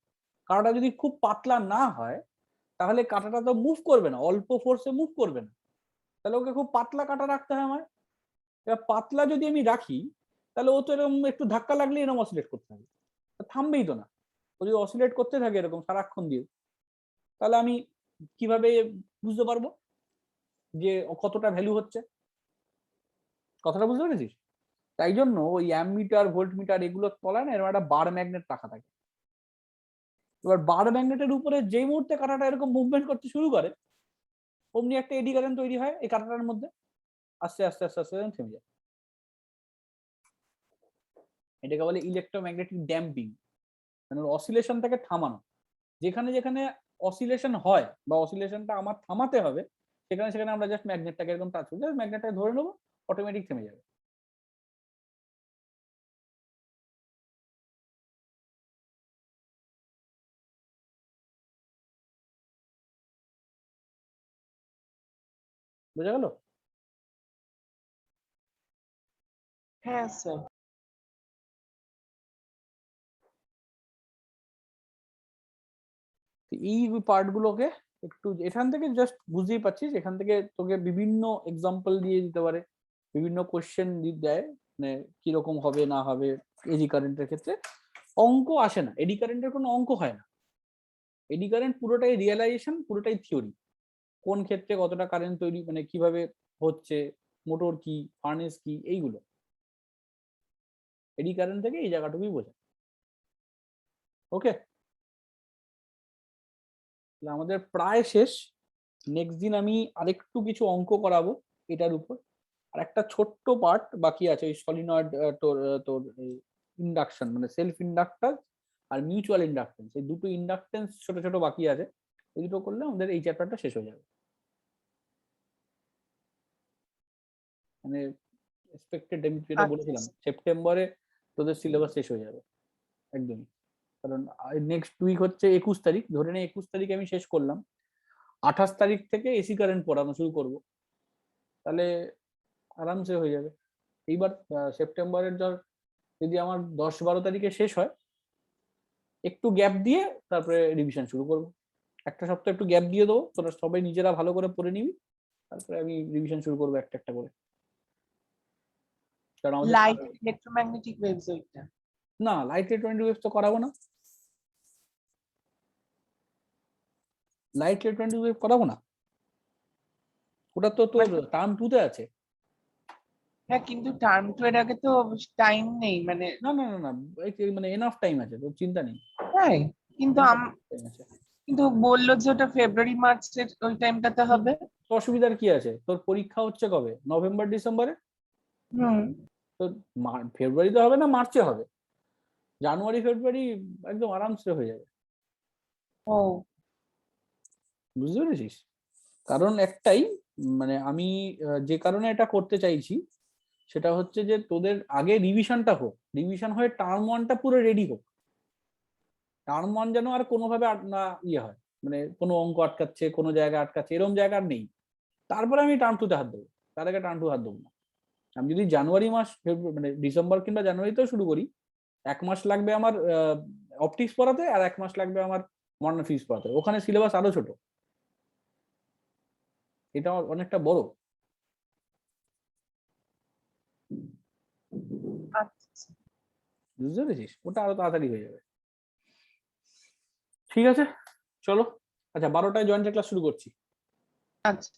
কাঁটাটা যদি খুব পাতলা না হয় তাহলে কাঁটাটা তো মুভ করবে না, অল্প ফোর্সে মুভ করবে না, তাহলে ওকে খুব পাতলা কাঁটা রাখতে হয় আমার। এবার পাতলা যদি আমি রাখি তাহলে ও তো এরকম একটু ধাক্কা লাগলে এরকম অসিলেট করতে থাকে, থামবেই তো না। ও যদি অসিলেট করতে থাকে এরকম সারাক্ষণ দিয়ে, তাহলে আমি কিভাবে বুঝতে পারবো যে ও কতটা ভ্যালু হচ্ছে? কথাটা বুঝতে পেরেছিস? তাই জন্য ওই অ্যামমিটার, ভোল্টমিটার এগুলোর তলায় না এরকম একটা বার ম্যাগনেট রাখা থাকে। এবার বার ম্যাগনেটের উপরে যেই মুহূর্তে কাঁটাটা এরকম মুভমেন্ট করতে শুরু করে, অমনি একটা এডি কারেন্ট তৈরি হয় এই কাঁটাটার মধ্যে, আস্তে আস্তে আস্তে আস্তে থেমে যায়। এটাকে বলে ইলেকট্রোম্যাগনেটিক ড্যাম্পিং, মানে অসিলেশনটাকে থামানো। যেখানে যেখানে অসিলেশন হয় বা অসিলেশনটা আমার থামাতে হবে, সেখানে সেখানে আমরা জাস্ট ম্যাগনেটটাকে এরকম টাচ করি, জাস্ট ম্যাগনেটটাকে ধরে নেবো, অটোমেটিক থেমে যাবে। বোঝা গেল? হ্যাঁ স্যার। এই পার্ট গুলোকে একটু এখান থেকে জাস্ট বুঝতেই পারছিস, এখান থেকে তোকে বিভিন্ন এক্সাম্পল দিয়ে দিতে পারে, বিভিন্ন কোশ্চেন দেয়, মানে কিরকম হবে না হবে। এডি কারেন্টের ক্ষেত্রে অঙ্ক আসে না, এডি কারেন্টের কোনো অঙ্ক হয় না। এডি কারেন্ট পুরোটাই রিয়েলাইজেশন, পুরোটাই থিওরি। কোন ক্ষেত্রে কতটা কারেন্ট তৈরি, মানে কিভাবে হচ্ছে, মোটর কি, ফার্নেস কি, এইগুলো। এডি কারেন্ট থেকে এই জায়গাটুকুই বোঝা। ওকে, আমাদের প্রায় শেষ। নেক্সট দিন আমি আরেকটু কিছু অঙ্ক করাবো এটার উপর, আর একটা ছোট্ট পার্ট বাকি আছে ওই সলিনয়েড, তোর তোর ইন্ডাকশন, মানে সেলফ ইন্ডাক্টর আর মিউচুয়াল ইন্ডাকটেন্স, এই দুটো ইন্ডাকটেন্স ছোট ছোট বাকি আছে, ওই দুটো করলে আমাদের এই চ্যাপ্টারটা শেষ হয়ে যাবে। মানে এক্সপেক্টেড যেটা বলেছিলাম, সেপ্টেম্বরে তোদের সিলেবাস শেষ হয়ে যাবে একদমই। কারণ নেক্সট উইক হচ্ছে 21 তারিখ, ধরে নে 21 তারিখে আমি শেষ করলাম, 28 তারিখ থেকে এসি কারেন্ট পড়ানো শুরু করব, তাহলে আরামসে হয়ে যাবে। এইবার সেপ্টেম্বরের ধর যদি আমার 10-12 তারিখে শেষ হয়, একটু গ্যাপ দিয়ে তারপরে রিভিশন শুরু করব। একটা সপ্তাহ একটু গ্যাপ দিয়ে দেবো, তোরা সবাই নিজেরা ভালো করে পড়ে নিবি, তারপরে আমি রিভিশন শুরু করবো একটা একটা করে। কারণ আমাদের লাইট ইলেকট্রোম্যাগনেটিক ওয়েভস ওইটা। না, লাইট ইলেকট্রনিক ওয়েভস তো করাবো না, লাইট ইলেকট্রনিক ওয়েভ করাবো না, ওটা তো তোর টার্ম 2 তে আছে। হ্যাঁ কিন্তু টার্ম 2 এর আগে তো টাইম নেই মানে। না না না না, মানে এনাফ টাইম আছে, তোর চিন্তা নেই। তাই? কিন্তু Time আছে। কিন্তু বললো যে ওটা ফেব্রুয়ারি মার্চের ওই টাইমটাতে হবে। অসুবিধার কি আছে? তোর পরীক্ষা হচ্ছে কবে? নভেম্বর ডিসেম্বরে। হুম। তো ফেব্রুয়ারিতে হবে না, মার্চে হবে, জানুয়ারি ফেব্রুয়ারি একদম আরামসে হয়ে যাবে। ও বুঝতে পেরেছিস? কারণ একটাই, মানে আমি যে কারণে এটা করতে চাইছি সেটা হচ্ছে যে তোদের আগে রিভিশনটা হোক, রিভিশন হয়ে টার্ম 1টা পুরো রেডি হোক। টার্ম 1 যেন আর কোনোভাবে না ইয়ে হয়, মানে কোনো অঙ্ক আটকাচ্ছে, কোনো জায়গা আটকাচ্ছে, এরকম জায়গা আর নেই। তারপরে আমি টার্ম 2 তে হাত দেবো, তার আগে টার্ম 2 হাত দেবো না। আমি যদি জানুয়ারি মাস, মানে ডিসেম্বর কিংবা জানুয়ারিতেও শুরু করি, 1 মাস লাগবে আমার অপটিক্স পড়াতে, আর 1 মাস লাগবে আমার মডার্ন ফিজিক্স পড়াতে, ওখানে সিলেবাস আরো ছোট, এটা অনেকটা বড়। আচ্ছা বুঝতে পেরেছিস? ওটা আরো তাড়াতাড়ি হয়ে যাবে। ঠিক আছে, চলো। আচ্ছা, 12টায় জয়েন্ট ক্লাস শুরু করছি। আচ্ছা।